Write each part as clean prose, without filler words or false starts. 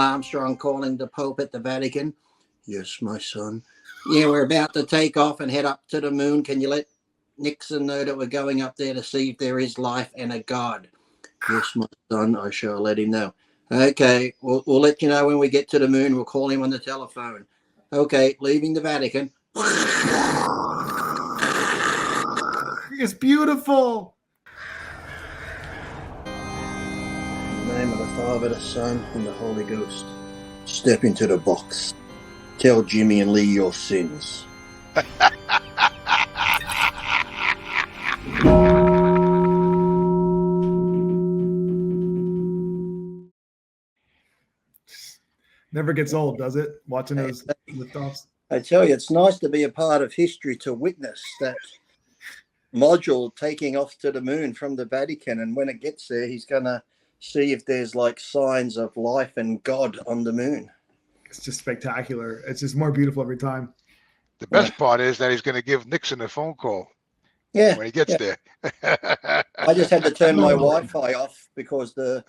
Armstrong calling the Pope at the Vatican. Yes, my son. Yeah, we're about to take off and head up to the moon. Can you let Nixon know that we're going up there to see if there is life and a God? Yes, my son, I shall let him know. Okay, we'll let you know when we get to the moon. We'll call him on the telephone. Okay, leaving the Vatican. It's beautiful. In the name of the Father, the Son, and the Holy Ghost. Step into the box. Tell Jimmy and Lee your sins. Never gets old, does it? Watching those liftoffs. I tell you, it's nice to be a part of history, to witness that module taking off to the moon from the Vatican. And when it gets there, he's going to see if there's like signs of life and God on the moon. It's just spectacular. It's just more beautiful every time. The best part is that he's going to give Nixon a phone call. Yeah. When he gets there. I just had to turn my Wi-Fi off because the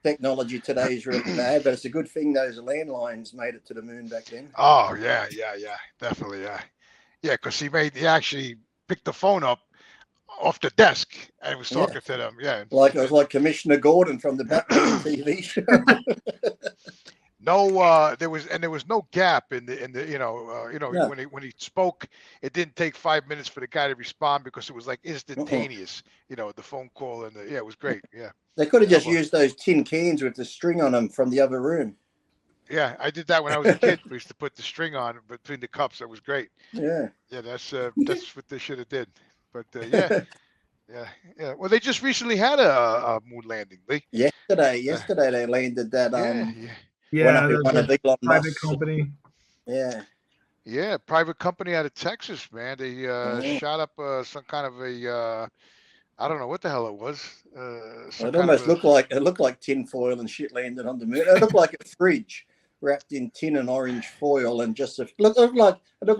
technology today is really bad, but it's a good thing those landlines made it to the moon back then. Oh, yeah, definitely, yeah. Yeah, because he actually picked the phone up off the desk and was talking to them, yeah. Like it was like Commissioner Gordon from the Batman TV show. No, there was no gap in the when he spoke, it didn't take 5 minutes for the guy to respond because it was like instantaneous, the phone call and it was great. Yeah. They could have just used those tin cans with the string on them from the other room. Yeah, I did that when I was a kid. We used to put the string on between the cups. That was great. Yeah. Yeah, that's what they should have did. But yeah. Well, they just recently had a moon landing. Yesterday they landed that. One of Elon private Musk's company. Yeah. Yeah, private company out of Texas, man. They shot up some kind of a I don't know what the hell it was. It almost looked like tin foil and shit landed on the moon. It looked like a fridge wrapped in tin and orange foil, and just it looked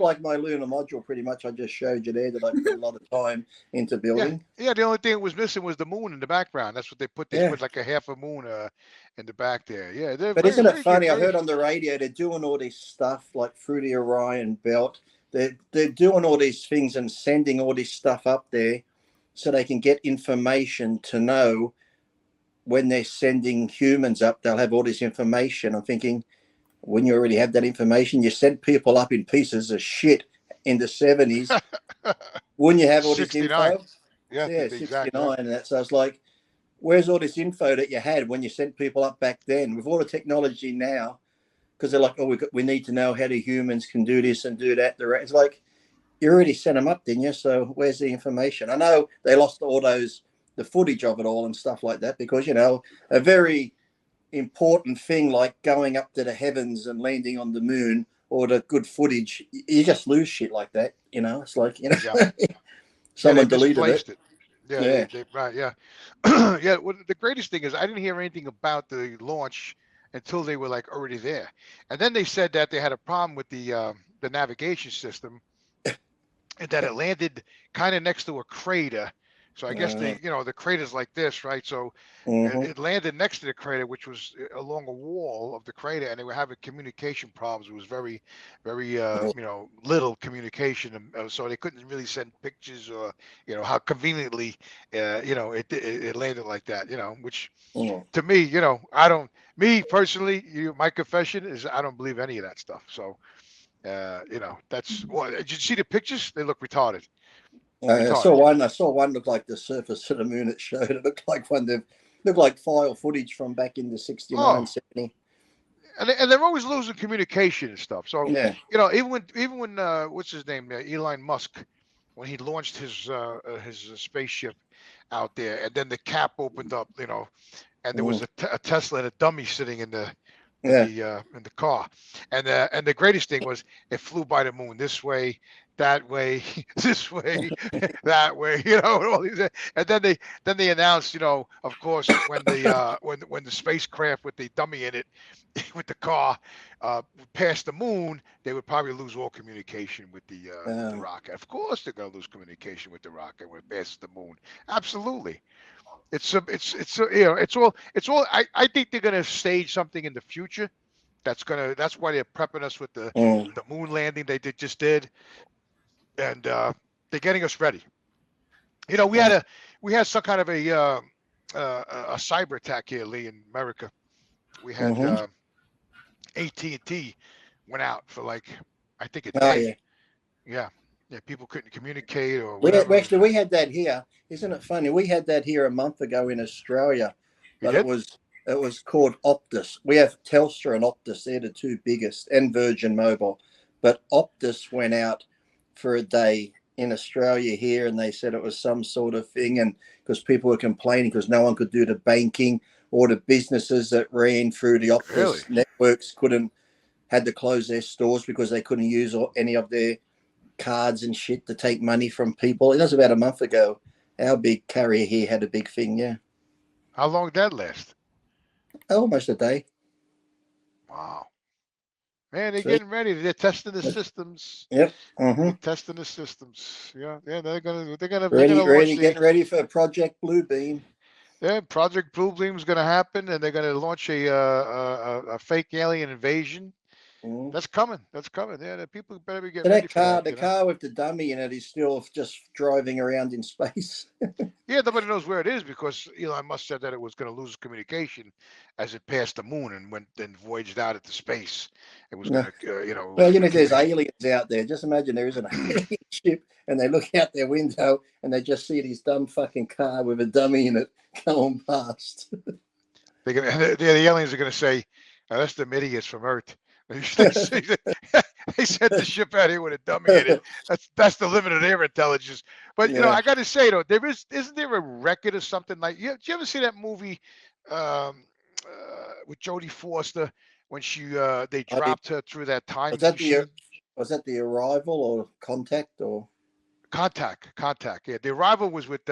like my lunar module pretty much. I just showed you there that I put a lot of time into building. Yeah, the only thing that was missing was the moon in the background. That's what they put. They put like a half a moon in the back there. Yeah, but isn't it funny? I heard on the radio they're doing all this stuff like through the Orion belt. They're doing all these things and sending all this stuff up there so they can get information to know when they're sending humans up, they'll have all this information. I'm thinking, when you already have that information, you sent people up in pieces of shit in the 70s. Wouldn't you have all this 69. info? Yeah, 69. And that's, so I was like, where's all this info that you had when you sent people up back then? With all the technology now, because they're like, oh, we need to know how the humans can do this and do that. It's like, you already sent them up, didn't you? So where's the information? I know they lost all the footage of it all and stuff like that, because, a very important thing like going up to the heavens and landing on the moon, or the good footage, you just lose shit like that. It's like, someone deleted it. Yeah. Right. Yeah. Yeah. Well, the greatest thing is I didn't hear anything about the launch until they were like already there. And then they said that they had a problem with the navigation system, and that it landed kind of next to a crater. So I guess the crater's like this, right? So it landed next to the crater, which was along a wall of the crater, and they were having communication problems. It was very, very, little communication. So they couldn't really send pictures, or, how conveniently, it landed like that, which to me, me personally, my confession is I don't believe any of that stuff. So, that's what. Did you see the pictures? They look retarded. I saw one look like the surface of the moon. It showed. It looked like file footage from back in the 69, 70. And they're always losing communication and stuff. So even when what's his name, Elon Musk, when he launched his spaceship out there, and then the cap opened up, and there was a Tesla and a dummy sitting in the car, and the greatest thing was it flew by the moon this way, that way, this way, that way, all these, and then they announced, of course, when the spacecraft with the dummy in it, with the car, past the moon, they would probably lose all communication with the rocket. Of course, they're gonna lose communication with the rocket when it passes the moon. Absolutely. It's all. I think they're gonna stage something in the future That's why they're prepping us with the Mm. moon landing they just did, and they're getting us ready. You know, we had some kind of a cyber attack here, Lee, in America. We had Mhm. AT&T went out for like, I think, a Oh day. yeah. Yeah, people couldn't communicate or We whatever. actually we had that here. Isn't it funny? We had that here a month ago in Australia, You but did? it was called Optus. We have Telstra and Optus. They're the two biggest, and Virgin Mobile. But Optus went out for a day in Australia here, and they said it was some sort of thing, and because people were complaining because no one could do the banking, or the businesses that ran through the Optus Really? networks had to close their stores because they couldn't use any of their cards and shit to take money from people. It was about a month ago. Our big carrier here had a big thing, yeah. How long did that last? Almost a day. Wow. Man, they're See? getting ready. They're testing the systems. Yep. Mm-hmm. They're testing the systems. Yeah, they're gonna Ready, launch getting ready for Project Bluebeam. Yeah, Project Bluebeam is going to happen, and they're going to launch a fake alien invasion. Mm. That's coming. That's coming. Yeah, the people better be So getting ready for that. the car with the dummy in it is still just driving around in space. Yeah, nobody knows where it is because Elon Musk said that it was going to lose communication as it passed the moon and then voyaged out into space. It was going to, Well, if there's aliens out there, just imagine there is an alien ship and they look out their window and they just see this dumb fucking car with a dummy in it going past. the aliens are going to say, that's the idiots from Earth. They sent the ship out here with a dummy in it. That's the limit of their intelligence. But I got to say though, isn't there a record of something like? Did you ever see that movie with Jodie Foster when they dropped her through that time machine? Was that the Arrival or Contact or Contact? Yeah, the Arrival was with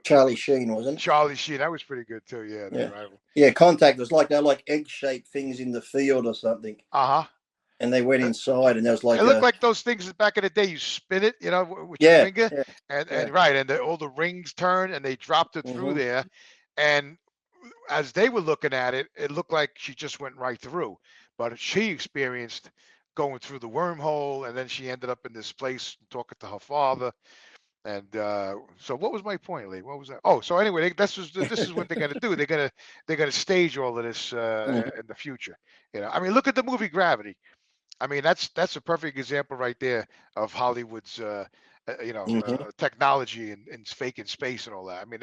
Charlie Sheen, wasn't it? Charlie Sheen. That was pretty good too. Yeah, the Arrival. Yeah, Contact was like they're like egg-shaped things in the field or something. Uh-huh. And they went inside, and there was like it looked like those things back in the day. You spin it, with your finger, and all the rings turn, and they dropped it through there. And as they were looking at it, it looked like she just went right through. But she experienced going through the wormhole, and then she ended up in this place talking to her father. And so, what was my point, Lee? What was that? Oh, so anyway, this is what they're gonna do. They're gonna stage all of this in the future. I mean, look at the movie Gravity. I mean, that's a perfect example right there of Hollywood's technology and fake in space and all that. I mean,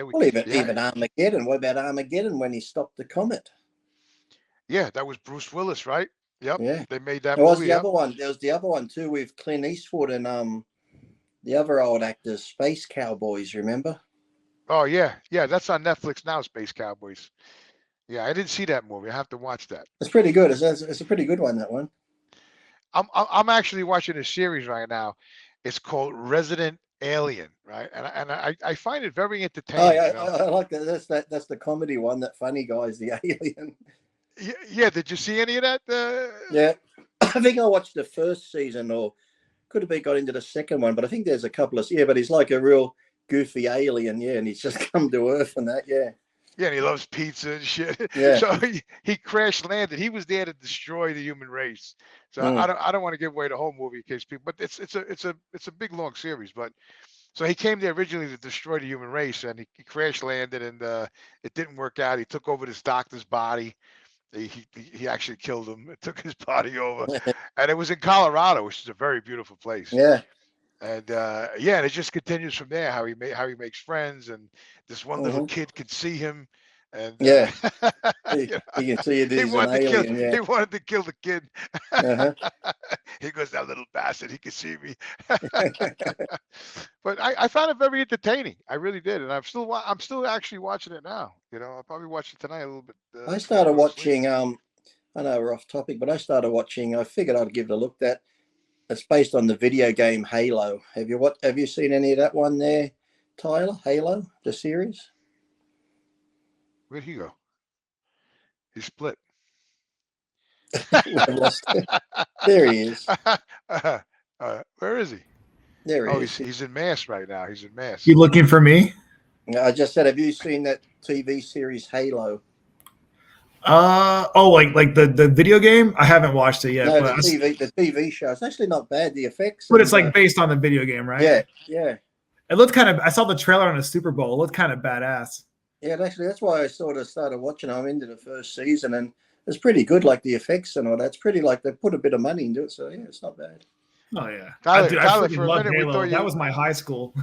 even Armageddon. What about Armageddon when he stopped the comet? Yeah, that was Bruce Willis, right? Yep. Yeah, they made that. There was the other one. There was the other one too with Clint Eastwood and the other old actors, Space Cowboys. Remember? Oh yeah, that's on Netflix now. Space Cowboys. Yeah, I didn't see that movie. I have to watch that. It's pretty good. It's a pretty good one. That one. I'm actually watching a series right now. It's called Resident Alien, right? And I find it very entertaining. I like that. That's the comedy one. That funny guy is the alien. Yeah. Did you see any of that? Yeah, I think I watched the first season, or could have been got into the second one. But I think there's a couple of but he's like a real goofy alien, and he's just come to Earth and that, Yeah, and he loves pizza and shit. Yeah. So he crash landed. He was there to destroy the human race. So I don't want to give away the whole movie in case people. But it's a big long series. But so he came there originally to destroy the human race, and he crash landed, and it didn't work out. He took over this doctor's body. He actually killed him. It took his body over, and it was in Colorado, which is a very beautiful place. Yeah. And and it just continues from there. How he makes friends, and this one little kid could see him, and he can see it is an alien. He wanted to kill the kid. He goes, that little bastard. He could see me. But I found it very entertaining. I really did, and I'm still actually watching it now. I'll probably watch it tonight a little bit. I started watching. I know we're off topic, but I started watching. I figured I'd give it a look. It's based on the video game Halo. Have you seen any of that one there, Tyler? Halo, the series? Where'd he go? He split. There he is. Where is he? There he is. He's in mass right now. He's in mass. You looking for me? I just said, have you seen that TV series Halo? Like the video game. I haven't watched it yet, No, but the TV show. It's actually not bad. The effects. but it's like based on the video game, right? Yeah, yeah. It looked kind of. I saw the trailer on the Super Bowl. It looked kind of badass. Yeah, actually, that's why I sort of started watching. I'm into the first season, and it's pretty good. Like the effects and all that. It's pretty like they put a bit of money into it. So yeah, it's not bad. Oh yeah, Tyler, I Tyler, freaking for a love minute, we Halo. thought you- That was my high school.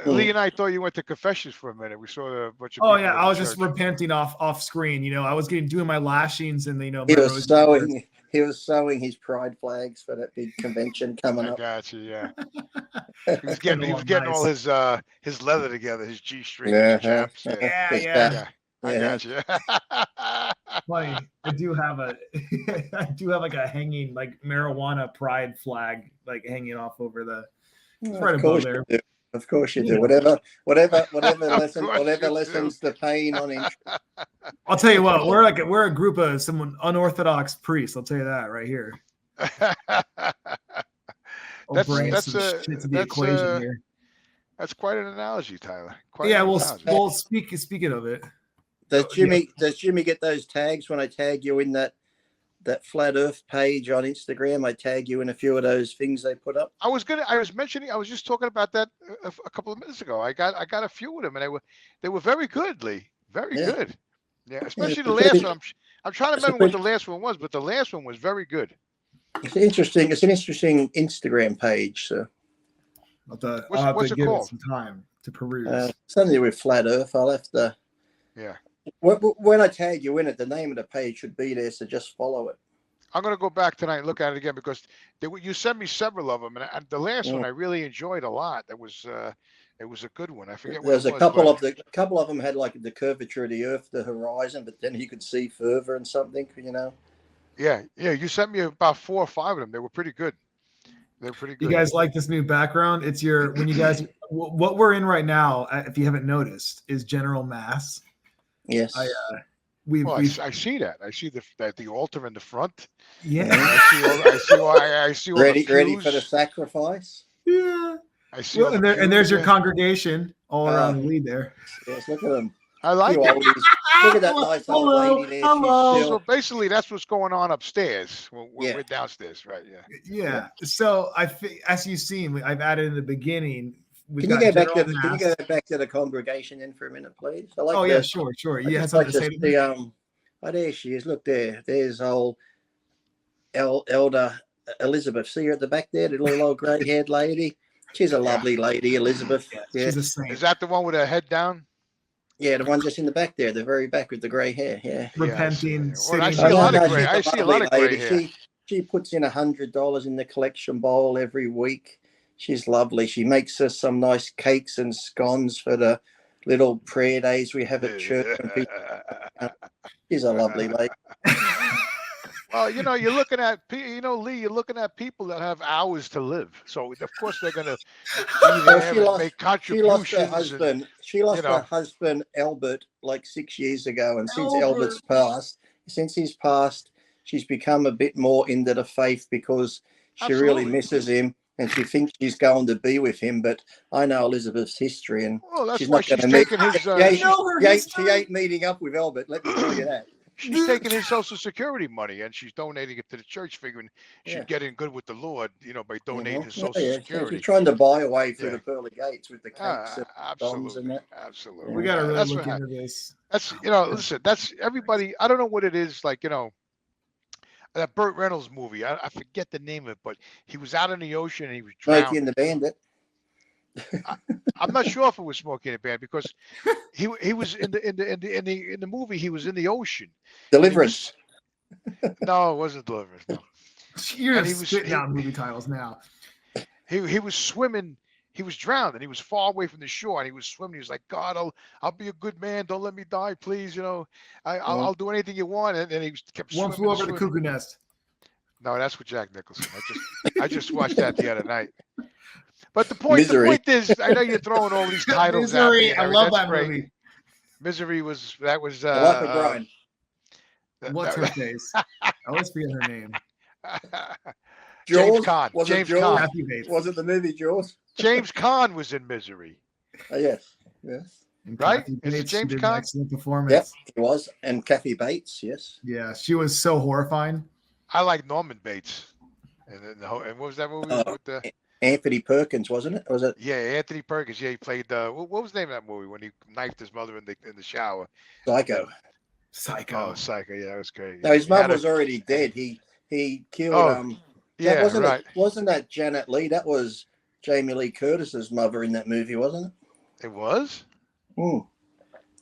Lee and I thought you went to Confessions for a minute. We saw a bunch of. Oh people yeah, in I the was just church. repenting off screen. You know, I was doing my lashings and He my was roses. sewing. He was sewing his pride flags for that big convention coming I up. got you. Yeah, he was getting all his leather together, his G-string, Yeah, his chaps. Yeah, His yeah. back. I got you. Funny. I do have like a hanging like marijuana pride flag like hanging off over the right above there. Of course you Yeah. do. Whatever Of course you lessens the pain on him. I'll tell you what, we're a group of some unorthodox priests. I'll tell you that right here. I'll bring some shit to the equation here. That's quite an analogy, Tyler. Well, speaking of it, Does Jimmy get those tags when I tag you in that flat earth page on Instagram? I tag you in a few of those things they put up. I was just talking about that a couple of minutes ago. I got a few of them, and they were very good, Lee. Very good. Yeah, especially the last one. I'm trying to remember what the last one was, but the last one was very good. It's interesting. It's an interesting Instagram page. So I'll have what's to it give called? it some time to peruse. something with flat earth. I'll have to. Yeah. When I tag you in it, the name of the page should be there, so just follow it. I'm going to go back tonight and look at it again because you sent me several of them, and the last one I really enjoyed a lot. It was a good one. I forget what There's it a was. couple of them had like the curvature of the earth, the horizon, but then you could see further and something, you know. Yeah. You sent me about 4 or 5 of them. They were pretty good. They're pretty good. You guys like this new background? It's when you guys what we're in right now, if you haven't noticed, is general mass. Yes. I see that. I see the altar in the front. Yeah. I see all ready the for the sacrifice. Yeah. I see. Well, and there's your congregation all around the lead there. Yes, look at them. I like it. Look at that nice old lady there. Hello. So basically, that's what's going on upstairs. We're downstairs, right? Yeah. So as you've seen, I've added in the beginning. Can you go back to the congregation then for a minute, please? Yeah, sure. You had something to say to me? Oh, there she is. Look there. There's old Elder Elizabeth. See her at the back there, the little old grey-haired lady. She's a lovely lady, Elizabeth. Yeah. She's a saint. Is that the one with her head down? Yeah, the one just in the back there, the very back with the grey hair. Yeah. Repenting. I see a lot of grey. I see a lot of grey hair. She puts in $100 in the collection bowl every week. She's lovely. She makes us some nice cakes and scones for the little prayer days we have at church. She's a lovely lady. Well, you're looking at, Lee, you're looking at people that have hours to live. So, of course, they're going to make contributions. She lost her husband, Albert, like 6 years ago. And since he's passed, she's become a bit more into the faith because she really misses him. And she thinks she's going to be with him, but I know Elizabeth's history, and she's not going to meet. She ain't meeting up with Albert. Let me tell you that. She's taking his Social Security money and she's donating it to the church, figuring she'd get in good with the Lord, by donating his Social Security. She's trying to buy away through the pearly gates with the cakes and bombs and that. Absolutely. We got to really look into this. That's listen. That's everybody. I don't know what it is like. That Burt Reynolds movie. I forget the name of it, but he was out in the ocean and he was drowning. Smokey and the Bandit. I'm not sure if it was Smokey and the Bandit because he was in the movie. He was in the ocean. Deliverance. No, it wasn't Deliverance. No. You're spitting down movie titles now. He was swimming. He was drowned and he was far away from the shore and he was swimming. He was like, God, I'll be a good man. Don't let me die, please. I'll do anything you want. And then he kept swimming. One Flew Over the Cuckoo Nest. No, that's with Jack Nicholson. I just watched that the other night. But the point is, I know you're throwing all these titles at me. I love that movie. Misery was. What's her face? I always forget her name. James Caan. James Caan. Was it the movie Jaws? James Caan was in Misery. Yes. And Right? Kathy Is it Bates, she James did an Caan? excellent performance. Yep, it was. And Kathy Bates, yes. Yeah, she was so horrifying. I like Norman Bates. And then and what was that movie Oh, with the? Anthony Perkins, wasn't it? Was it? Yeah, Anthony Perkins. Yeah, he played. What was the name of that movie when he knifed his mother in the shower? Psycho. Psycho. Oh, Psycho. Yeah, that was great. No, his He had mother was already dead. He killed. Oh, That yeah, right. wasn't that Janet Leigh? That was Jamie Lee Curtis's mother in that movie, wasn't it? It was.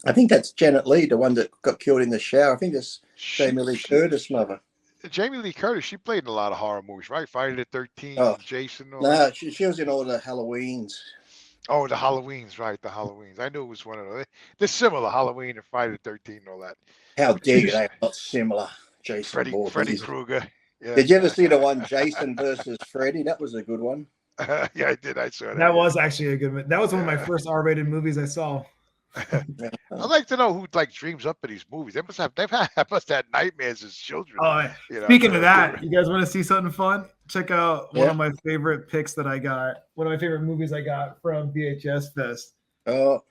I think that's Janet Leigh, the one that got killed in the shower. I think that's Jamie Lee Curtis' mother. Jamie Lee Curtis. She played in a lot of horror movies, right? Friday the 13th, Oh, Jason. No, she was in all the Halloweens. Oh, the Halloweens, right? The Halloweens. I knew it was one of those. They're similar, Halloween and Friday the 13th and all that. How dare you? They are not similar. Jason Bourne. Freddy Krueger. Yeah. Did you ever see the one Jason versus Freddy? That was a good one. Yeah, I did. I saw that. That was actually a good one. That was one of my first R-rated movies I saw. I'd like to know who like dreams up in these movies. They must have nightmares as children. Oh, you know, speaking of that, you guys want to see something fun? Check out one Yeah. of my favorite picks that I got. One of my favorite movies I got from VHS Fest. Oh,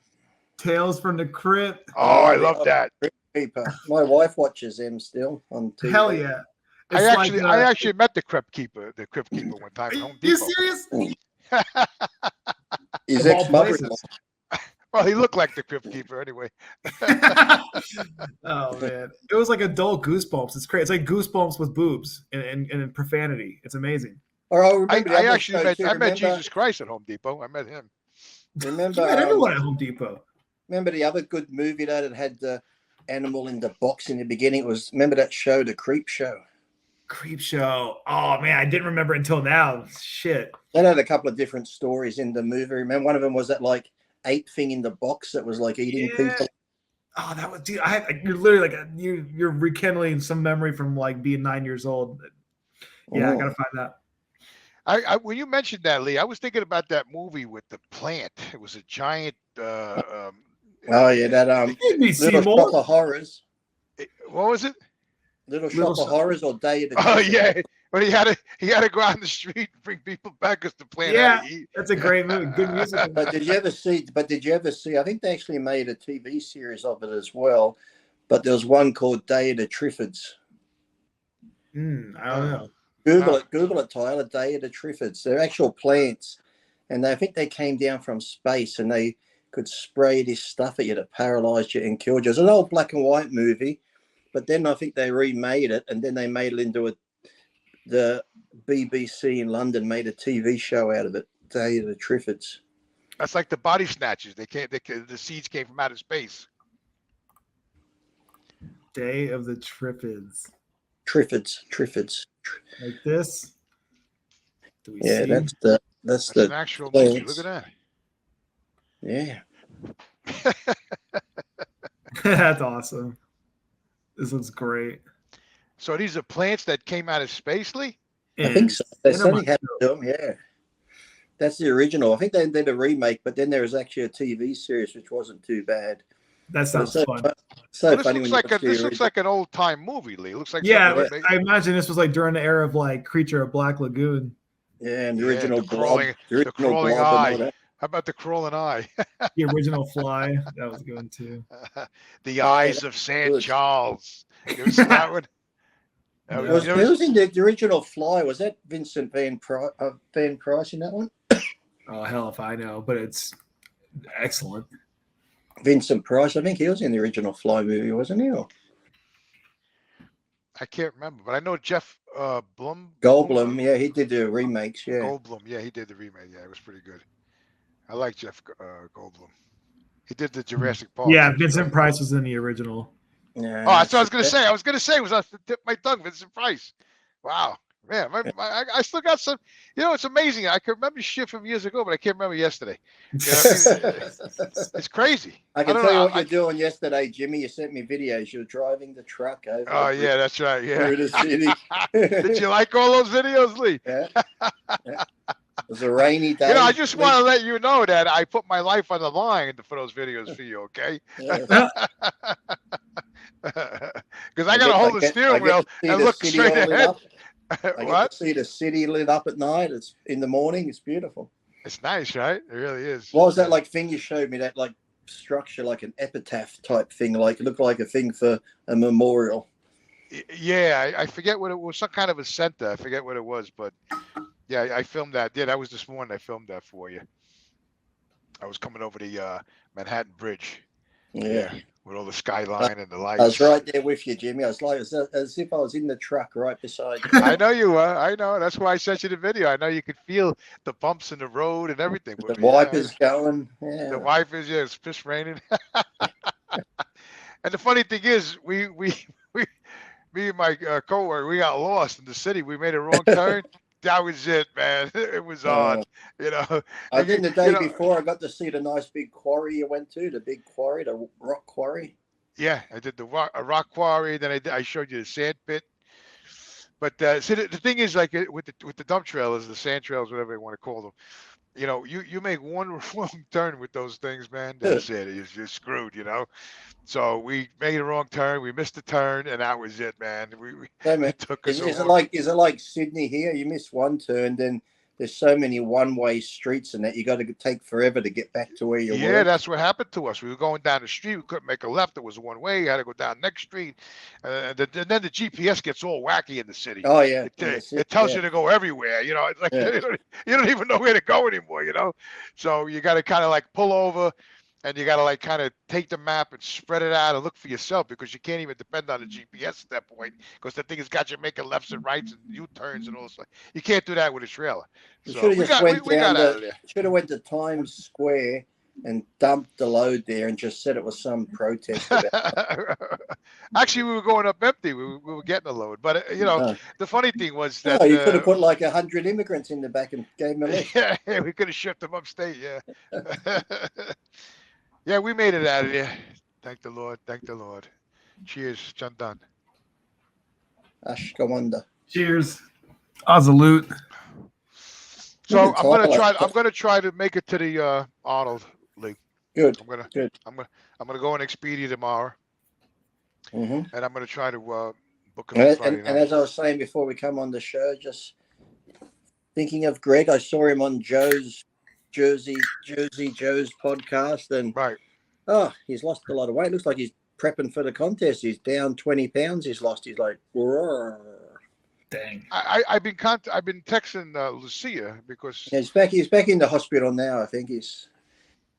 Tales from the Crypt. Oh, I love that. Keeper. My wife watches them still on TV. Hell yeah! I It's actually met the Crypt Keeper one time at Home You Depot. serious? His Of all ex-mother-in-law. Well, he looked like the Crypt Keeper anyway. Oh man, it was like adult Goosebumps. It's crazy. It's like Goosebumps with boobs and profanity. It's amazing. Or I remember the I other actually show met too. I met Remember- Jesus Christ at Home Depot. I met him. Remember, You met everyone at Home Depot. remember the other good movie that had the animal in the box in the beginning? It was, remember that show, The Creep Show? Creep Show. Oh man, I didn't remember it until now. Shit. That had a couple of different stories in the movie. Remember, one of them was that like ape thing in the box that was like eating people. Oh, that was dude. You're literally like you're rekindling some memory from like being 9 years old. Yeah, I gotta find that. I when you mentioned that, Lee, I was thinking about that movie with the plant. It was a giant. Oh yeah, that ABC Little more. Shop of Horrors. What was it? Little Shop of Horrors or Day of the Oh Dead. yeah, but he had to go out in the street and bring people back because the plant Yeah, had to eat. that's a great movie. Good music. But did you ever see? I think they actually made a TV series of it as well. But there was one called Day of the Triffids. I don't know. Google it, Tyler. Day of the Triffids. They're actual plants, and I think they came down from space, and they could spray this stuff at you that paralyzed you and killed you. It's an old black and white movie, but then I think they remade it, and then they made it into the BBC in London made a TV show out of it. Day of the Triffids. That's like the Body Snatchers. The seeds came from outer space. Day of the Triffids. Triffids. Like this. Do we Yeah, see? that's an the actual plants. movie. Look at Yeah. that. That's awesome. This looks great. So these are plants that came out of space, Lee? I think so. They Cinema certainly have to them, yeah. That's the original. I think they did a remake, but then there was actually a TV series which wasn't too bad. That sounds so fun. So This funny looks when you like watch the this looks original. like an old time movie, Lee. It looks like Yeah, something I imagine this was like during the era of like Creature of Black Lagoon. Yeah, and the Yeah, original the crawling- Blob, the crawling Blob and all eye. that. How about the crawling eye? The original Fly. That was good too. The Eyes of St. good. Charles. You ever see that one? Yeah. It was, You who know, was in the original Fly? Was that Vincent Van Price in that one? Oh hell if I know, but it's excellent. Vincent Price, I think he was in the original Fly movie, wasn't he? Or I can't remember, but I know Jeff Blum. Goldblum, yeah, he did the remakes, yeah. Goldblum, yeah, he did the remake. Yeah, it was pretty good. I like Jeff Goldblum. He did the Jurassic Park. Yeah, It was Vincent great. Price was in the original. Yeah, Oh, that's what I was gonna say. I was gonna say was off the tip of my tongue, Vincent Price. Wow, man, I still got some. You know, it's amazing. I can remember shit from years ago, but I can't remember yesterday. You know what I mean? It's crazy. I can don't tell you know, what you're doing yesterday, Jimmy. You sent me videos. You're driving the truck over Oh yeah, that's right. Yeah. through the city. Did you like all those videos, Lee? Yeah. Yeah. It was a rainy day. You know, I just want to let you know that I put my life on the line for those videos for you, okay? Yeah. Because I got to hold the steering wheel and look straight ahead. I get What? to see the city lit up at night. It's in the morning. It's beautiful. It's nice, right? It really is. What was that like thing you showed me? That like structure, like an epitaph type thing, like it looked like a thing for a memorial. Yeah, I forget what it was. Some kind of a center. I forget what it was, but yeah, I filmed that. Yeah, that was this morning. I filmed that for you. I was coming over the Manhattan Bridge. Yeah. With all the skyline and the lights. I was right there with you, Jimmy. I was like, as if I was in the truck right beside you. I know you were. I know. That's why I sent you the video. I know you could feel the bumps in the road and everything. The wipers going. Yeah. The wipers, yeah, it's piss raining. And the funny thing is, me and my coworker, we got lost in the city. We made a wrong turn. That was it, man. It was on, you know. I think the day before I got to see the nice big quarry you went to, the big quarry, the rock quarry. Yeah, I did the rock quarry. Then I showed you the sand pit. But see, the thing is, like with the dump trailers, the sand trails, whatever you want to call them, you know, you make one wrong turn with those things, man. That's it. You're screwed, you know. So we made a wrong turn. We missed the turn, and that was it, man. It took us is it like Sydney here? You miss one turn, then there's so many one-way streets and that you got to take forever to get back to where you were. Yeah, that's what happened to us. We were going down the street. We couldn't make a left. It was one way. You had to go down next street. And then the GPS gets all wacky in the city. Oh, yeah. It tells you to go everywhere. You know, it's like you don't even know where to go anymore, you know. So you got to kind of like pull over. And you got to like kind of take the map and spread it out and look for yourself, because you can't even depend on the GPS at that point, because the thing has got you making lefts and rights and U-turns and all this. You can't do that with a trailer. So we got out of there. Should have went to Times Square and dumped the load there and just said it was some protest about Actually, we were going up empty. We were getting a load. But, you know, the funny thing was that... you could have put like 100 immigrants in the back and gave them a lift. Yeah, we could have shipped them upstate, yeah. Yeah, we made it out of there. Thank the Lord. Thank the Lord. Cheers, Chandan. Ashkawanda. Cheers. Azalute. So I'm gonna try to make it to the Arnold League. Good. I'm gonna go on Expedia tomorrow. Mm-hmm. And I'm gonna try to book it. And as I was saying before we come on the show, just thinking of Greg, I saw him on Joe's Jersey Joe's podcast, and he's lost a lot of weight. Looks like he's prepping for the contest. He's down 20 pounds. He's lost. He's like, roar. Dang. I've been texting Lucia because he's back in the hospital now. I think he's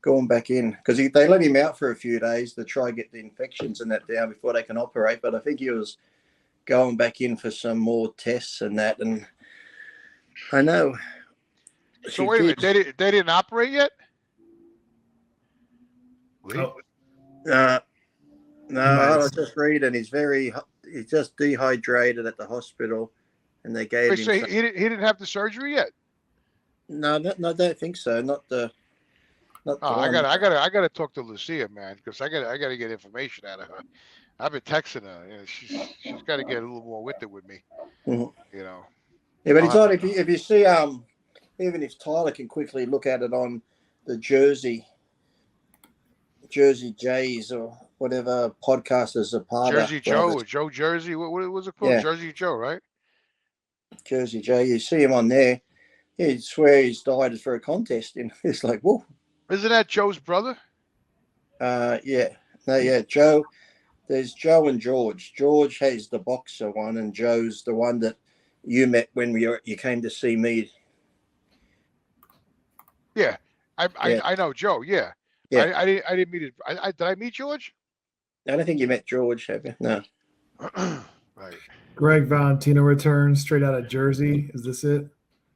going back in because they let him out for a few days to try get the infections and that down before they can operate. But I think he was going back in for some more tests and that. And I know. So wait a minute, they didn't operate yet? No, I was just reading. He's just dehydrated at the hospital, and they gave him. So he didn't have the surgery yet? No, I don't think so. Not the. I gotta talk to Lucia, man, because I gotta get information out of her. I've been texting her. You know, she's got to get a little more with it with me. Mm-hmm. You know. Yeah, but it's odd if you see even if Tyler can quickly look at it on the Jersey Jays or whatever podcasters are part of. Jersey Joe or Joe Jersey. What was it called? Yeah. Jersey Joe, right? Jersey Joe. You see him on there. He'd swear he's died for a contest. And it's like, whoa. Isn't that Joe's brother? Yeah. No, yeah. Joe. There's Joe and George. George has the boxer one, and Joe's the one that you met when you came to see me. Yeah, I know Joe. Yeah, I didn't meet it. Did I meet George? I don't think you met George, have you? No. Right. Greg Valentino returns straight out of Jersey. Is this it?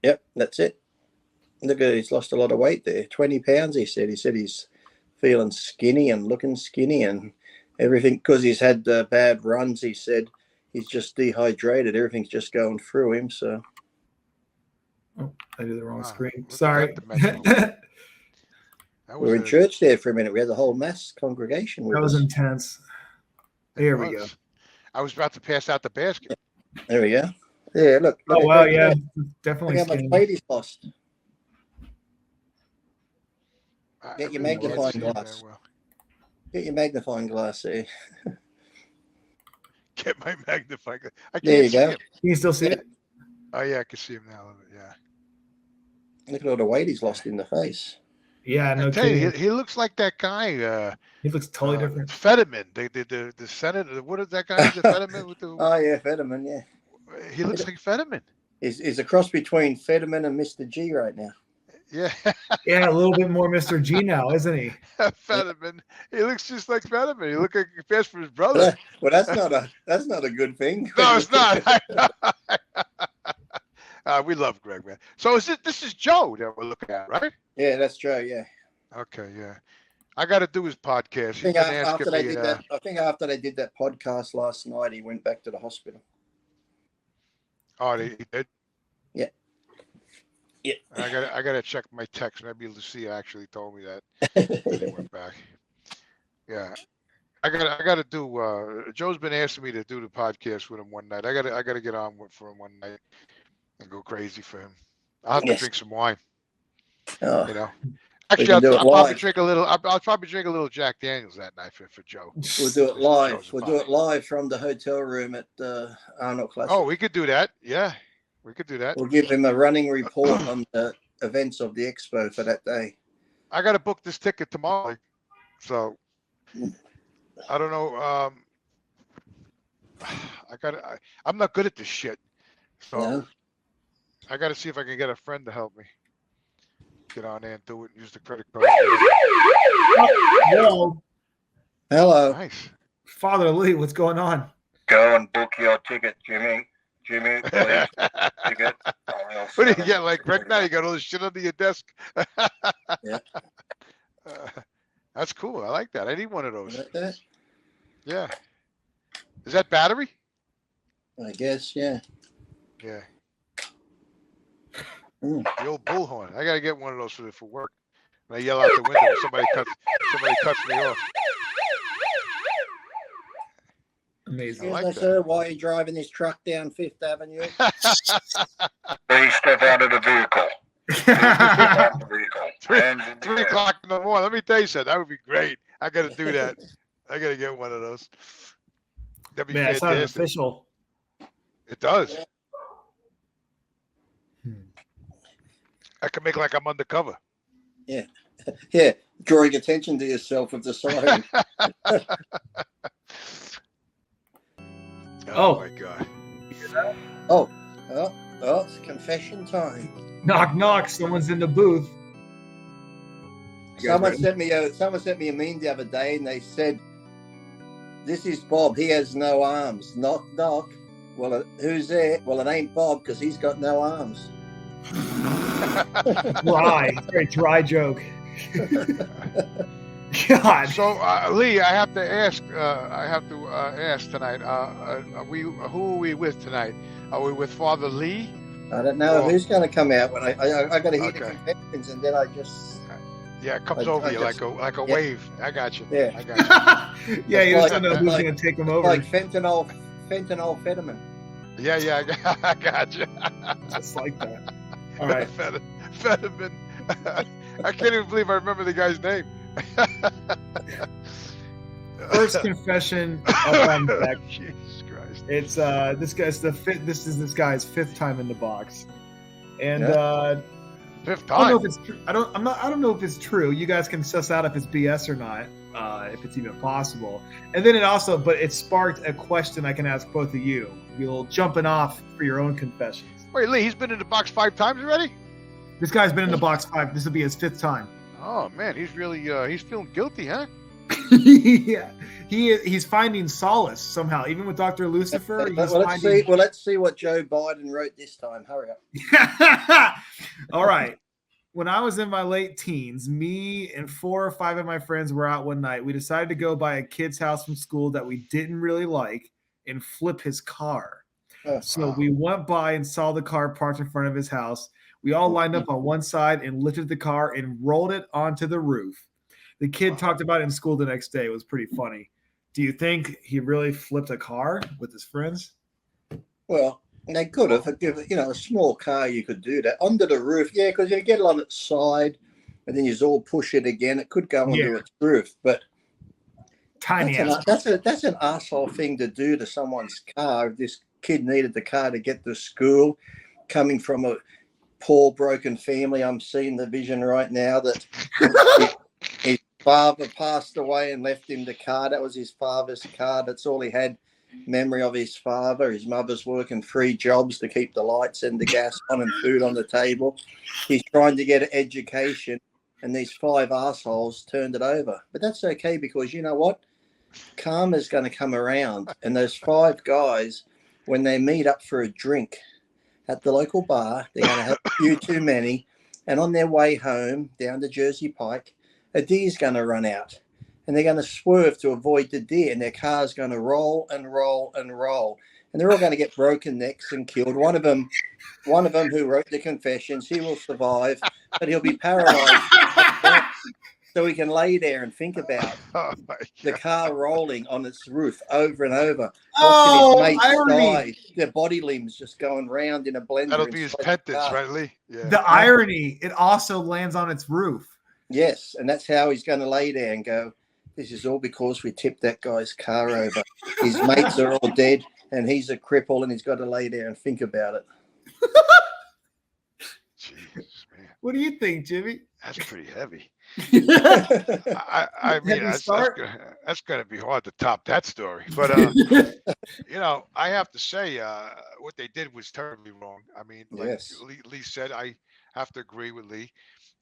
Yep, that's it. Look at he's lost a lot of weight there. 20 pounds, he said. He said he's feeling skinny and looking skinny and everything because he's had bad runs. He said he's just dehydrated. Everything's just going through him. So. Oh, I did the wrong screen. Sorry. We were in church there for a minute. We had the whole mass congregation with us. That was intense. Here we go. I was about to pass out the basket. There we go. Yeah, look. Oh, wow, yeah. Definitely. Look how much weight he's lost. Get your magnifying glass. Get your magnifying glass there. Get my magnifying glass. I can't there you go. Him. Can you still see it? Oh, yeah, I can see him now. Yeah. Look at all the weight he's lost in the face. Yeah, I no tell you, kidding. he looks like that guy. He looks totally different. Fetterman, the senator. What is that guy? Is it Fetterman with the? Oh yeah, Fetterman. Yeah, He looks like Fetterman. He's a cross between Fetterman and Mr. G right now. Yeah. Yeah, a little bit more Mr. G now, isn't he? Fetterman. He looks just like Fetterman. He looks like he passed for his brother. Well, that's not a good thing. No, it's not. We love Greg, man. So this is Joe that we're looking at, right? Yeah, that's Joe. Yeah. Okay, yeah. I got to do his podcast. I think after they did that podcast last night, he went back to the hospital. Oh, he did. Yeah. Yeah. I gotta check my text. Maybe Lucia actually told me that he went back. Yeah. I gotta do. Joe's been asking me to do the podcast with him one night. I gotta get on for him one night and go crazy for him. I'll have to drink some wine. Oh. You know. Actually, I'll probably drink a little. I'll probably drink a little Jack Daniels that night for Joe. We'll do it live. We'll do it live from the hotel room at Arnold Classic. Oh, we could do that. Yeah, we could do that. We'll give him a running report on the events of the expo for that day. I got to book this ticket tomorrow, so I don't know. I'm not good at this shit, so I got to see if I can get a friend to help me. Get on there and do it and use the credit card. Hello. Hello. Nice. Father Lee, what's going on? Go and book your ticket, Jimmy. Jimmy, please. Ticket. What do you get, like Greg now? You got all this shit under your desk? Yeah. That's cool. I like that. I need one of those. Like that? Yeah. Is that battery? I guess, yeah. Yeah. The old bullhorn. I gotta get one of those for work. And I yell out the window when somebody cuts me off. Amazing. Excuse like me, that. sir, why are you driving this truck down Fifth Avenue? Please step out of the vehicle. Step out of the vehicle. Hands in the 3 air. o'clock in the morning. Let me tell you something. That would be great. I gotta do that. I gotta get one of those. That'd be Man, it's not fantastic. official. It does. I can make like I'm undercover. Yeah, drawing attention to yourself with the siren. Oh my god. Oh, it's confession time. Knock, knock. Someone's in the booth. Someone sent me a meme the other day, and they said, "This is Bob. He has no arms." Knock, knock. Well, who's there? Well, it ain't Bob because he's got no arms. Dry. Very dry joke. God. So Lee, I have to ask. Ask tonight. Who are we with tonight? Are we with Father Lee? I don't know who's going to come out when I got to hear the Okay. confessions, and then I just Yeah, it comes over you like a wave. I got you. Yeah. I got you. Yeah, you Like- just don't know who's like- going to take him over. like fentanyl Fetterman. Yeah, I got you. Just like that. All right. Fetterman. I can't even believe I remember the guy's name. First confession up on deck. Jesus Christ. It's this guy's fifth time in the box, and Fifth I don't know time. if it's true. I don't know if it's true. You guys can suss out if it's BS or not, if it's even possible. And then it sparked a question I can ask both of you. You'll jumping off for your own confessions. Wait, Lee, he's been in the box 5 times already? This guy's been in the box 5. This will be his 5th time. Oh man, he's really he's feeling guilty, huh? Yeah, he's finding solace somehow, even with Dr. Lucifer. Let's see what Joe Biden wrote this time. Hurry up. All right. When I was in my late teens, me and 4 or 5 of my friends were out one night. We decided to go by a kid's house from school that we didn't really like and flip his car. So we went by and saw the car parked in front of his house. We all lined up on one side and lifted the car and rolled it onto the roof. The kid talked about it in school the next day. It was pretty funny. Do you think he really flipped a car with his friends? Well, they could have. A small car, you could do that. Under the roof, yeah, because you get it on its side, and then you all push it again. It could go onto its roof, but tiny that's an asshole thing to do to someone's car. This kid needed the car to get to school, coming from poor broken family. I'm seeing the vision right now that his father passed away and left him the car. That was his father's car. That's all he had memory of his father. His mother's working 3 jobs to keep the lights and the gas on and food on the table. He's trying to get an education, and these 5 assholes turned it over. But that's okay, because you know what? Karma's going to come around, and those 5 guys, when they meet up for a drink at the local bar, they're going to have a few too many, and on their way home down the Jersey Pike, a deer's going to run out, and they're going to swerve to avoid the deer, and their car's going to roll and roll and roll, and they're all going to get broken necks and killed. One of them who wrote the confessions, he will survive, but he'll be paralyzed. So he can lay there and think about the car rolling on its roof over and over. Oh, watching his mates irony. die, their body limbs just going round in a blender. That'll be his penance, right, Lee? Yeah. The irony, it also lands on its roof. Yes, and that's how he's going to lay there and go, this is all because we tipped that guy's car over. His mates are all dead, and he's a cripple, and he's got to lay there and think about it. Jesus, man. What do you think, Jimmy? That's pretty heavy. I mean, that's going to be hard to top that story. But, you know, I have to say what they did was terribly wrong. I mean, like Yes. Lee said, I have to agree with Lee.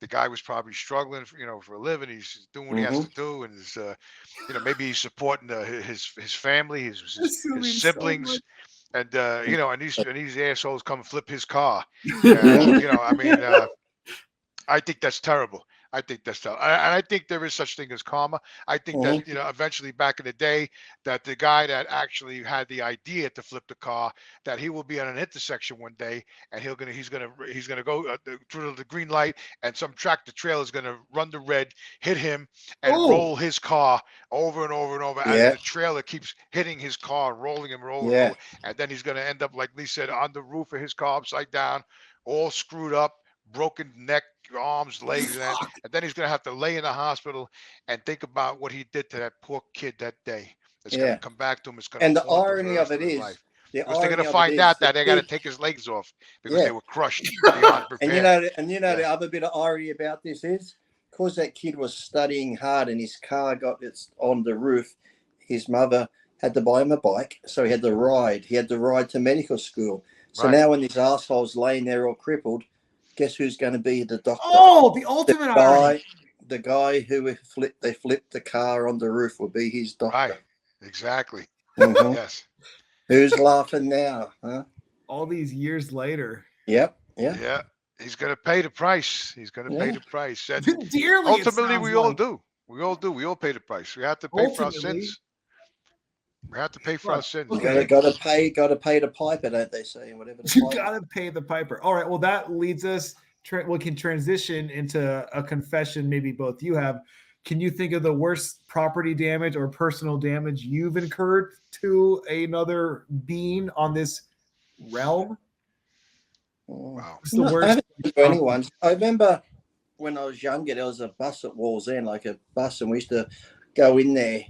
The guy was probably struggling, for a living. He's doing what he has to do, and is, maybe he's supporting his family, his siblings, and and these assholes come flip his car. I mean, I think that's terrible. And I think there is such thing as karma. I think that eventually, back in the day, that the guy that actually had the idea to flip the car, that he will be on an intersection one day, and he's gonna go through the green light, and some tractor trailer is gonna run the red, hit him, and roll his car over and over and over as the trailer keeps hitting his car, rolling him over and over, and then he's gonna end up, like Lee said, on the roof of his car upside down, all screwed up, broken neck, arms, legs, and then he's going to have to lay in the hospital and think about what he did to that poor kid that day. It's going to come back to him. It's going to. And the irony of it is, they're going to find out that they got to take his legs off because they were crushed beyond repair. And the other bit of irony about this is, because that kid was studying hard and his car got on the roof, his mother had to buy him a bike, so he had to ride. He had to ride to medical school. So now when this asshole's laying there all crippled, guess who's going to be the doctor? Oh, the ultimate irony. The guy who flipped the car on the roof will be his doctor. Right, exactly. Yes. Who's laughing now? Huh? All these years later. Yep. Yeah. He's going to pay the price. He's going to pay the price. And dearly, ultimately, we all do. We all do. We all pay the price. We have to pay for our sins. We have to pay for our sins. You got to pay the piper, don't they say? Whatever. You got to pay the piper. All right. Well, that leads us. We can transition into a confession. Maybe both you have. Can you think of the worst property damage or personal damage you've incurred to another being on this realm? Wow. It's the worst. Anyone. I remember when I was younger, there was a bus at Walls End, like a bus, and we used to go in there.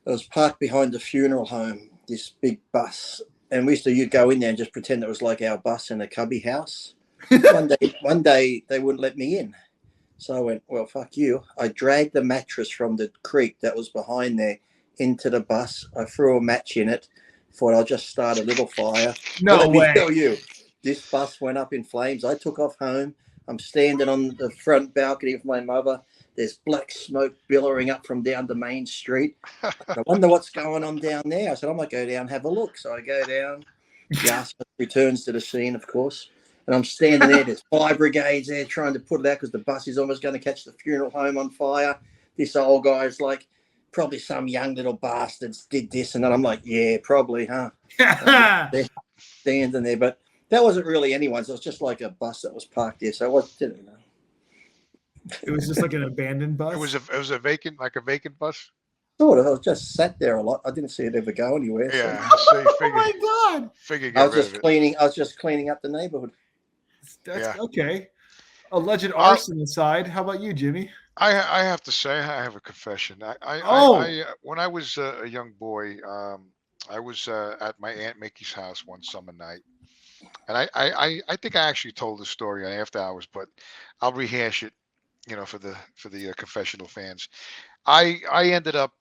It was parked behind the funeral home, this big bus. And we used to go in there and just pretend it was like our bus in a cubby house. One day they wouldn't let me in. So I went, well, fuck you. I dragged the mattress from the creek that was behind there into the bus. I threw a match in it. Thought I'll just start a little fire. No Let way. me tell you, this bus went up in flames. I took off home. I'm standing on the front balcony with my mother. There's black smoke billowing up from down the main street. I wonder what's going on down there. I said, I'm going to go down and have a look. So I go down. The asset returns to the scene, of course. And I'm standing there. There's 5 brigades there trying to put it out because the bus is almost going to catch the funeral home on fire. This old guy's like, probably some young little bastards did this. And then I'm like, yeah, probably, huh? They're standing there. But that wasn't really anyone's. It was just like a bus that was parked there. So I didn't know. It was just like an abandoned bus. It was a vacant bus. Sort of. I was just sat there a lot. I didn't see it ever go anywhere. Yeah. So you figure, oh my God! I was just cleaning up the neighborhood. That's okay. Alleged arson aside, how about you, Jimmy? I have to say I have a confession. When I was a young boy, I was at my Aunt Mickey's house one summer night. And I think I actually told the story on After Hours, but I'll rehash it, for the confessional fans. I ended up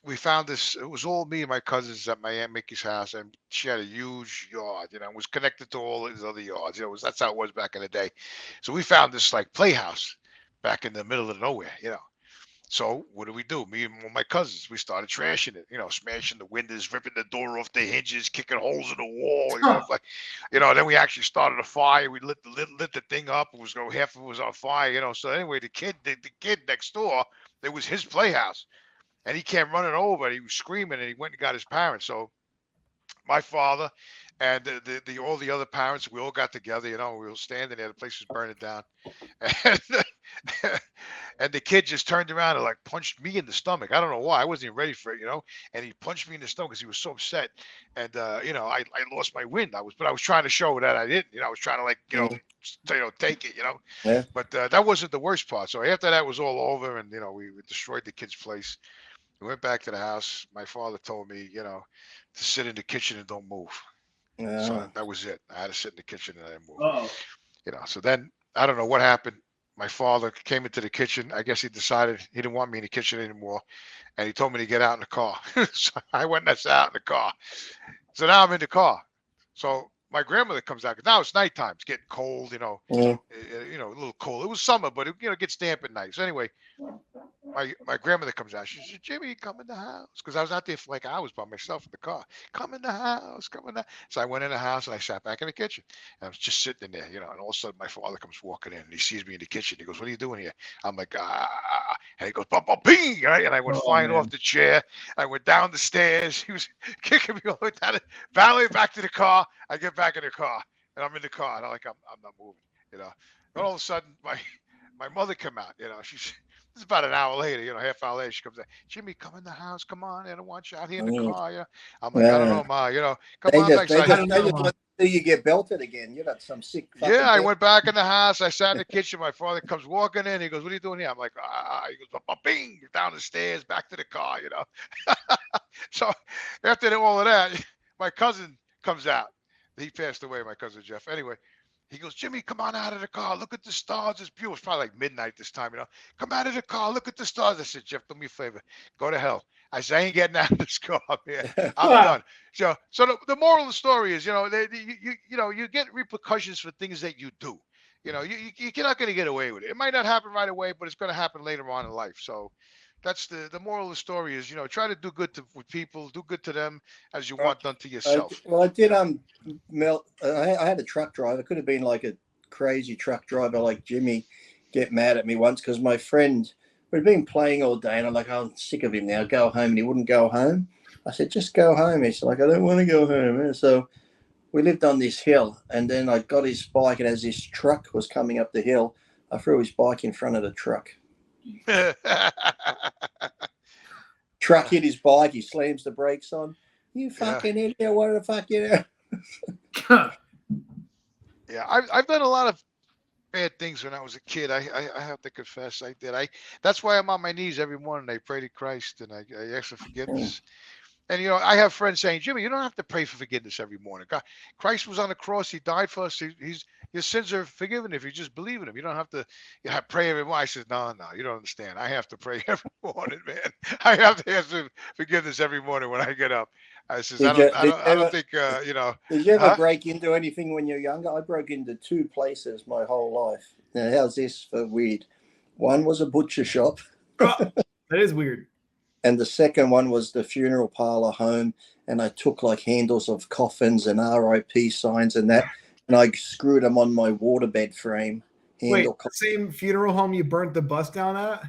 we found this. It was all me and my cousins at my Aunt Mickey's house, and she had a huge yard. It was connected to all these other yards. That's how it was back in the day. So we found this like playhouse back in the middle of nowhere. So what do? Me and my cousins, we started trashing it. Smashing the windows, ripping the door off the hinges, kicking holes in the wall. Then we actually started a fire. We lit the thing up. It was half of it was on fire. So anyway, the kid next door, it was his playhouse. And he came running over and he was screaming and he went and got his parents. So my father and all the other parents, we all got together, we were standing there, the place was burning down. And, and the kid just turned around and like punched me in the stomach. I don't know why. I wasn't even ready for it, and he punched me in the stomach because he was so upset. And I lost my wind. I was trying to show that I didn't, I was trying to take it, Yeah. But that wasn't the worst part. So after that was all over and, we destroyed the kid's place. We went back to the house. My father told me, to sit in the kitchen and don't move. Yeah. So that was it. I had to sit in the kitchen and I didn't move. Oh, So then I don't know what happened. My father came into the kitchen. I guess he decided he didn't want me in the kitchen anymore. And he told me to get out in the car. So I went and I sat out in the car. So now I'm in the car. So my grandmother comes out because now it's nighttime. It's getting cold, Yeah. a little cold. It was summer, but it gets damp at night. So anyway, my grandmother comes out. She said, "Jimmy, come in the house," because I was out there for like hours by myself in the car. Come in the house, come in the. So I went in the house and I sat back in the kitchen. And I was just sitting in there, and all of a sudden my father comes walking in and he sees me in the kitchen. He goes, "What are you doing here?" I'm like, ah, and he goes, "Bum, bum, ping," right? And I went flying off the chair. I went down the stairs. He was kicking me all the way down, finally back to the car. I get back in the car and I'm in the car and I'm not moving, And all of a sudden my mother come out, she's. It's about an hour later, half hour later, she comes out. "Jimmy, come in the house. Come on. I don't want you out here in the car." I'm like, "I don't know, Ma. Come on back." They just let you get belted again. You're not some sick fucking I went back in the house. I sat in the kitchen. My father comes walking in. He goes, "What are you doing here?" I'm like, He goes, "Bing," down the stairs, back to the car, So after all of that, my cousin comes out. He passed away, my cousin Jeff. Anyway, he goes, "Jimmy, come on out of the car. Look at the stars. It's beautiful." It's probably like midnight this time, "Come out of the car. Look at the stars." I said, "Jeff, do me a favor. Go to hell." I said, "I ain't getting out of this car, man. I'm done." So the moral of the story is, you get repercussions for things that you do. You're not going to get away with it. It might not happen right away, but it's going to happen later on in life. So that's the moral of the story is, try to do good with people, do good to them as you want done to yourself. I did Mel. I had a truck driver. Could have been like a crazy truck driver like Jimmy get mad at me once because my friend, we'd been playing all day and I'm like, "I'm sick of him now. Go home." And he wouldn't go home. I said, "Just go home." He's like, "I don't want to go home." And so we lived on this hill and then I got his bike and as this truck was coming up the hill, I threw his bike in front of the truck. Truck hit his bike. He slams the brakes on. "You fucking idiot. What the fuck you know?" Yeah, I've done a lot of bad things when I was a kid. I have to confess I did. That's why I'm on my knees every morning. I pray to Christ and I ask for forgiveness. And I have friends saying, "Jimmy, you don't have to pray for forgiveness every morning. God, Christ was on the cross. He died for us. Your sins are forgiven if you just believe in him. You don't have to pray every morning." I said, no, you don't understand. I have to pray every morning, man. I have to ask for forgiveness every morning when I get up. I says, I don't think, Did you ever break into anything when you're younger? I broke into 2 places my whole life. Now, how's this for weird? One was a butcher shop. that is weird. And the second one was the funeral parlor home. And I took like handles of coffins and RIP signs and that. And I screwed them on my waterbed frame. Wait, the same funeral home you burnt the bus down at?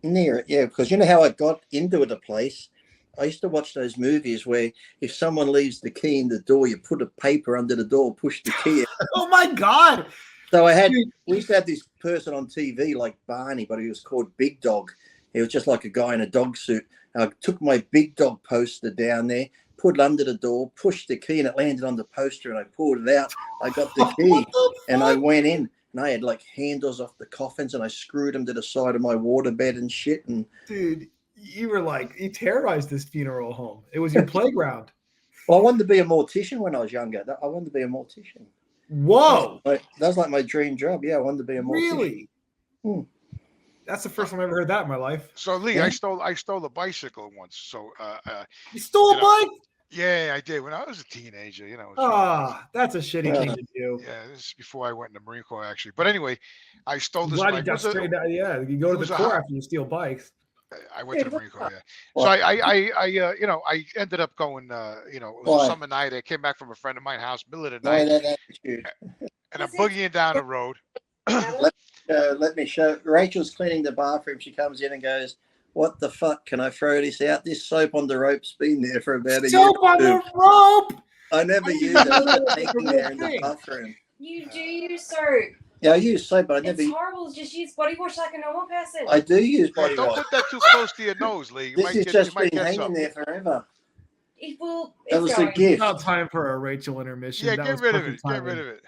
Near it, yeah. Because you know how I got into the place? I used to watch those movies where if someone leaves the key in the door, you put a paper under the door, push the key. Oh my God. So we used to have this person on TV like Barney, but he was called Big Dog. He was just like a guy in a dog suit. I took my Big Dog poster down there, put it under the door, pushed the key, and it landed on the poster, and I pulled it out. I got the key, and I went in, and I had like handles off the coffins, and I screwed them to the side of my waterbed and shit. And dude, you terrorized this funeral home. It was your playground. Well, I wanted to be a mortician when I was younger. I wanted to be a mortician. Whoa. That was like my dream job. Yeah, I wanted to be a mortician. Really? Hmm. That's the first time I ever heard that in my life. So Lee, Yeah. I stole a bicycle once. So You stole a bike? yeah, I did when I was a teenager. You know. That's a shitty thing to do. Yeah, this is before I went in the Marine Corps, actually. But anyway, I stole I'm this glad you bike. got straight out. Yeah, you go to the Corps after you steal bikes. I went to the Marine Corps, yeah. Well, So I ended up going, it was a summer night. I came back from a friend of mine's house, middle of the night, and I'm boogieing down the road. Let me show. Rachel's cleaning the bathroom. She comes in and goes, "What the fuck? Can I throw this out? This soap on the rope's been there for about a year." Soap on the rope. I never use it. It's taking there in the bathroom. You do use soap. Yeah, I use soap, but I never. It's horrible. Just use body wash like a normal person. I do use body Don't wash. put that too close to your nose, Lee. This has just been hanging there forever. That was a gift. It's not time for a Rachel intermission. Yeah, That get was rid of perfect it. Get timing. rid of it.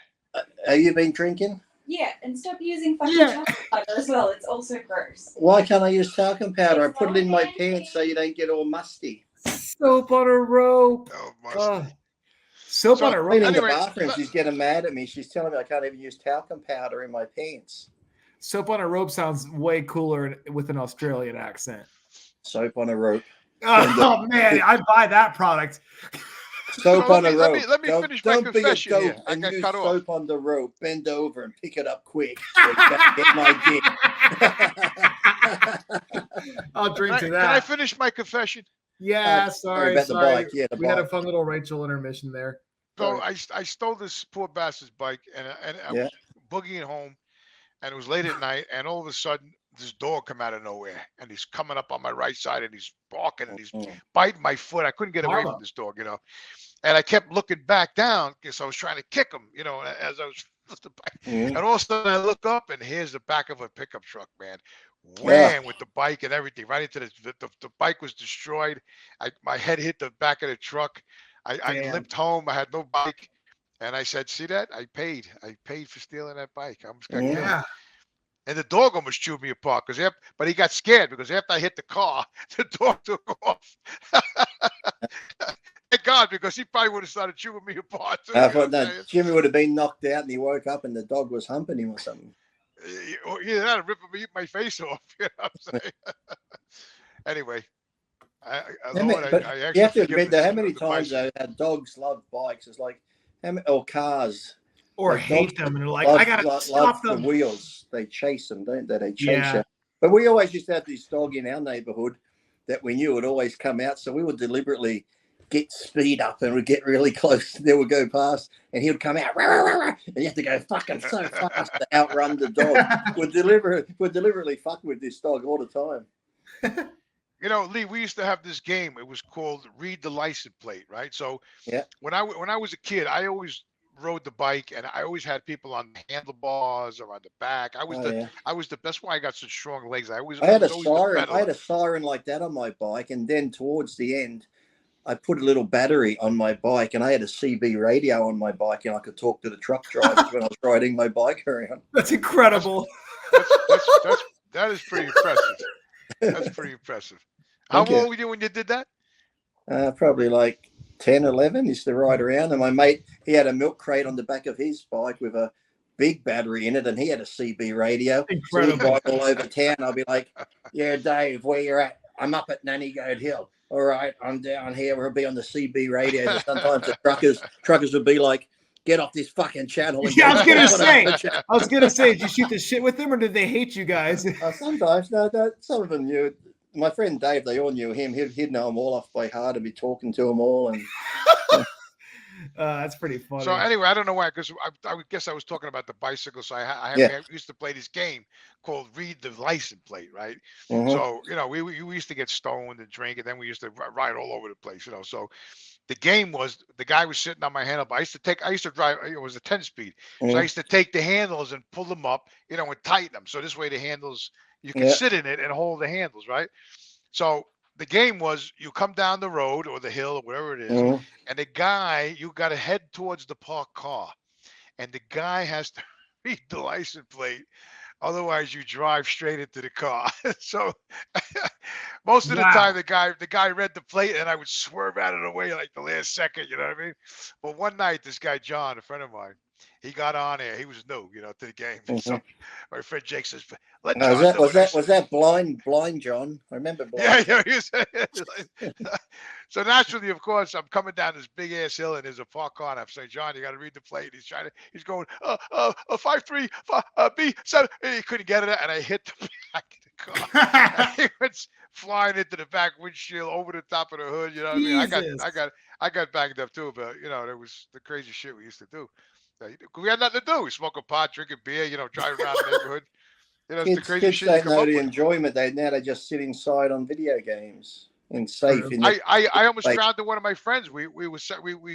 Have you been drinking? Yeah, and stop using fucking chocolate powder as well. It's also gross. Why can't I use talcum powder? I put it in my pants so you don't get all musty. Soap on a rope. Oh, Soap on a rope. Cleaning the bathroom, she's getting mad at me. She's telling me I can't even use talcum powder in my pants. Soap on a rope sounds way cooler with an Australian accent. Soap on a rope. Oh man, I'd buy that product. Soap on a rope. Let me finish my confession here. I and got use cut off. soap on the rope. Bend over and pick it up quick. So you don't get my dick. I'll drink to that. Can I finish my confession? Yeah, sorry. about the bike. Yeah, the we had a bike. fun little Rachel intermission there. So I stole this poor bastard's bike, and I was boogieing home, and it was late at night, and all of a sudden this dog come out of nowhere, and he's coming up on my right side, and he's barking, and he's biting my foot. I couldn't get away from this dog, and I kept looking back down because I was trying to kick him, as I was with the bike. And all of a sudden I look up, and here's the back of a pickup truck, man. Wham, with the bike and everything, right into the bike was destroyed. My head hit the back of the truck. I limped home. I had no bike, and I said, "See that? I paid for stealing that bike. I almost got killed." And the dog almost chewed me apart but he got scared because after I hit the car, the dog took off. Thank God, because he probably would have started chewing me apart too. Jimmy would have been knocked out, and he woke up, and the dog was humping him or something. Yeah, that'd rip my face off. You know what I'm saying? Anyway. You have to admit that how many times dogs love bikes? It's like or cars. Or hate them, and they're like, I gotta stop them. The wheels, they chase them, don't they? They chase them. But we always used to have this dog in our neighborhood that we knew would always come out, so we would deliberately get speed up and we'd get really close. They would go past, and he would come out, and you have to go fucking so fast to outrun the dog. We'd deliberately fuck with this dog all the time. Lee, we used to have this game. It was called Read the License Plate, right? So when I was a kid, I always rode the bike, and I always had people on the handlebars or on the back. I was that's why I got such strong legs. I had a siren. I had a siren like that on my bike, and then towards the end, I put a little battery on my bike, and I had a CB radio on my bike, and I could talk to the truck drivers when I was riding my bike around. That's incredible. That is pretty impressive. That's pretty impressive. How old were you when you did that? Probably like 10, 11. Used to ride around, and my mate, he had a milk crate on the back of his bike with a big battery in it, and he had a CB radio. Incredible. So he'd ride all over town. I'll be like, "Yeah, Dave, where you're at? I'm up at Nanny Goat Hill. All right, I'm down here. We'll be on the CB radio." And sometimes the truckers would be like, "Get off this fucking channel." I was gonna say, did you shoot the shit with them, or did they hate you guys? Sometimes, no, some of them knew. My friend Dave, they all knew him. He'd know them all off by heart and be talking to them all. And that's pretty funny. So anyway, I don't know why, because I would guess I was talking about the bicycle. So I used to play this game called Read the License Plate, right? So we used to get stoned and drink, and then we used to ride all over the place. So the game was, the guy was sitting on my handlebar. I used to drive. It was a 10-speed, so I used to take the handles and pull them up, and tighten them. So this way the handles, you can sit in it and hold the handles, right? So the game was, you come down the road or the hill or wherever it is, and the guy, you got to head towards the parked car, and the guy has to read the license plate Otherwise, you drive straight into the car. So most of the Wow. time, the guy read the plate, and I would swerve out of the way like the last second. You know what I mean? But one night, this guy John, a friend of mine, he got on there. He was new, to the game. So my friend Jake says, "Let No, John do it." was that blind John? I remember blind. Yeah, yeah. So naturally, of course, I'm coming down this big ass hill, and there's a park car. And I'm saying, John, you got to read the plate. He's going, 5-3, B7. And he couldn't get it, and I hit the back of the car. And he went flying into the back windshield, over the top of the hood. You know what I mean? I got banged up too, but that was the crazy shit we used to do. We had nothing to do. We smoking pot, drinking beer, driving around the neighborhood. It's the crazy Kids shit you don't come know up the with. enjoyment. Now they just sit inside on video games and safe. I almost grounded one of my friends. We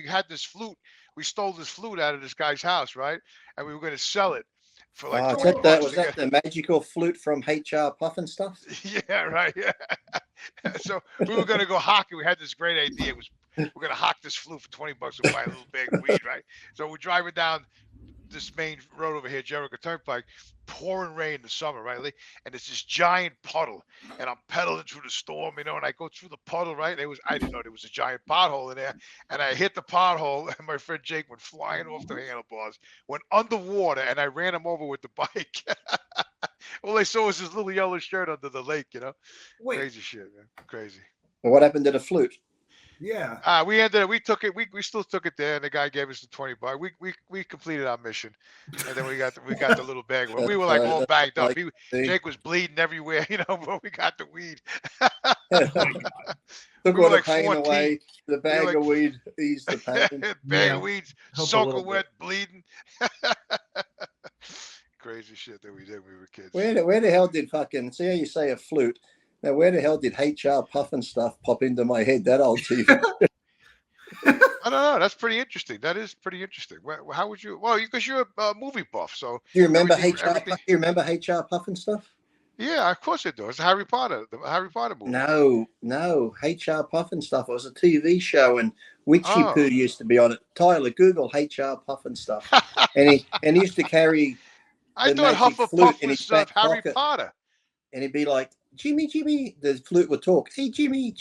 had this flute. We stole this flute out of this guy's house, right? And we were going to sell it for like was that the magical flute from HR Puff and Stuff? Yeah, right. Yeah. So we were going to go hockey. We had this great idea. We're going to hock this flute for $20 and buy a little bag of weed, right? So we're driving down this main road over here, Jericho Turnpike, pouring rain in the summer, right, Lee? And it's this giant puddle, and I'm pedaling through the storm, and I go through the puddle, right? I didn't know there was a giant pothole in there, and I hit the pothole, and my friend Jake went flying off the handlebars, went underwater, and I ran him over with the bike. All I saw was his little yellow shirt under the lake, Wait. Crazy shit, man. Crazy. Well, what happened to the flute? Yeah. We took it. We still took it there, and the guy gave us the $20. We completed our mission, and then we got the little bag. We were like all bagged up. Jake was bleeding everywhere, but we got the weed. Took all the pain away. The bag of weed eased the pain. Bag of weed, soaking wet, bleeding. Crazy shit that we did when we were kids. Where the hell did fucking see how you say a flute? Now, where the hell did HR Puff and Stuff pop into my head? That old TV. I don't know. That's pretty interesting. That is pretty interesting. How would you? Well, because you're a movie buff, so do you remember HR? You remember HR Puff and Stuff? Yeah, of course it does. The Harry Potter movie. No. HR Puff and Stuff. It was a TV show, and Witchy Poo used to be on it. Tyler, Google HR Puff and Stuff, and he used to carry. I thought Hufflepuff was Harry Potter. And he'd be like, Jimmy. The flute would talk. Hey, Jimmy.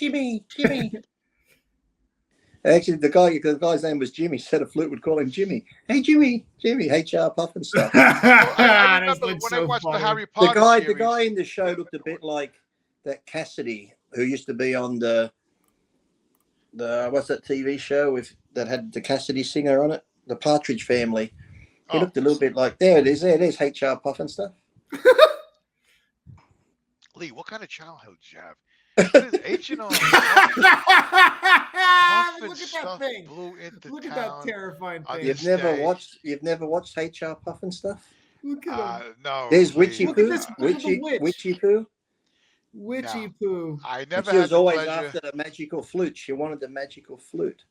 Actually, the guy's name was Jimmy. Said a flute would call him Jimmy. Hey, Jimmy, HR Puff and Stuff. I remember when I watched the Harry Potter series. The guy in the show looked a bit like that Cassidy, who used to be on the what's that TV show that had the Cassidy singer on it, the Partridge Family. He looked a little bit like there it is HR Puff and Stuff. Lee, what kind of childhood did you have? What is H&R? Look at that thing. Look at that terrifying thing. You've never watched HR Puff and Stuff? Look at him. No. There's Witchy Look Poo. at this Witchy Poo. Witchy Poo. I never. She was always after the magical flute. She wanted the magical flute.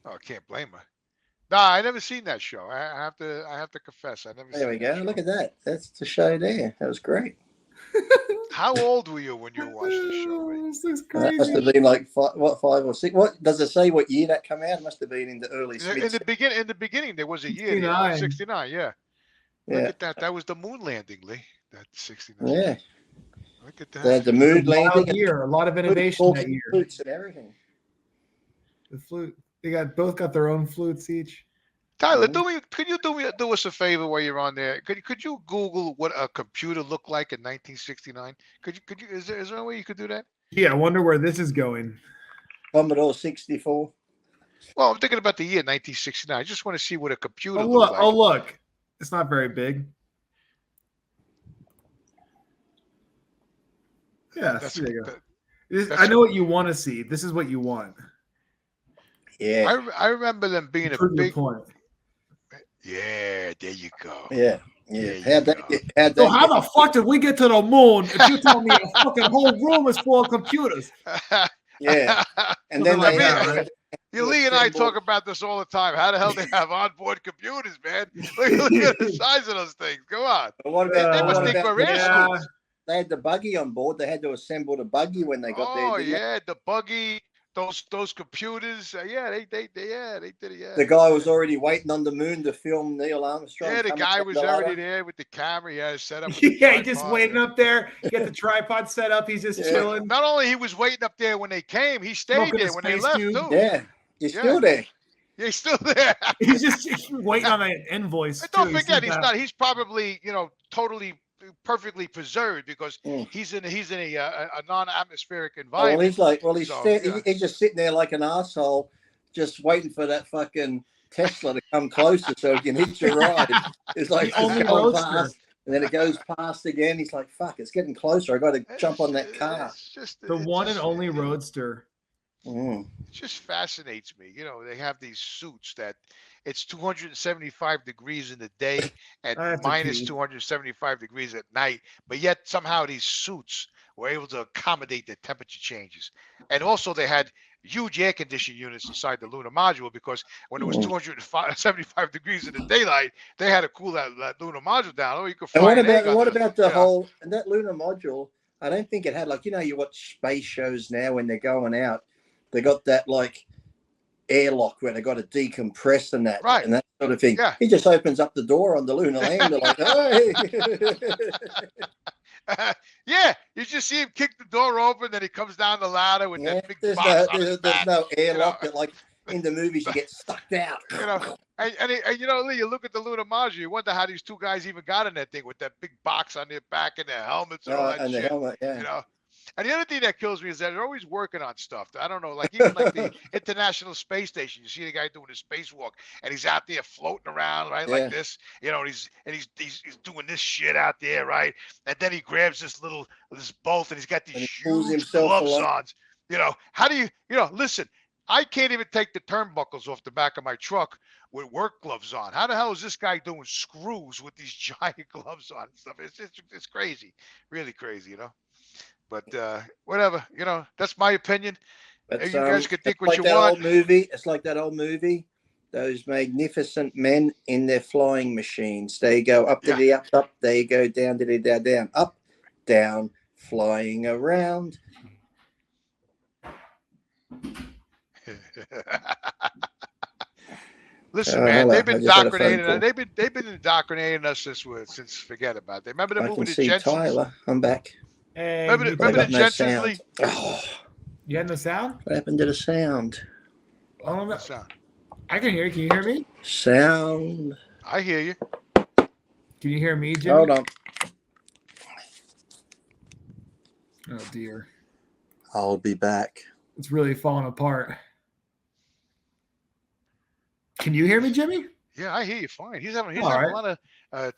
Oh, I can't blame her. No, I never seen that show. I have to confess, I never. There we go. Look at that. That's the show there. That was great. How old were you when you watched the show? Right? This is crazy. That must have been like 5 or 6. What does it say? What year that came out? It must have been in the early. In the beginning, there was a year. 69. 69. Yeah. Look at that. That was the moon landing, Lee. That 69. Yeah. Look at that. They had the moon landing. A lot of innovation that year. Flutes and everything. The flute. They both got their own flutes each. Tyler, could you do us a favor while you're on there? Could you Google what a computer looked like in 1969? Could you? Is there a way you could do that? Yeah, I wonder where this is going. Commodore 64. Well, I'm thinking about the year 1969. I just want to see what a computer looked like. Oh, look. It's not very big. Yeah, there you go. I know what you want to see. This is what you want. Yeah. I remember them being a big point. Yeah, there you go. Yeah. How the fuck did we get to the moon if you tell me a fucking whole room is full of computers? Yeah. And then Lee and I talk about this all the time. How the hell they have onboard computers, man? Look at the size of those things. Come on. They must think we're assholes. They had the buggy on board. They had to assemble the buggy when they got there. Oh, yeah, the buggy. those computers. Yeah, they did it. Yeah. The guy was already waiting on the moon to film Neil Armstrong. Yeah, the coming guy down was the ladder. already there with the camera. Yeah, set up. With the Yeah, he just tripod, waiting up there, get the tripod set up. He's just Yeah. chilling. Not only he was waiting up there when they came, he stayed Smoking a there when they space left tube. too. Yeah, he's Yeah. still there. Yeah, he's still there. He's just waiting on an invoice. And don't too. forget, He's he's probably totally perfectly preserved because he's in a non-atmospheric Well, environment. he's like, well, he's So, he's just sitting there like an asshole, just waiting for that fucking Tesla to come closer so he can hitch a ride. It's like The only it's going roadster. past, and then it goes past again. He's like, fuck, it's getting closer. I got to jump on that car. the one and only roadster. Mm. It just fascinates me. They have these suits that it's 275 degrees in the day and I have to minus pee. 275 degrees at night, but yet somehow these suits were able to accommodate the temperature changes. And also they had huge air conditioning units inside the lunar module because when it was 275 degrees in the daylight, they had to cool that lunar module down. Oh, you could fry And an egg on what it, about the whole and that lunar module? I don't think it had you watch space shows now when they're going out. They got that like airlock where they got to decompress and that sort of thing. Yeah. He just opens up the door on the lunar lander like, hey. Yeah, you just see him kick the door open, then he comes down the ladder with that big box on his back. There's no airlock that like in the movies you get sucked out. And Lee, you look at the lunar module, you wonder how these two guys even got in that thing with that big box on their back and their helmets and all that and shit. the helmet, yeah. And the other thing that kills me is that they're always working on stuff. I don't know, like even like the International Space Station. You see the guy doing the spacewalk, and he's out there floating around, right, like this. And he's doing this shit out there, right? And then he grabs this bolt, and he's got these huge gloves on. How do you listen? I can't even take the turnbuckles off the back of my truck with work gloves on. How the hell is this guy doing screws with these giant gloves on and stuff? It's crazy, really crazy, But whatever, that's my opinion. You guys can think what you want. It's like that old movie. Those magnificent men in their flying machines. They go up to the up. They go down to the down, up, down, flying around. Listen, man, they've been indoctrinating. They've been indoctrinating us since forget about it. Remember the movie The Jetsons? Tyler, I'm back. Hey, remember the Jetsons, Lee? Oh, you had no sound? what happened to the sound? Oh, no. Sound. I can hear you. Can you hear me? Sound. I hear you. Can you hear me, Jimmy? Hold on. Oh dear, I'll be back. it's really falling apart. Can you hear me, Jimmy? Yeah, I hear you fine. He's having a lot of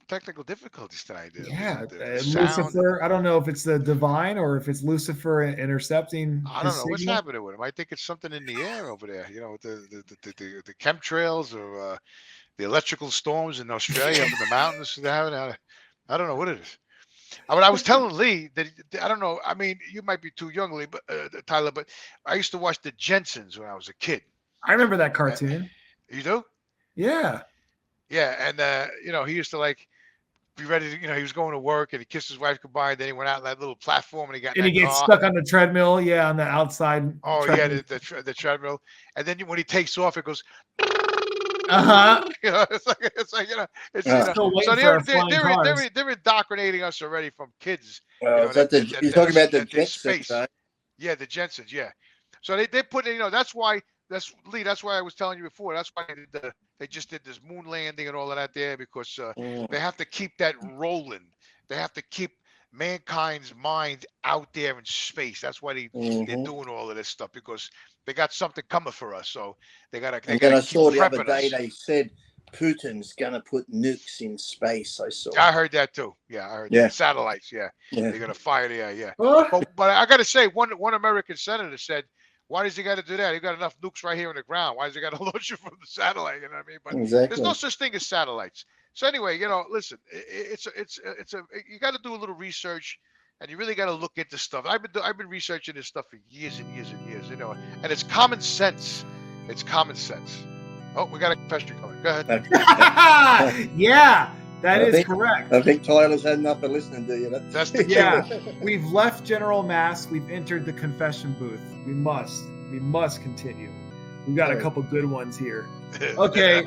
technical difficulties tonight. Yeah, The sound. Lucifer. I don't know if it's the divine or if it's Lucifer intercepting. I don't know what's happening with him. I think it's something in the air over there. With the chemtrails or the electrical storms in Australia up in the mountains. I don't know what it is. I was telling Lee that I don't know. I mean, you might be too young, Lee, but Tyler. But I used to watch the Jetsons when I was a kid. I remember that cartoon. You do? Yeah. Yeah, and he used to be ready to, he was going to work and he kissed his wife goodbye, and then he went out on that little platform and he gets stuck on the treadmill, on the outside. Oh treadmill. Yeah, the treadmill, and then when he takes off, it goes. It's So they're indoctrinating us already from kids. You're talking about the Jetsons, right? Yeah, the Jetsons. Yeah. So they put in. That's why I was telling you before. That's why they just did this moon landing and all of that there because they have to keep that rolling. They have to keep mankind's mind out there in space. That's why they're doing all of this stuff because they got something coming for us. So they got to. And I saw the other day they said Putin's gonna put nukes in space. I heard that too. Yeah, I heard that. Satellites. Yeah, they're gonna fire the yeah. But I got to say, one American senator said, "Why does he got to do that? He got enough nukes right here on the ground. Why does he got to launch it from the satellite?" You know what I mean? But there's no such thing as satellites. So anyway, listen, it's you got to do a little research, and you really got to look into stuff. I've been researching this stuff for years and years and years, and it's common sense. It's common sense. Oh, we got a question coming. Go ahead. Yeah, That I is think- correct. I think Tyler's had enough of listening to you. That's the Yeah, we've left general mass. We've entered the confession booth. We must continue. We've got a couple good ones here. Okay,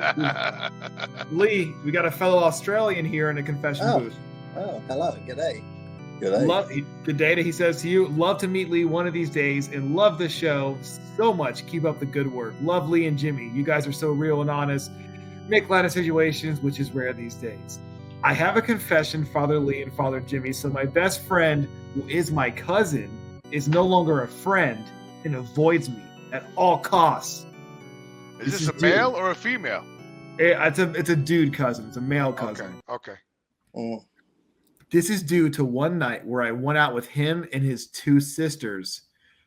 Lee, we got a fellow Australian here in the confession Oh. booth. Oh, hello. G'day. G'day. Good day. He says to you, love to meet Lee one of these days and love the show so much. Keep up the good work. Love Lee and Jimmy. You guys are so real and honest. Make light of situations, which is rare these days. I have a confession, Father Lee and Father Jimmy. So my best friend, who is my cousin, is no longer a friend and avoids me at all costs. Is This this a is male or a female? It's a dude cousin. It's a male cousin. Okay. Mm. This is due to one night where I went out with him and his two sisters.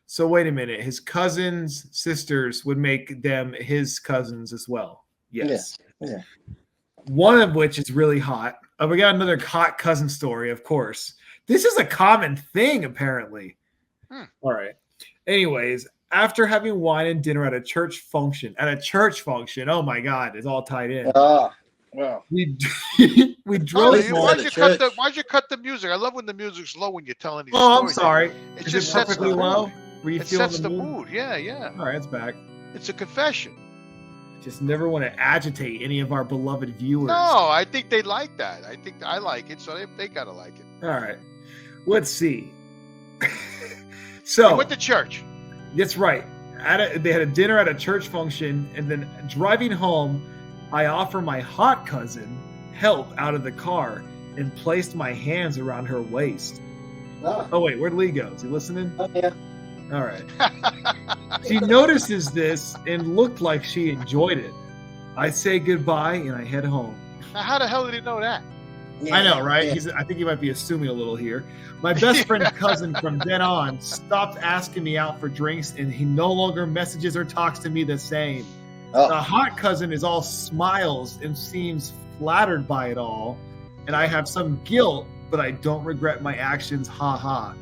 So wait a minute. His cousins' sisters would make them his cousins as well. Yes. Yeah. One of which is really hot. Oh, we got another hot cousin story, of course. This is a common thing, apparently. All right. Anyways, after having wine and dinner at a church function, oh my God, it's all tied in. Ah, well. We Oh, drove you- home. why'd you cut the music? I love when the music's low when you're telling these Oh, I'm stories. sorry. It Is just it sets perfectly the low? mood. Were you It feeling sets the mood. Yeah. All right, it's back. It's a confession. Just never want to agitate any of our beloved viewers. No, I think they like that. I think I like it, so they gotta like it. All right. Let's see. You So went to church. that's right. They had a dinner at a church function, and then driving home, I offer my hot cousin help out of the car and placed my hands around her waist. Ah, Oh wait, where'd Lee go? Is he listening? oh, yeah. All right. She notices this and looked like she enjoyed it. I say goodbye and I head home. Now, how the hell did he know that? I know, right? Yeah. I think he might be assuming a little here. My best friend cousin from then on stopped asking me out for drinks, and he no longer messages or talks to me the same. Oh. The hot cousin is all smiles and seems flattered by it all, and I have some guilt, but I don't regret my actions. Ha ha.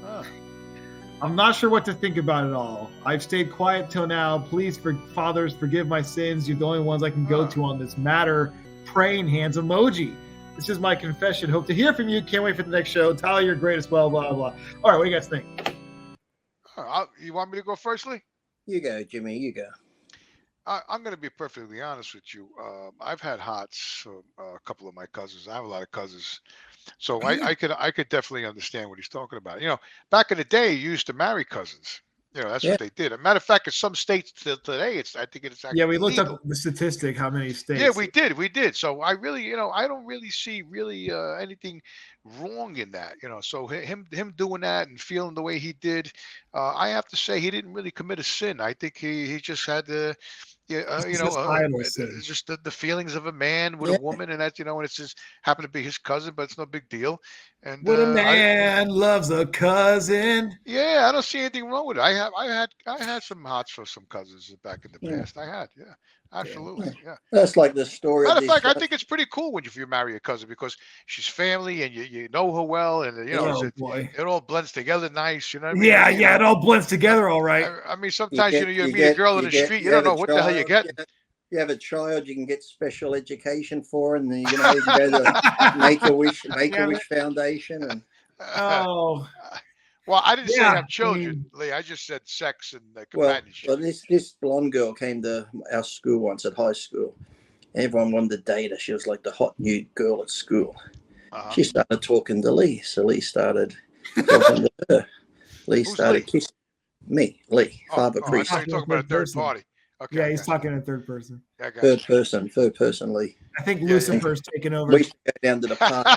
Oh. I'm not sure what to think about it all. I've stayed quiet till now. Please, fathers, forgive my sins. You're the only ones I can go to on this matter. Praying hands emoji. This is my confession. Hope to hear from you. Can't wait for the next show. Tyler, you're great as well. Blah blah. All right, what do you guys think? You want me to go first, Lee? You go, Jimmy. You go. I'm going to be perfectly honest with you. I've had hots. A couple of my cousins. I have a lot of cousins, so I could definitely understand what he's talking about. You know, back in the day, you used to marry cousins. You know, that's Yeah. what they did. As a matter of fact, in some states today, I think it's actually Yeah, we looked legal. up the statistic. How many states? Yeah, we did. So I really, I don't really see anything wrong in that. So him doing that and feeling the way he did, I have to say he didn't really commit a sin. I think he just had the, societal sin. just the feelings of a man with Yeah. a woman, and that and it's just happened to be his cousin, but it's no big deal. And When a man loves a cousin. yeah, I don't see anything wrong with it. I had some hots for some cousins back in the Yeah. past. I had, yeah, absolutely, yeah. That's like the story. Matter of these fact, I guys- think it's pretty cool if you marry a cousin because she's family and you know her well, and Oh boy. it all blends together nice. You know what I mean? Yeah, yeah, it all blends together all right. I mean, sometimes you meet a get- girl in you the get- street, you you don't have a know what the hell you child, get. You have a child, you can get special education for, and you can go to Make a Wish Foundation, and Oh, Well, I didn't say Yeah, have children, I mean- Lee. I just said sex and well, companionship. this blonde girl came to our school once at high school. Everyone wanted to date her. She was like the hot new girl at school. Uh-huh. She started talking to Lee, so Lee started talking to her. Lee Who's started Lee? kissing me, Lee, Father I Priest, thought you were talking about a third Person. party. Okay. yeah, I he's got you. talking in third person. I got third you. person, Lee. I think Yeah, yeah. Lucifer's taking over. We used to go down to the park.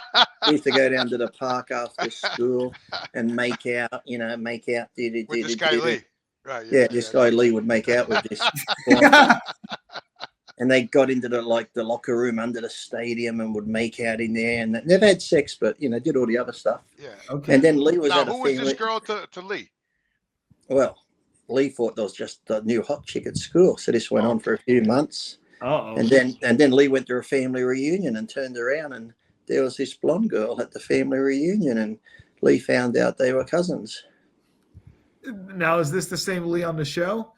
We used to go down to the park after school and make out. With this guy Lee. Right. Yeah, this guy Lee would make out with this. blonde. And they got into the locker room under the stadium and would make out in there, and never had sex, but did all the other stuff. Yeah. Okay. And then Lee was Now, at a who was family. this girl to Lee? Well, Lee thought there was just the new hot chick at school, so this went on for a few months, Uh-oh. and then Lee went to a family reunion and turned around, and there was this blonde girl at the family reunion, and Lee found out they were cousins, Now, is this the same Lee on the show?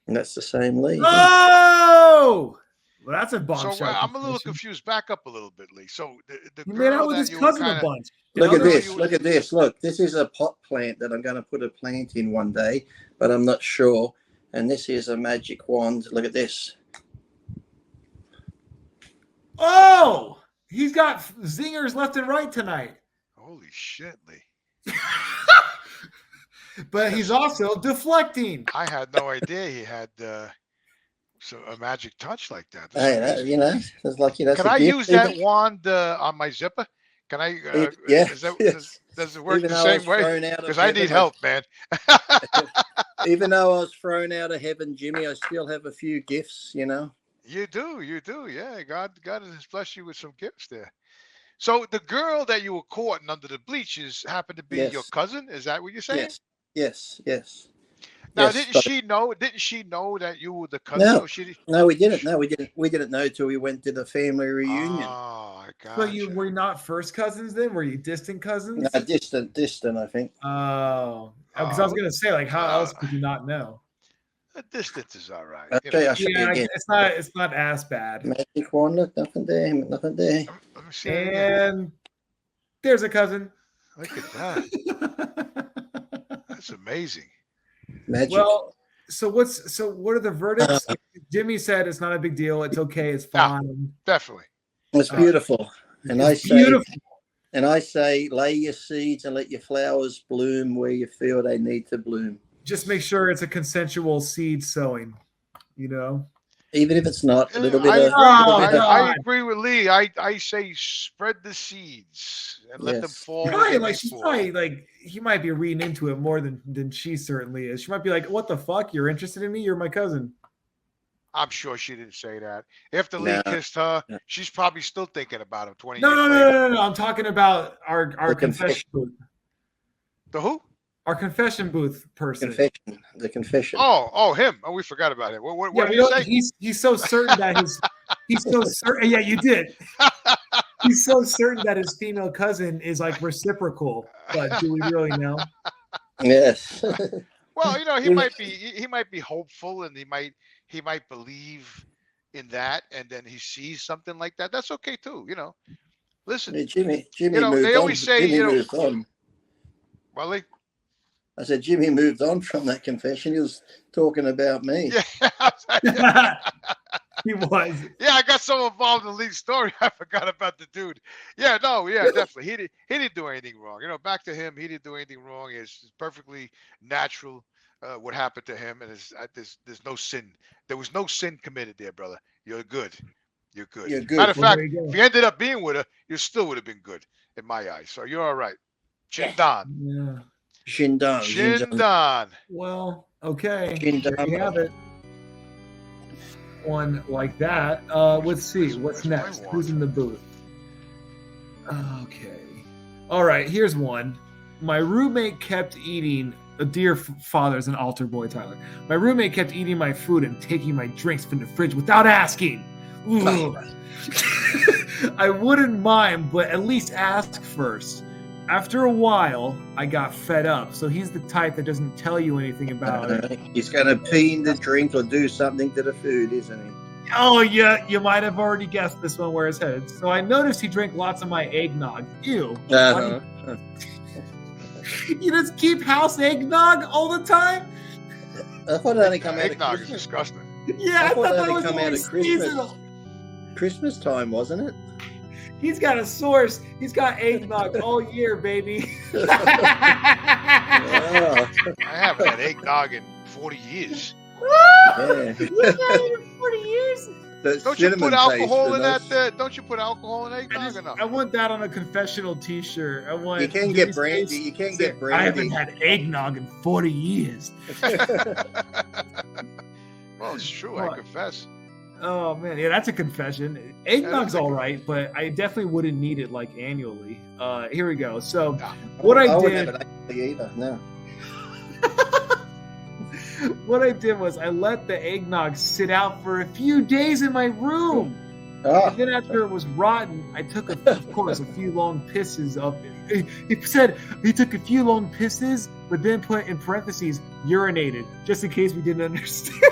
and that's the same Lee. Oh! Well, that's a bombshell. So I'm a little confession. confused. Back up a little bit, Lee. So the He made out girl with that his you cousin kind a of bunch. Look at girl this. you- Look at this. Look, this is a pot plant that I'm going to put a plant in one day, but I'm not sure. And this is a magic wand. Look at this. Oh, he's got zingers left and right tonight. Holy shit, Lee! But he's also deflecting. I had no idea he had so a magic touch like that. This Hey, is that, amazing. you know, it's like you know. Can I use that wand on my zipper? Can I? Yeah. Does it work Even the though I was same way? thrown out of Because I need heaven, help, man. Even though I was thrown out of heaven, Jimmy, I still have a few gifts. You know. You do. Yeah, God has blessed you with some gifts there. So the girl that you were courting under the bleachers happened to be your Yes. cousin. Is that what you're saying? Yes. Now, Yes, didn't but- she know? Didn't she know that you were the cousin? No. Or she, No, we didn't. No, we didn't. We didn't know till we went to the family reunion. Oh, I got So you were not first cousins then? Were you distant cousins? No, distant. I think. Oh, because I was gonna say, like, how else could you not know? The distance is all right. I'll You show you, know. I'll show you Yeah, again. it's not as bad. Magic wand. Look, nothing there. Nothing there. Let me see it again. And there's a cousin. Look at that. That's amazing. Magic. Well, so what are the verdicts? Jimmy said it's not a big deal. It's okay. It's Yeah. fine. Definitely. It's beautiful. And It's I say, beautiful. and I say, lay your seeds and let your flowers bloom where you feel they need to bloom. Just make sure it's a consensual seed sowing. You know. Even if it's not a little bit I of. agree, Oh, little bit of- God. I agree with Lee. I say spread the seeds and let them Yes. fall. where Probably they like may she's fall. probably like he might be reading into it more than she certainly is. She might be like, "What the fuck? You're interested in me? You're my cousin." I'm sure she didn't say that. After Lee No. kissed her, No. she's probably still thinking about him 20 No, years no, later. no, no, no, no. I'm talking about our The confession booth. The who? Our confession booth person. Confession. The confession. Oh, him. Oh, we forgot about him. What Yeah, did we you don't, say? he's so certain that he's so certain. Yeah, you did. He's so certain that his female cousin is like reciprocal, but do we really know? Yes. Well, you know, he Yeah. might be hopeful and he might believe in that, and then he sees something like that. That's okay too, you know. Listen, Hey, Jimmy You know, moved they on. always say, Jimmy you know- moved on. well, Lee. I said Jimmy moved on from that confession. He was talking about me. Yeah. He was. Yeah, I got so involved in Lee's story, I forgot about the dude. Yeah, definitely. He didn't do anything wrong. You know, back to him, he didn't do anything wrong. It's perfectly natural what happened to him, and there's no sin. There was no sin committed there, brother. You're good. You're good. You're good. Matter of Well, fact, there you go. if you ended up being with her, you still would have been good in my eyes. So you're all right. Chindan. Yeah. Shindan. Chindan. Well, okay. Shindan. There you have it. One like that. Let's see. What's next? Who's in the booth? Okay. All right. Here's one. My roommate kept eating. A dear father's an altar boy, Tyler. My roommate kept eating my food and taking my drinks from the fridge without asking. Ooh. I wouldn't mind, but at least ask first. After a while, I got fed up. So he's the type that doesn't tell you anything about it. He's going to pee in the drink or do something to the food, isn't he? Oh, yeah, you might have already guessed this one where it's headed. So I noticed he drank lots of my eggnog. Ew. You just keep house eggnog all the time? I thought it only come out of Eggnog is Christmas. disgusting. Yeah, I thought thought that that had was come out only of Christmas. seasonal. Christmas time, wasn't it? He's got a source. He's got eggnog all year, baby. Oh. I haven't had eggnog in 40 years. Yeah. You've had it in 40 years? That Don't you put cinnamon alcohol taste, in the that? Don't you put alcohol in eggnog or no? I want that on a confessional T-shirt. I want. You can get Jimmy's brandy. face You can say, get brandy. I haven't had eggnog in 40 years. Well, it's true. I What? confess. Oh man, yeah, that's a confession. Eggnog's all right, but I definitely wouldn't need it like annually. Here we go. So Nah. what I wouldn't did, have it annually either. No. what I did was I let the eggnog sit out for a few days in my room. Oh, And then after it was rotten, I took, of course, a few long pisses of it. He said he took a few long pisses, but then put in parentheses, urinated, just in case we didn't understand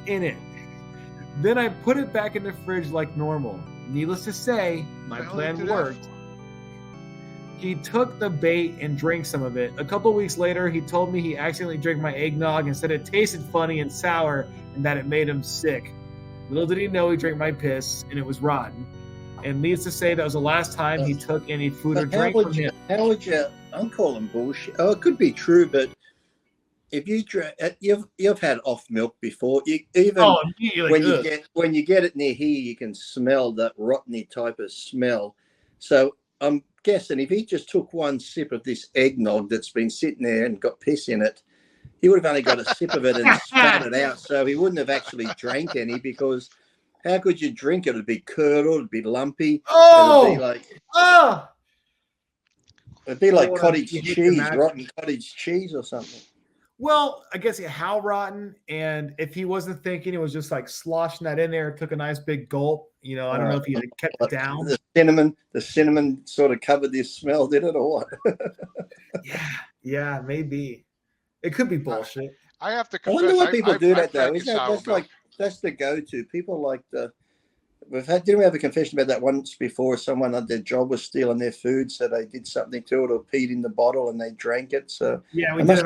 in it. Then I put it back in the fridge like normal. Needless to say, my plan worked. He took the bait and drank some of it. A couple weeks later, he told me he accidentally drank my eggnog and said it tasted funny and sour and that it made him sick. Little did he know he drank my piss and it was rotten. And needless to say, that was the last time he took any food or drink from him. How would you? I'm calling bullshit. Oh, it could be true, but if you drink, you've had off milk before. When you get it near here, you can smell that rotteny type of smell. So I'm guessing if he just took one sip of this eggnog that's been sitting there and got piss in it, he would have only got a sip of it and spat it out. So he wouldn't have actually drank any, because how could you drink it? It'd be curdled, it'd be lumpy. It'd be like cottage cheese, rotten cottage cheese or something. Well, I guess how rotten, and if he wasn't thinking, it was just like sloshing that in there, took a nice big gulp. You know, I don't know if he had kept it down. The cinnamon sort of covered this smell, did it, or what? yeah, maybe. It could be bullshit. I have to confess, I wonder why people do that though. That's the go-to. People like didn't we have a confession about that once before? Someone at their job was stealing their food, so they did something to it or peed in the bottle and they drank it. So yeah, we did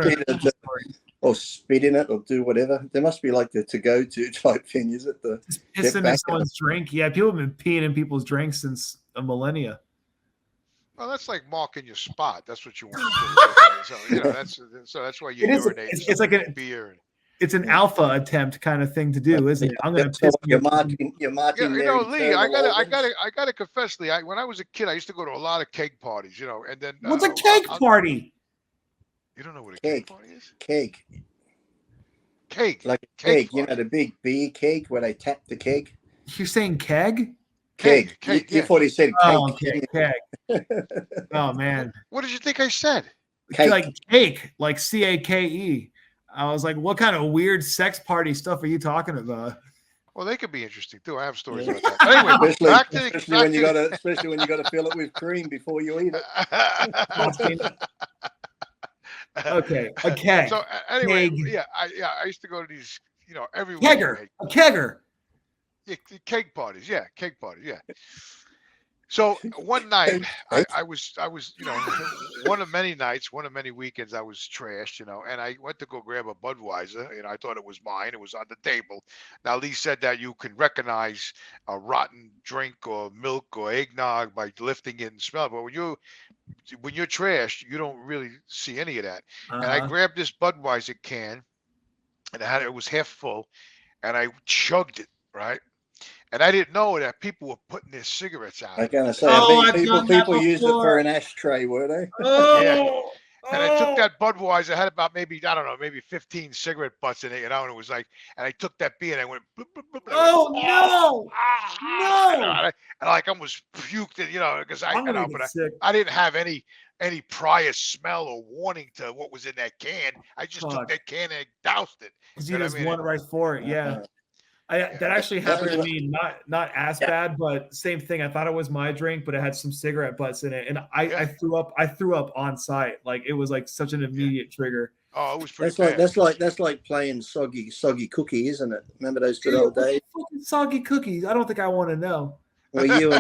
or spit in it or do whatever. There must be like the to-go-to type thing, is it? Just pissing in someone's drink. Yeah, people have been peeing in people's drinks since a millennia. Well, that's like marking your spot. That's what you want to do. So, you know, that's why you urinate. It's like a beer. It's an alpha attempt kind of thing to do, isn't it? I'm going to piss. You're marking. You know, Lee, I gotta confess, Lee. When I was a kid, I used to go to a lot of keg parties. You know, and then what's a keg party? You don't know what a keg party is? Keg. Like a keg. You know, the big beer keg where they tap the keg. You're saying keg? Keg. You thought he said keg. Oh, okay, keg. Oh man. What did you think I said? Cake. Like cake, like CAKE. I was like, what kind of weird sex party stuff are you talking about? Well, they could be interesting too. I have stories about that. But anyway, especially when you got to fill it with cream before you eat it. Okay. So anyway, I used to go to these, you know, every week. A kegger. Yeah, keg parties. Yeah, keg parties. Yeah. So one night I was, you know, one of many nights, one of many weekends I was trashed, you know, and I went to go grab a Budweiser, and I thought it was mine. It was on the table. Now, Lee said that you can recognize a rotten drink or milk or eggnog by lifting it and smell it. But when you're trashed, you don't really see any of that. And I grabbed this Budweiser can, and it was half full, and I chugged it, right? And I didn't know that people were putting their cigarettes out. I'm gonna say, people used it for an ashtray, were they? Yeah. And I took that Budweiser, had about maybe 15 cigarette butts in it, you know, and it was like, and I took that beer and I went, bloop, bloop, bloop, oh no, and I almost puked it, you know, because I didn't have any prior smell or warning to what was in that can. I just took that can and doused it. Because you just went right for it, yeah. That actually happened to me, not as bad, but same thing. I thought it was my drink, but it had some cigarette butts in it, and I threw up on site. Like it was like such an immediate trigger. Oh, it was pretty bad. That's like playing soggy cookie, isn't it? Remember those good old days? Soggy cookies. I don't think I want to know. Well, you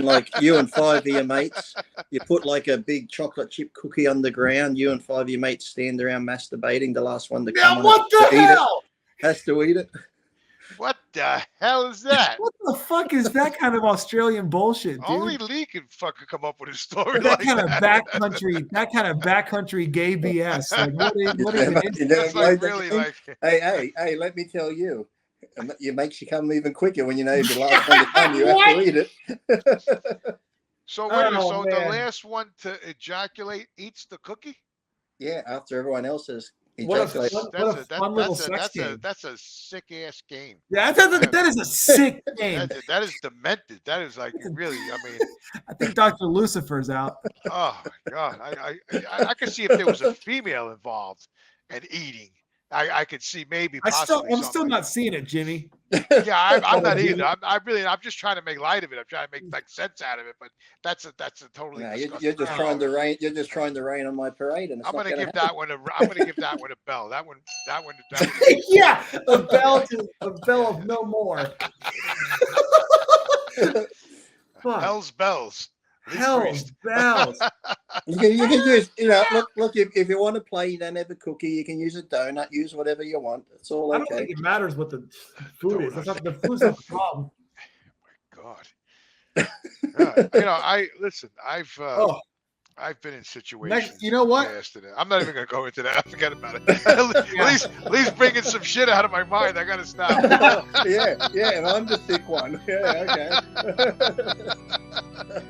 and five of your mates, you put like a big chocolate chip cookie on the ground. You and five of your mates stand around masturbating. The last one to come what the hell? Has to eat it. What the hell is that? What the fuck is that kind of Australian bullshit, dude? Only Lee can fucking come up with a story that like kind that. That kind of backcountry gay BS. Like, what is Hey, let me tell you. It makes you come even quicker when you know the last one to come. You have to eat it. So the last one to ejaculate eats the cookie? Yeah, after everyone else has. What a fun little sex game. That's a sick ass game. Yeah, that is a sick game. That is demented. That is like really. I mean, I think Dr. Lucifer's out. Oh my God, I could see if there was a female involved and eating. I could see maybe I'm possibly still something. not seeing it, Jimmy. Yeah, I'm not either. I'm just trying to make light of it. I'm trying to make like sense out of it. But that's a totally. No, disgusting you're just thing. trying to rain. You're just trying to rain on my parade, and it's I'm not gonna gonna give happen. that one a. I'm gonna give that one a bell. That one. Yeah, a bell of no more. Fuck. Hell's bells. Least Hell's priest. bells. You can use, look. If you want to play, you don't have a cookie. You can use a donut. Use whatever you want. It's all I don't okay. think it matters what the food is. That's not, the food's not the problem. God. I've been in situations. You know what? Yesterday. I'm not even gonna go into that. Forget about it. At least bringing some shit out of my mind. I gotta stop. yeah, and I'm the sick one. Yeah, okay.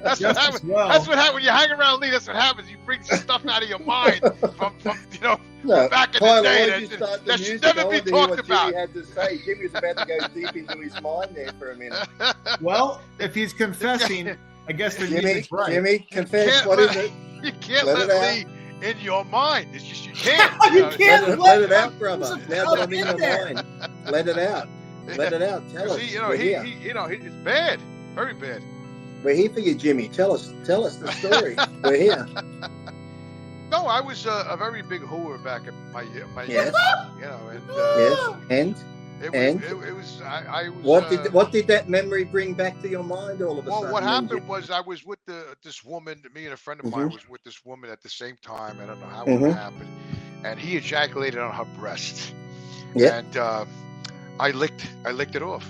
That's what happens. Well. That's what happens when you hang around Lee. That's what happens. You bring stuff out of your mind from back in the day that should never be talked about. Jimmy had to say. Jimmy was about to go deep into his mind there for a minute. Well, if he's confessing, I guess the music's right. Jimmy, confess. What is it? You can't let Lee in your mind. It's just you can't. You can't let it out, brother. Now that I'm in your mind, let it out. Let it out. Tell us. It's bad. Very bad. We're here for you, Jimmy. Tell us the story. We're here. No, I was a very big hooer back in my yes. And It was. What did that memory bring back to your mind all of a sudden? Well, what happened was I was with this woman. Me and a friend of mine was with this woman at the same time. I don't know how it happened, and he ejaculated on her breast. Yeah. And I licked it off.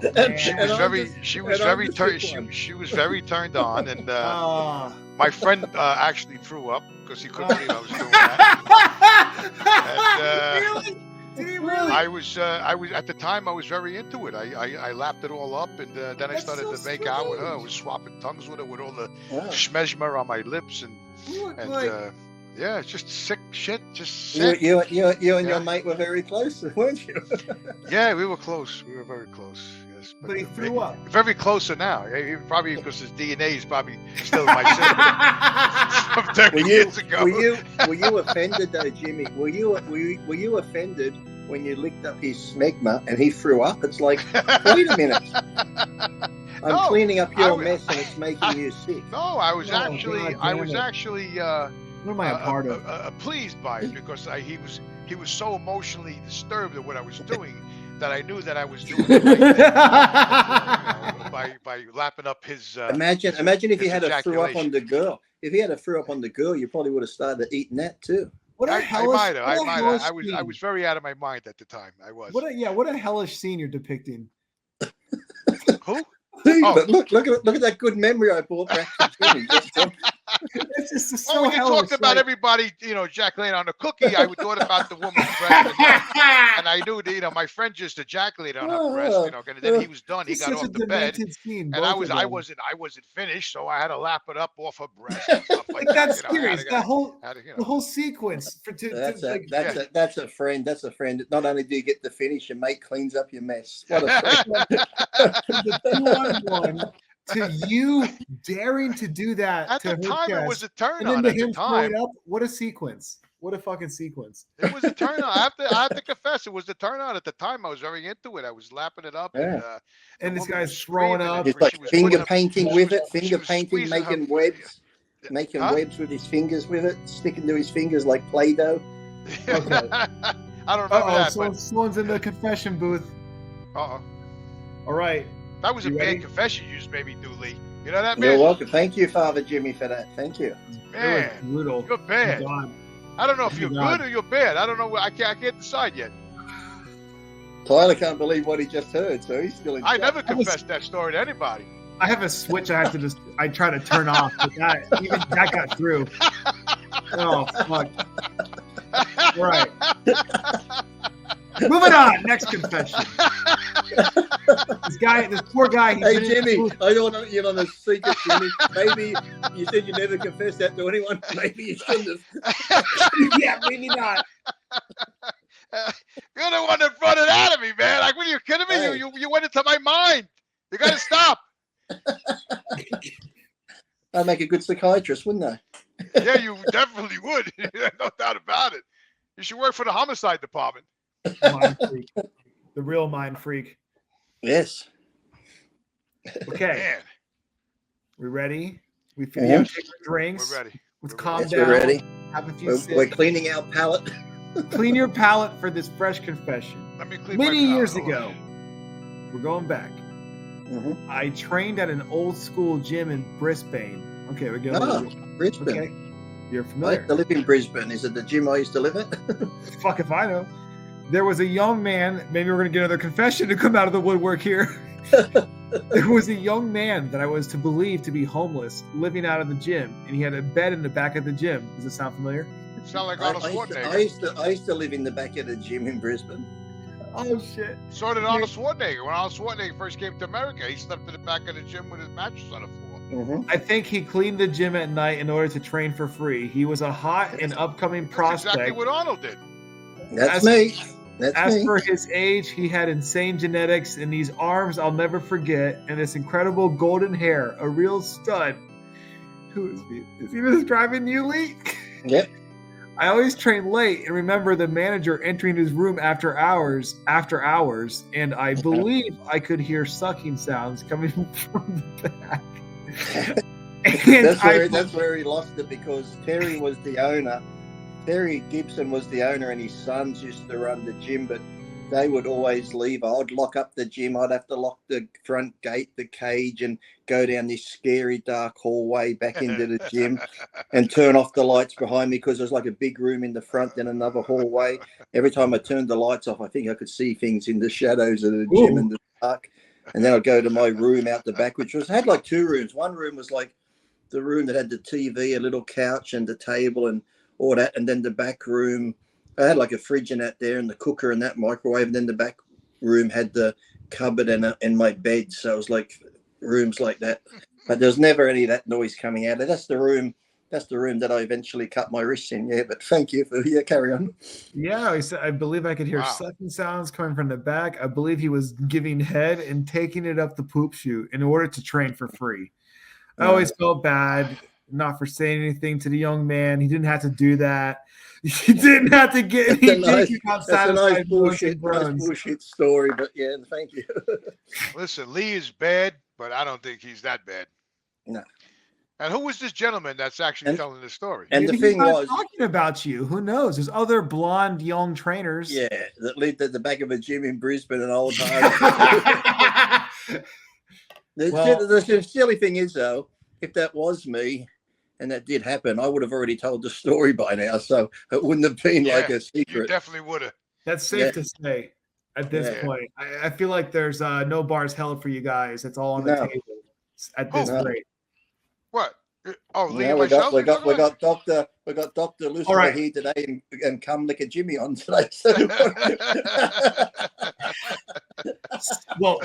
And she was very turned on, and my friend actually threw up because he couldn't believe I was doing that. And, really? I was at the time I was very into it. I lapped it all up, and then I started to make out with her. I was swapping tongues with her with all the schmezmer on my lips, yeah, it's just sick shit. Just sick. You and your mate were very close, weren't you? Yeah, we were close. We were very close. Yes, but he threw up. Very closer now. Probably because his DNA is probably still in my system from 30 years ago. Were you offended though, Jimmy? Were you offended when you licked up his smegma and he threw up? It's like, wait a minute. I'm cleaning up your mess and it's making you sick. No, I was actually what am I a part of? Pleased by it because he was so emotionally disturbed at what I was doing that I knew that I was doing it right by lapping up his. Imagine if he had a threw up on the girl. If he had a threw up on the girl, you probably would have started eating that too. I might have. I was very out of my mind at the time. I was. What a hellish scene you're depicting. Who? But look at that good memory I brought back to Jimmy. It's just so when you talked about everybody, ejaculating on a cookie, I thought about the woman's breast, and I knew that, my friend just ejaculated on her breast, and then he was done. He got off the bed, and I wasn't finished, so I had to lap it up off her breast. And stuff like that's serious. The whole sequence. That's a friend. That's a friend. Not only do you get the finish, your mate cleans up your mess. What a friend. To you daring to do that at the time, it was a turn on. At the time, what a sequence! What a fucking sequence! It was a turn on. I have to confess, it was a turn on at the time. I was very into it. I was lapping it up, and this guy's throwing up. He's like finger painting with it, making webs, webs with his fingers with it, sticking to his fingers like Play-Doh. Okay. I don't remember that. Someone's in the confession booth. All right. That was a bad confession you just made me do, Lee. You know that, man? You're welcome. Thank you, Father Jimmy, for that. Thank you. Man, brutal. You're bad. I don't know if you're good or you're bad. I don't know. I can't decide yet. Tyler can't believe what he just heard, so he's still in I never confessed that story to anybody. I have a switch I have to I try to turn off, but that got through. Oh, fuck. All right. Moving on. Next confession. This poor guy. Hey, Jimmy, I don't want you on a secret, Jimmy. Maybe you said you never confessed that to anyone. Maybe you shouldn't have. Yeah, maybe not. You're the one that brought it out of me, man. Like, what are you kidding me? Hey. You went into my mind. You got to stop. I'd make a good psychiatrist, wouldn't I? Yeah, you definitely would. No doubt about it. You should work for the homicide department. Mind freak. The real mind freak. Yes. Okay. Man, We ready? We Yeah. feel take our drinks. we're ready. Let's We're calm Yes, down. we're ready. Have a few We're sips. cleaning our palate. Clean your palate for this fresh confession. Let me clean Many my years palate. ago, we're going back. Mhm. I trained at an old school gym in Brisbane. Okay, we're going. Oh, Brisbane. Okay, you're I familiar. used to live in Brisbane. Is it the gym I used to live at? Fuck if I know. There was a young man. Maybe we're gonna get another confession to come out of the woodwork here. There was a young man that I was to believe to be homeless, living out of the gym, and he had a bed in the back of the gym. Does it sound familiar? Sound like I Arnold Schwarzenegger. used to live in the back of the gym in Brisbane. Oh shit! So did Arnold Schwarzenegger. When Arnold Schwarzenegger first came to America, he slept in the back of the gym with his mattress on the floor. Mm-hmm. I think he cleaned the gym at night in order to train for free. He was a hot and upcoming That's prospect. exactly what Arnold did. That's As- me. That's As me. for his age, he had insane genetics, and these arms I'll never forget, and this incredible golden hair, a real stud. Who is he? Is he just driving you, Lee? Yep. I always train late and remember the manager entering his room after hours, and I believe I could hear sucking sounds coming from the back. And That's where he lost it, because Terry was the owner. Terry Gibson was the owner, and his sons used to run the gym, but they would always leave. I'd lock up the gym. I'd have to lock the front gate, the cage, and go down this scary dark hallway back into the gym and turn off the lights behind me, because there's like a big room in the front, then another hallway. Every time I turned the lights off, I think I could see things in the shadows of the gym in the dark. And then I'd go to my room out the back, which had like two rooms. One room was like the room that had the TV, a little couch and the table and all that. And then the back room, I had like a fridge and that there, and the cooker and that microwave. And then the back room had the cupboard and my bed. So it was like rooms like that. But there was never any of that noise coming out. That's the room that I eventually cut my wrists in. Yeah, but thank you for carry on. Yeah, he said, I believe I could hear Wow. sucking sounds coming from the back. I believe he was giving head and taking it up the poop chute in order to train for free. I always felt bad not for saying anything to the young man. He didn't have to do that. He didn't have to get any That's a nice bullshit story, but yeah, thank you. Listen, Lee is bad, but I don't think he's that bad. No. And who was this gentleman that's actually telling this story? And Maybe the thing he's not was, talking about you. Who knows? There's other blonde young trainers. yeah, that lived at the back of a gym in Brisbane and old home. The silly thing is, though, if that was me and that did happen, I would have already told the story by now, so it wouldn't have been like a You secret. definitely would have. That's safe to say at this point. I feel like there's no bars held for you guys. It's all on the table at this rate. What? Oh, Lee Yeah, and we myself? got Dr. Lucifer here today and come lick a Jimmy on today. So. Well,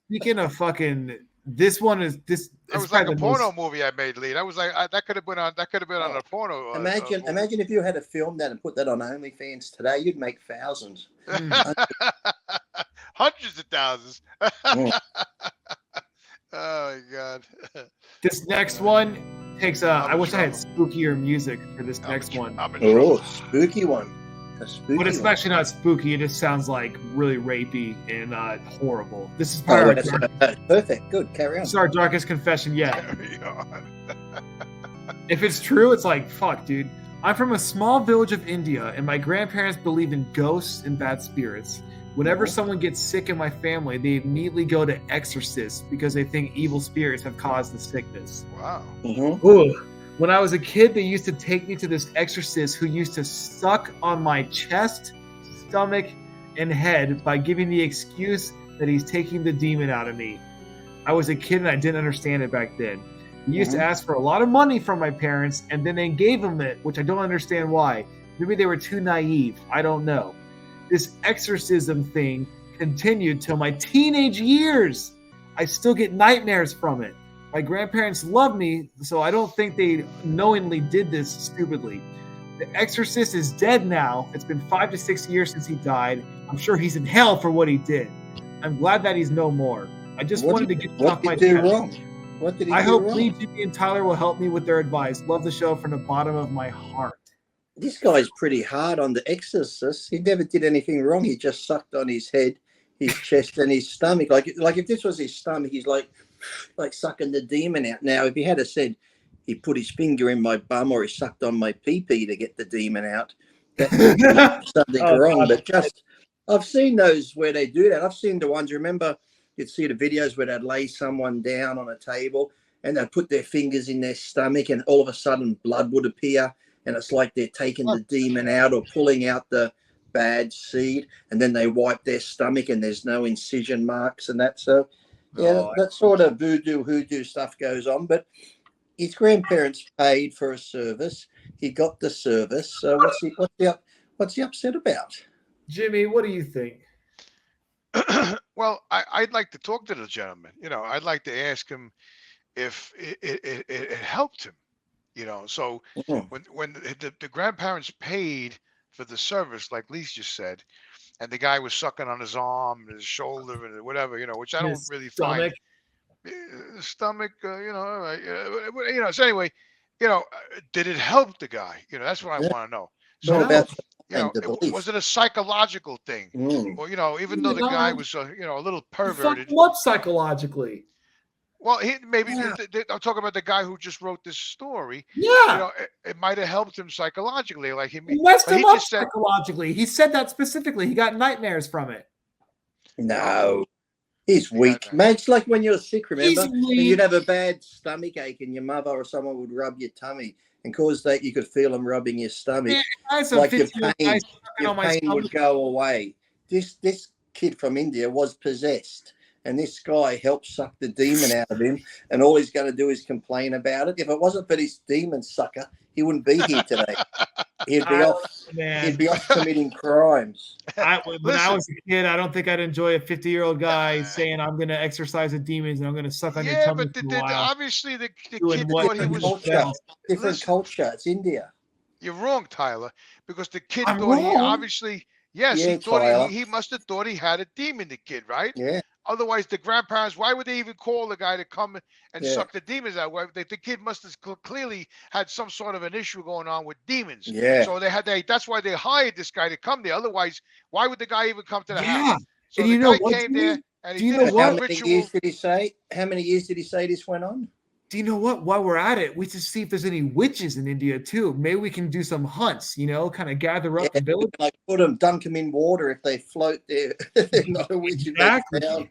speaking of fucking, this one is this. That was like a porno movie I made, Lee. That was like that could have been on. That could have been on a porno. Imagine if you had to film that and put that on OnlyFans today, you'd make thousands. Hundreds of thousands. Mm. Oh my God. This next one takes I wish I had spookier music for this next one. Oh, spooky one. A spooky But it's one. actually not spooky. It just sounds like really rapey and horrible. This is probably Perfect. Good. Carry on. This is our darkest confession yet. Carry on. If it's true, it's like, fuck, dude. I'm from a small village of India, and my grandparents believed in ghosts and bad spirits. Whenever someone gets sick in my family, they immediately go to exorcists because they think evil spirits have caused the sickness. Wow. Mm-hmm. Ooh. When I was a kid, they used to take me to this exorcist who used to suck on my chest, stomach, and head by giving the excuse that he's taking the demon out of me. I was a kid and I didn't understand it back then. He used to ask for a lot of money from my parents, and then they gave him it, which I don't understand why. Maybe they were too naive. I don't know. This exorcism thing continued till my teenage years. I still get nightmares from it. My grandparents love me, so I don't think they knowingly did this stupidly. The exorcist is dead now. It's been 5 to 6 years since he died. I'm sure he's in hell for what he did. I'm glad that he's no more. I just wanted to get off my chest. What did he I do hope wrong? Lee, Jimmy, and Tyler will help me with their advice. Love the show from the bottom of my heart. This guy's pretty hard on The Exorcist. He never did anything wrong. He just sucked on his head, his chest, and his stomach. Like if this was his stomach, he's like sucking the demon out. Now, if he had said he put his finger in my bum or he sucked on my pee-pee to get the demon out, that's something wrong. God. But just, I've seen those where they do that. I've seen the ones, remember, you'd see the videos where they'd lay someone down on a table and they'd put their fingers in their stomach and all of a sudden blood would appear. And it's like they're taking the demon out or pulling out the bad seed, and then they wipe their stomach and there's no incision marks and that. So, yeah, that sort of hoodoo stuff goes on. But his grandparents paid for a service. He got the service. So what's he upset about? Jimmy, what do you think? Well, I'd like to talk to the gentleman. You know, I'd like to ask him if it helped him. You know, so when the grandparents paid for the service, like Lise just said, and the guy was sucking on his arm, his shoulder, and whatever, you know, which I don't really find. Stomach, you know, all right, you know. So anyway, you know, did it help the guy? You know, that's what I want to know. So, you know, was it a psychological thing? Or, you know, even though the guy was, you know, a little perverted. What psychologically? Well, maybe I'm talking about the guy who just wrote this story. Yeah, you know, it might have helped him psychologically. Like he messed him up psychologically. He said that specifically. He got nightmares from it. No, he's weak, man. It's like when you're sick, remember? And you'd have a bad stomach ache, and your mother or someone would rub your tummy, and cause that you could feel them rubbing your stomach. Yeah, like your pain would go away. This kid from India was possessed. And this guy helped suck the demon out of him, and all he's going to do is complain about it. If it wasn't for this demon sucker, he wouldn't be here today. He'd be off committing crimes. When I was a kid, I don't think I'd enjoy a 50-year-old guy saying, "I'm going to exorcise the demons and I'm going to suck on your tummy." Yeah, but obviously the kid thought he was different culture. It's India. You're wrong, Tyler, because the kid thought he obviously. Yes, he thought he must have thought he had a demon, the kid, right? Yeah. Otherwise, the grandparents, why would they even call the guy to come and suck the demons out? The kid must have clearly had some sort of an issue going on with demons. Yeah. So that's why they hired this guy to come there. Otherwise, why would the guy even come to the house? So and the guy came there and he did how many years did he say? How many years did he say this went on? Do you know what? While we're at it, we should see if there's any witches in India too. Maybe we can do some hunts, you know, kind of gather up the village. Like dunk them in water if they float there. They're not a witch. Exactly.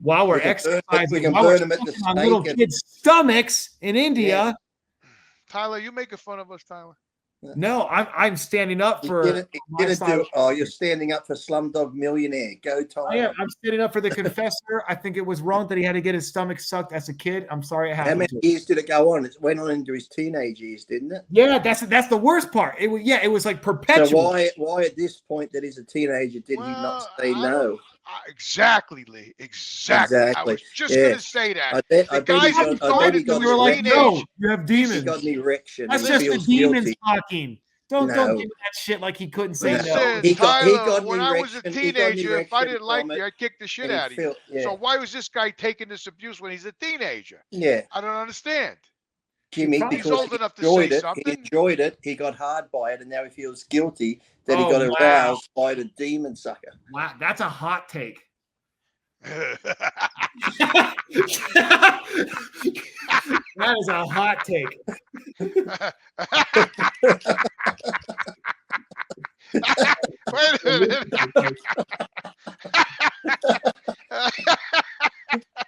While we're exercising, while we're on little kids' stomachs in India. Yeah. Tyler, you making fun of us, Tyler? No, I'm standing up for. You're standing up for Slumdog Millionaire. Go, Tyler. I am. I'm standing up for the confessor. I think it was wrong that he had to get his stomach sucked as a kid. I'm sorry it happened. How many years did it go on? It went on into his teenage years, didn't it? Yeah, that's the worst part. It was like perpetual. So why at this point that he's a teenager did he not say no? Exactly, Lee. Exactly. I was just going to say that. I bet he got we were like, no, you have demons. He got an erection. That's just the demons talking. Don't give me that shit like he couldn't say no. Tyler, when I was a teenager, if I didn't like you, I'd kick the shit out of you. Yeah. So why was this guy taking this abuse when he's a teenager? Yeah. I don't understand. Jimmy, he's old enough to say something. He enjoyed it. He got hard by it, and now he feels guilty that he got aroused by the demon sucker. Wow, that's a hot take. That is a hot take. Wait a minute.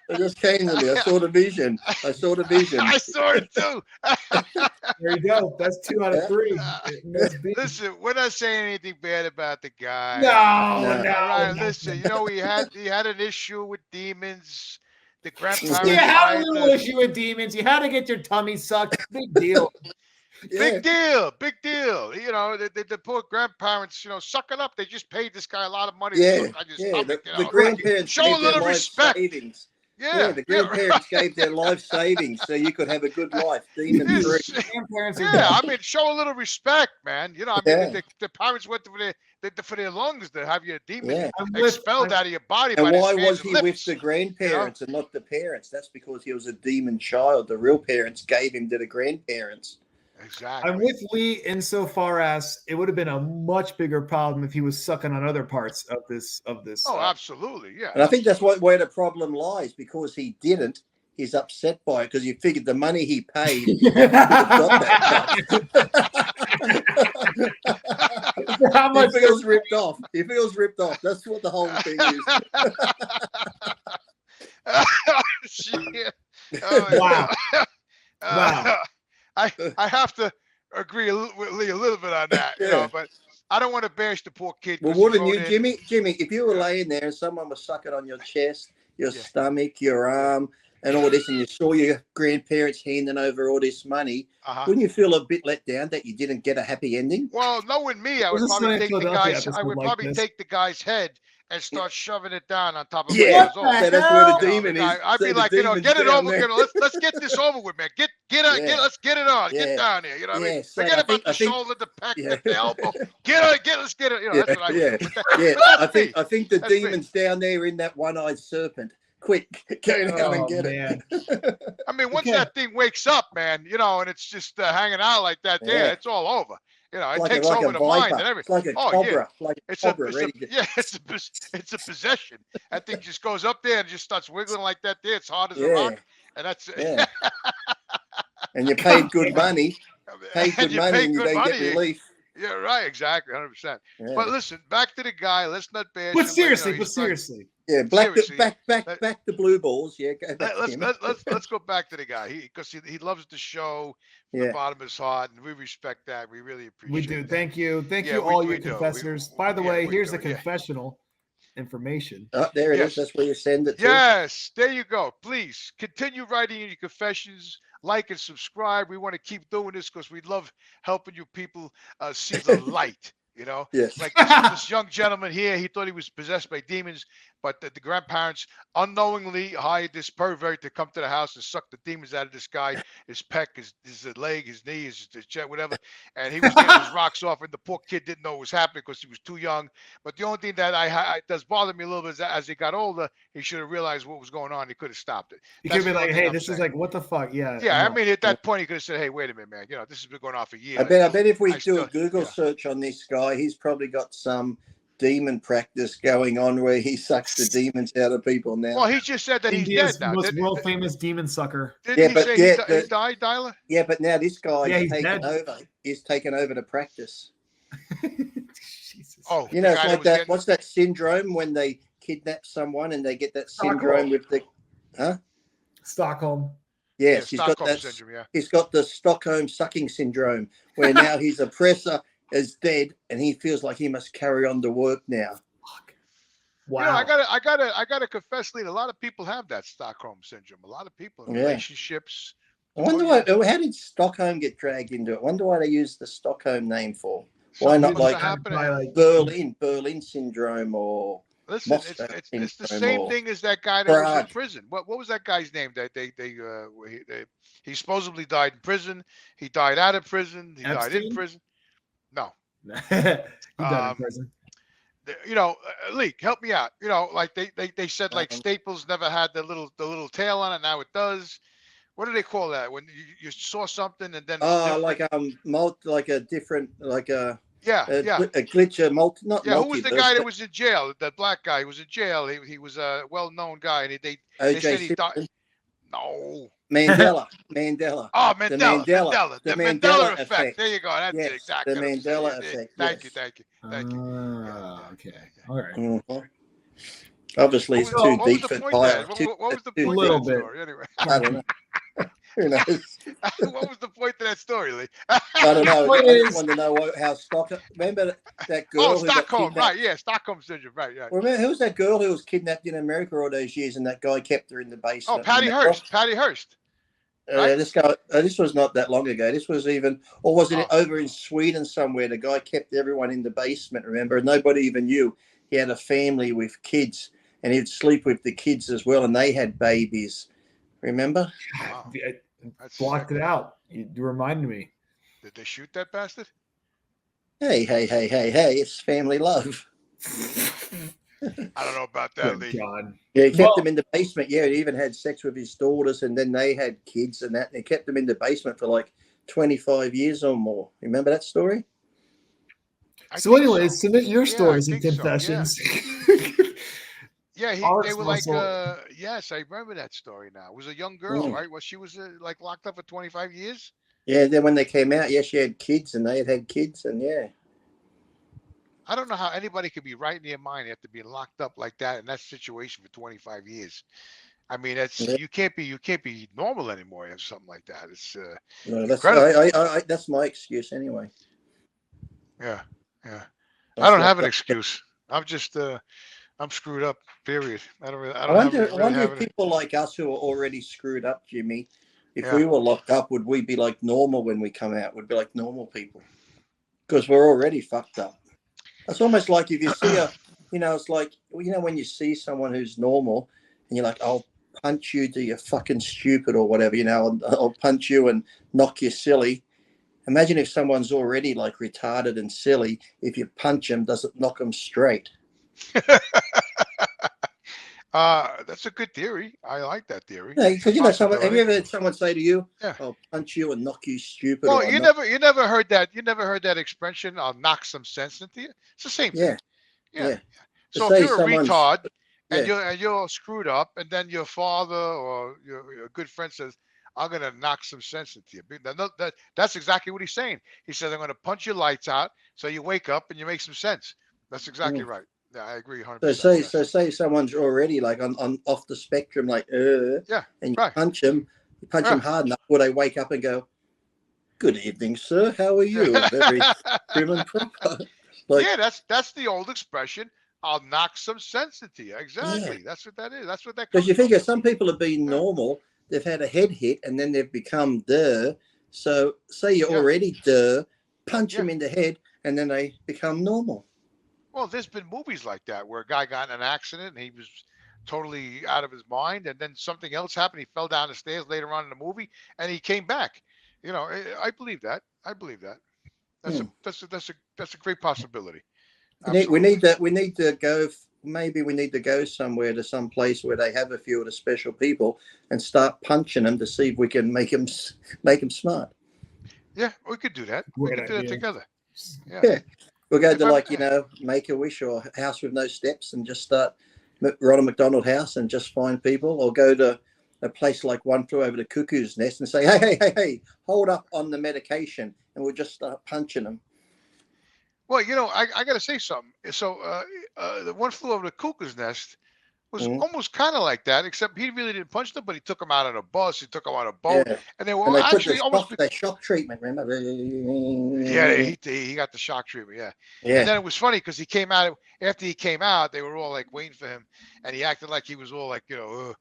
It just came to me. I saw the vision. I saw it too. There you go. That's 2 out of 3. Listen, we're not saying anything bad about the guy. No. Right, listen, you know, he had an issue with demons. The grandparents. You had a little issue with demons. You had to get your tummy sucked. Big deal. Big deal. You know, the poor grandparents, you know, suck it up. They just paid this guy a lot of money. The grandparents show a little respect. Yeah, the grandparents gave their life savings so you could have a good life, demon free. Grandparents are yeah. I mean, show a little respect, man. You know, I mean, the parents went for their lungs to have your demon expelled out of your body. And by this why man's was he lips, with the grandparents and not the parents? That's because he was a demon child. The real parents gave him to the grandparents. Exactly. I'm with Lee insofar as it would have been a much bigger problem if he was sucking on other parts of this. Oh, absolutely, yeah. And I think that's where the problem lies, because he didn't. He's upset by it because he figured the money he paid. He feels ripped off. He feels ripped off. That's what the whole thing is. Shit. Wow. Wow. I have to agree with Lee a little bit on that, you know, but I don't want to bash the poor kid. Well, wouldn't you, Jimmy? Jimmy, if you were laying there and someone was sucking on your chest, your stomach, your arm, and all this, and you saw your grandparents handing over all this money, wouldn't you feel a bit let down that you didn't get a happy ending? Well, knowing me, I would probably take the guy's head and start shoving it down on top of so that's where the demon is. I'd be like, you know, get it over. You know, let's get this over with, man. Let's get it on. Get down here. You know what I mean? Forget about the shoulder, the pec, the elbow. Let's get it. You know, that's what I do. I think the demon's down there in that one-eyed serpent. Quick, go down and get it. I mean, once that thing wakes up, man, you know, and it's just hanging out like that, it's all over. You know, it takes over the mind and everything. It's like a cobra. Like a cobra. It's a possession. That thing just goes up there and just starts wiggling like that there. It's hard as a rock. And that's it. And you paid good money. And you don't get relief. Yeah, right. Exactly. 100%. Yeah. But listen, back to the guy. Let's not bash him. But seriously. Yeah, back to blue balls. Yeah, let's go back to the guy. Because he loves the show from the bottom of his heart, and we respect that. We really appreciate it. We do. Thank you. Thank you, all you confessors. By the way, here's the confessional information. Oh, there it is. That's where you send it to. Yes, there you go. Please continue writing in your confessions. Like and subscribe. We want to keep doing this because we love helping you people see the light. You know, like this young gentleman here, he thought he was possessed by demons, but the grandparents unknowingly hired this pervert to come to the house and suck the demons out of this guy, his pec, his leg, his knee, his chest, whatever. And he was getting his rocks off, and the poor kid didn't know what was happening because he was too young. But the only thing that does bother me a little bit is that as he got older, he should have realized what was going on. He could have stopped it. He could be like, hey, this is like, what the fuck? Yeah. Yeah, I mean, at that point, he could have said, hey, wait a minute, man. You know, this has been going on for years. I bet if we do a Google search on this guy, he's probably got some demon practice going on where he sucks the demons out of people now. Well, he just said that he's dead now. Most world famous demon sucker. Didn't he say he died, Dyler? Yeah, but now this guy is taken over the practice. Jesus. Oh, you know, it's like that. What's that syndrome when they kidnap someone and they get that syndrome with the Stockholm. Yes, he's got that syndrome, He's got the Stockholm sucking syndrome where now his oppressor is dead and he feels like he must carry on the work now. Fuck. Wow. You know, I gotta confess, Lee, a lot of people have that Stockholm syndrome. A lot of people in relationships. I wonder how did Stockholm get dragged into it? I wonder why they used the Stockholm name for. Why not like Berlin syndrome or listen, it's the same thing as that guy that was in prison. What was that guy's name? That he supposedly died in prison. He died out of prison. He died in prison. No. He died in prison. You know, Lee, help me out. You know, like they said like Staples never had the little tail on it. Now it does. What do they call that when you saw something and then? Like a glitch, who was the guy that was in jail? That black guy who was in jail. He was a well-known guy, and they said he died. No. Mandela. Oh, Mandela. The Mandela effect. There you go. That's it, exactly. The Mandela effect. Thank you. Okay. All right. Mm-hmm. Obviously, it's too deep for fire. What was the point? A little bit. Anyway. I don't know. Who knows? What was the point to that story, Lee? I don't know. I just want to know how Stockholm. Remember that girl? Stockholm, right? Yeah, Stockholm syndrome, right? Yeah. Remember who was that girl who was kidnapped in America all those years, and that guy kept her in the basement? Oh, Patty Hearst. Patty Hearst. Right? This guy. This was not that long ago. This was even, or was it over in Sweden somewhere? The guy kept everyone in the basement. Remember, nobody even knew he had a family with kids. and he'd sleep with the kids as well, and they had babies. Remember? Wow. I That's blocked it out. You reminded me. Did they shoot that bastard? Hey, it's family love. I don't know about that, Good Lee. God. Yeah, he kept Well- them in the basement. Yeah, he even had sex with his daughters, and then they had kids and that. And he kept them in the basement for like 25 years or more. Remember that story? I So, think anyways, submit your Yeah, I stories and think so, yeah. confessions. Yeah, Arts they were like, muscle. yes, I remember that story now. It was a young girl, Mm. right? Well, she was like locked up for 25 years. Yeah, then when they came out, yeah, she had kids, and they had kids, and yeah. I don't know how anybody could be right in their mind after being locked up like that in that situation for 25 years. I mean, that's Yeah. you can't be normal anymore or something like that. It's No, that's incredible. that's my excuse anyway. Yeah. I I don't have slept an up. excuse. I'm just I'm screwed up. Period. I don't I wonder have if it. people like us who are already screwed up, Jimmy, if Yeah. we were locked up, would we be like normal when we come out? Would be like normal people because we're already fucked up. It's almost like if you see it's like when you see someone who's normal and you're like, I'll punch you till you're fucking stupid or whatever, I'll punch you and knock you silly. Imagine if someone's already like retarded and silly. If you punch them, does it knock them straight? That's a good theory. I like that theory. Yeah, because someone. Have you Possibility. ever had someone say to you, Yeah. "I'll punch you and knock you stupid"? Well, or you never heard that. You never heard that expression. I'll knock some sense into you. It's the same thing. Yeah. To So say if you're a someone's- retard and Yeah. you're screwed up, and then your father or your good friend says, "I'm gonna knock some sense into you," that's exactly what he's saying. He says, "I'm gonna punch your lights out so you wake up and you make some sense." That's exactly right. Yeah, I agree 100%. So say someone's already like on off the spectrum, like Yeah, and you right. punch them hard enough, will they wake up and go, "Good evening, sir. How are you?" Very prim and proper. Like, Yeah, that's the old expression. I'll knock some sense into you. Exactly. That's what that is. That's what that comes because you from. figure some people have been Yeah. normal, they've had a head hit, and then they've become duh. So say you're Yeah. already duh, punch Yeah. them in the head, and then they become normal. Well, there's been movies like that where a guy got in an accident and he was totally out of his mind, and then something else happened. He fell down the stairs later on in the movie, and he came back. I believe that. I believe that. That's a great possibility. We need to go. Maybe we need to go somewhere to some place where they have a few of the special people and start punching them to see if we can make them smart. Yeah, we could do that. We Great could do that idea. together. Yeah. We'll go If to I'm- Make-A-Wish or House with No Steps and just start Ronald McDonald House and just find people, or go to a place like One Flew Over the Cuckoo's Nest and say, hey, hold up on the medication, and we'll just start punching them. Well, I got to say something. So the One Flew Over the Cuckoo's Nest was almost kind of like that, except he really didn't punch them, but he took them out on a bus, he took them on a boat, Yeah. and they were And they actually put almost. the shock treatment, remember? Yeah, he got the shock treatment. Yeah. Yeah. And then it was funny because he came out after he came out, they were all like waiting for him, and he acted like he was all like, and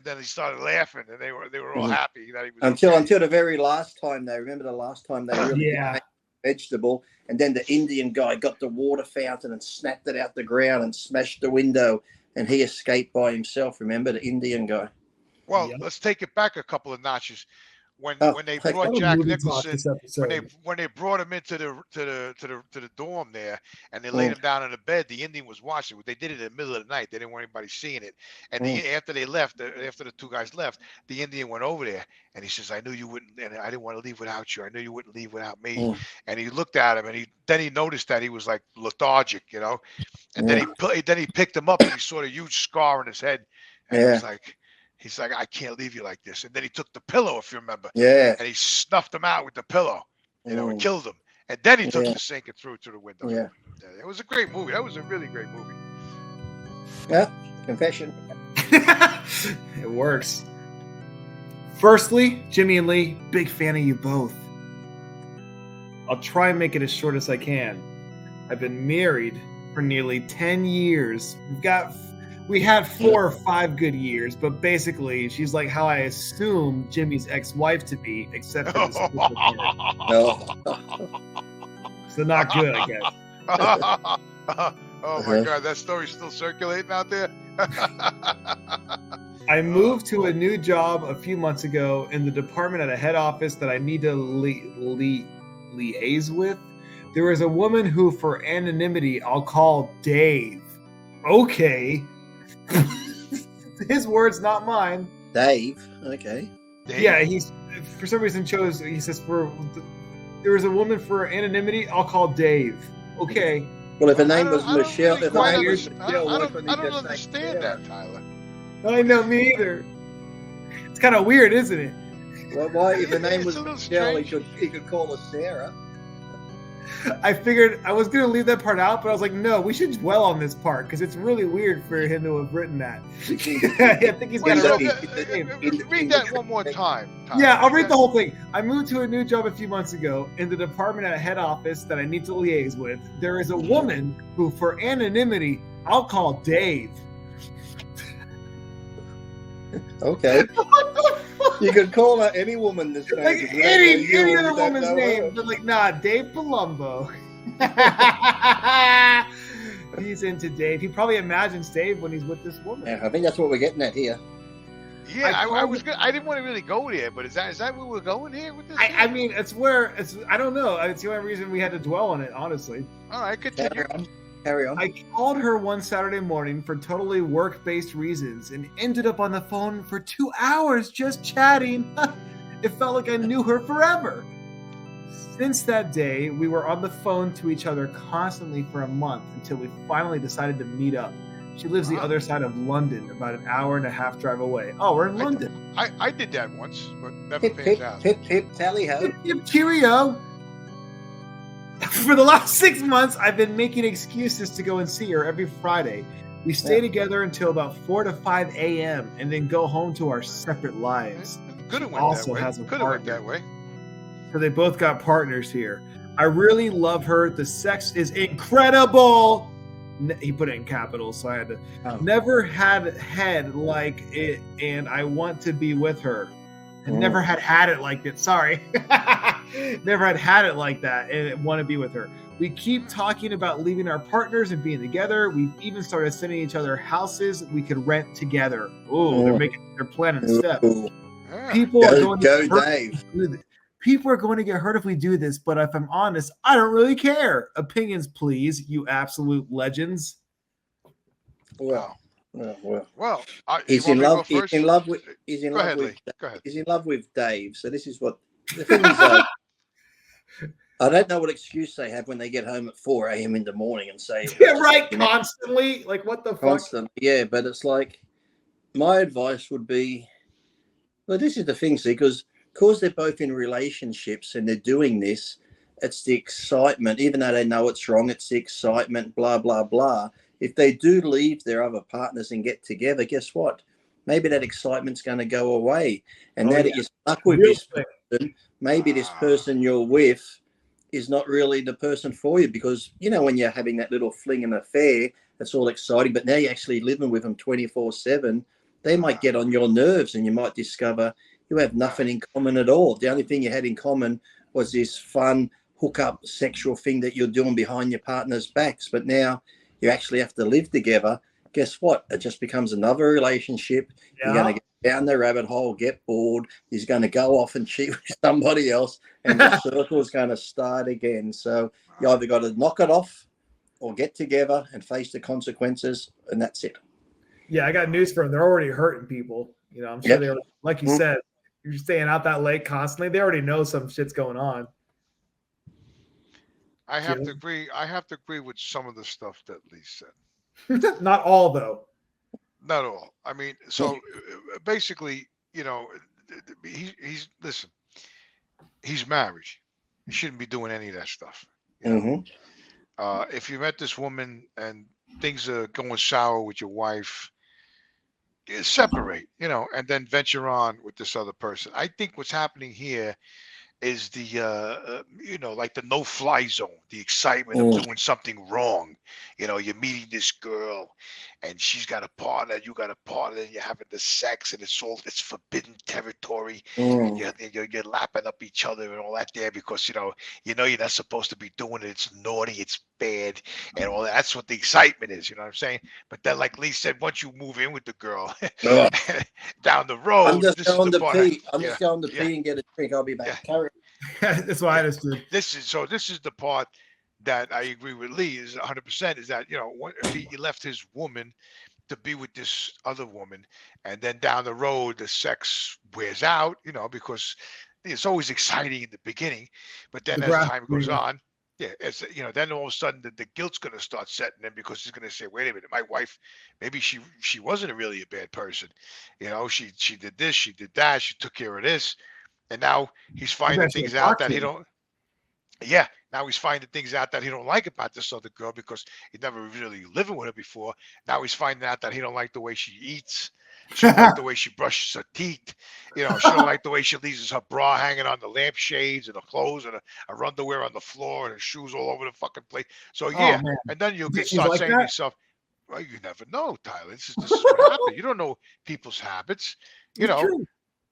then he started laughing, and they were all happy that he was Until the very last time, they remember the last time they really Yeah. vegetable, and then the Indian guy got the water fountain and snapped it out the ground and smashed the window, and he escaped by himself. Remember the Indian guy? Well, Yep. let's take it back a couple of notches. When Oh, they okay. brought What a Jack movie talk Nicholson, this episode. when they brought him into the dorm there, and they laid him down in the bed, the Indian was watching. They did it in the middle of the night. They didn't want anybody seeing it. And after they left, after the two guys left, the Indian went over there and he says, "I knew you wouldn't, and I didn't want to leave without you. I knew you wouldn't leave without me." And he looked at him, and then he noticed that he was like lethargic, And then he picked him up, and he saw a huge scar on his head, and he was like. He's like, "I can't leave you like this." And then he took the pillow, if you remember. Yeah. And he snuffed him out with the pillow, and killed him. And then he took the sink and threw it through the window. Yeah. It was a great movie. That was a really great movie. Yeah. Confession. It works. Firstly, Jimmy and Lee, big fan of you both. I'll try and make it as short as I can. I've been married for nearly 10 years. We had 4 or 5 good years, but basically she's like how I assume Jimmy's ex-wife to be, except for this stupid hair. No. So not good, I guess. Oh my God, that story's still circulating out there. I moved to a new job a few months ago in the department at a head office that I need to liaise with. There is a woman who, for anonymity, I'll call Dave. Okay. His words, not mine. Dave. Okay. Dave? Yeah, he's for some reason chose. He says there is a woman for anonymity. I'll call Dave. Okay. Well, if her I name don't- was I don't Michelle, really if her quite name was understand- Michelle, I why don't couldn't he just say understand Sarah? that, Tyler. I know, me either. It's kind of weird, isn't it? Well, why? If her name It's was a little Michelle, strange. he could call her Sarah. I figured I was gonna leave that part out, but I was like, no, we should dwell on this part because it's really weird for him to have written that. I think he's got Wait, a so, real read that one more time, Tyler. Yeah, I'll read the whole thing. I moved to a new job a few months ago in the department at head office that I need to liaise with. There is a woman who, for anonymity, I'll call Dave. Okay. You could call her any woman this name. Like 'cause we don't know you any or other we don't woman's know name, her. but like, nah, Dave Palumbo. He's into Dave. He probably imagines Dave when he's with this woman. Yeah, I think that's what we're getting at here. Yeah, I I was good. I didn't want to really go there, but is that where we're going here with this? I mean, it's I don't know. It's the only reason we had to dwell on it, honestly. All right, continue. Carry on. Carry on. I called her one Saturday morning for totally work-based reasons and ended up on the phone for 2 hours just chatting. It felt like I knew her forever. Since that day, we were on the phone to each other constantly for a month until we finally decided to meet up. She lives the other side of London, about an hour and a half drive away. Oh, we're in London. I did that once, but never Hip, pans hip, out. hip, hip, tally ho. Hip, hip, cheerio. For the last 6 months, I've been making excuses to go and see her every Friday. We stay together until about 4 to 5 a.m. and then go home to our separate lives. Could have went Also that way. has a Could have went partner. that way. So they both got partners here. I really love her. The sex is incredible. He put it in capitals, so I had to. Oh. Never had head like it, and I want to be with her. I never had it like that. Sorry. Never had it like that and want to be with her. We keep talking about leaving our partners and being together. We've even started sending each other houses we could rent together. Oh, they're planning steps. Ooh. Yeah. People are Go, going go to hurt Dave. if we do this. People are going to get hurt if we do this, but if I'm honest, I don't really care. Opinions, please, you absolute legends. Well, Well, he's you in want me to love. go He's first? in love with. He's in Go love ahead, with. Lee. Go ahead. He's in love with Dave. So this is what the thing is. I don't know what excuse they have when they get home at 4 a.m. in the morning and say, Yeah, right. you know, Constantly. Like, what the fuck? constantly. Yeah, but it's like my advice would be, well, this is the thing, see, because they're both in relationships and they're doing this, it's the excitement, even though they know it's wrong, it's the excitement, blah, blah, blah. If they do leave their other partners and get together, guess what? Maybe that excitement's going to go away. And now that you're stuck with Real this person, maybe this person you're with is not really the person for you, because, you know, when you're having that little fling and affair, it's all exciting, but now you're actually living with them 24/7, they might get on your nerves and you might discover you have nothing in common at all. The only thing you had in common was this fun hookup sexual thing that you're doing behind your partner's backs. But now you actually have to live together. Guess what? It just becomes another relationship. Yeah. You're going to get down the rabbit hole, get bored. He's going to go off and cheat with somebody else, and the circle is going to start again. So you either got to knock it off or get together and face the consequences, and that's it. Yeah, I got news for them. They're already hurting people. You know, I'm sure they're, like you said, you're staying out that late constantly. They already know some shit's going on. I have to agree. I have to agree with some of the stuff that Lee said. Not all, though. Not all. I mean, so basically, you know, he's listen. He's married. He shouldn't be doing any of that stuff. You know? If you met this woman and things are going sour with your wife, separate, you know, and then venture on with this other person. I think what's happening here is the you know, like the no-fly zone, the excitement of doing something wrong. You know, you're meeting this girl and she's got a partner, you got a partner, and you're having the sex, and it's forbidden territory, and you're lapping up each other and all that there because you know you're not supposed to be doing it. It's naughty, it's bad, and all that. That's what the excitement is. You know what I'm saying? But then, like Lee said, once you move in with the girl down the road, I'm just this going is the to part pee. I- I'm yeah, just going to yeah, pee and get a drink. I'll be back. yeah. Carry That's what I understood. This is the part that I agree with Lee is 100% is that if he left his woman to be with this other woman, and then down the road the sex wears out, because it's always exciting in the beginning, but then The as grass time is goes greener. on, then all of a sudden the guilt's going to start setting in because he's going to say, wait a minute, my wife, maybe she wasn't really a bad person, she did this, she did that, she took care of this, and now he's finding actually things out that he toxic. don't. Yeah, now he's finding things out that he don't like about this other girl because he never really living with her before. Now he's finding out that he don't like the way she eats. She don't like the way she brushes her teeth. She don't like the way she leaves her bra hanging on the lampshades and the clothes and her underwear on the floor and her shoes all over the fucking place. So yeah, Oh man, and then you could she's start like saying to that. yourself, well, you never know, Tyler. This is what happened. You don't know people's habits. You It's know, true.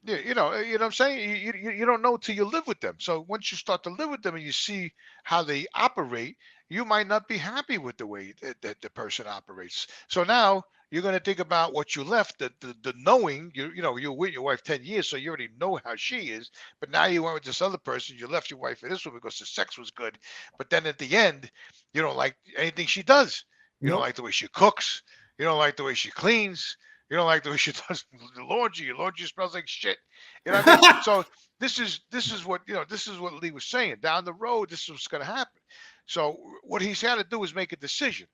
yeah, what I'm saying? You don't know till you live with them. So once you start to live with them and you see how they operate, you might not be happy with the way that the person operates. So now you're going to think about what you left, the knowing, you're with your wife 10 years, so you already know how she is. But now you went with this other person, you left your wife for this one because the sex was good. But then at the end, you don't like anything she does. You don't Nope. like the way she cooks. You don't like the way she cleans. You don't like the way she does the laundry. Your laundry smells like shit. You know what I mean? So this is what this is what Lee was saying. Down the road, this is what's going to happen. So what he's had to do is make a decision.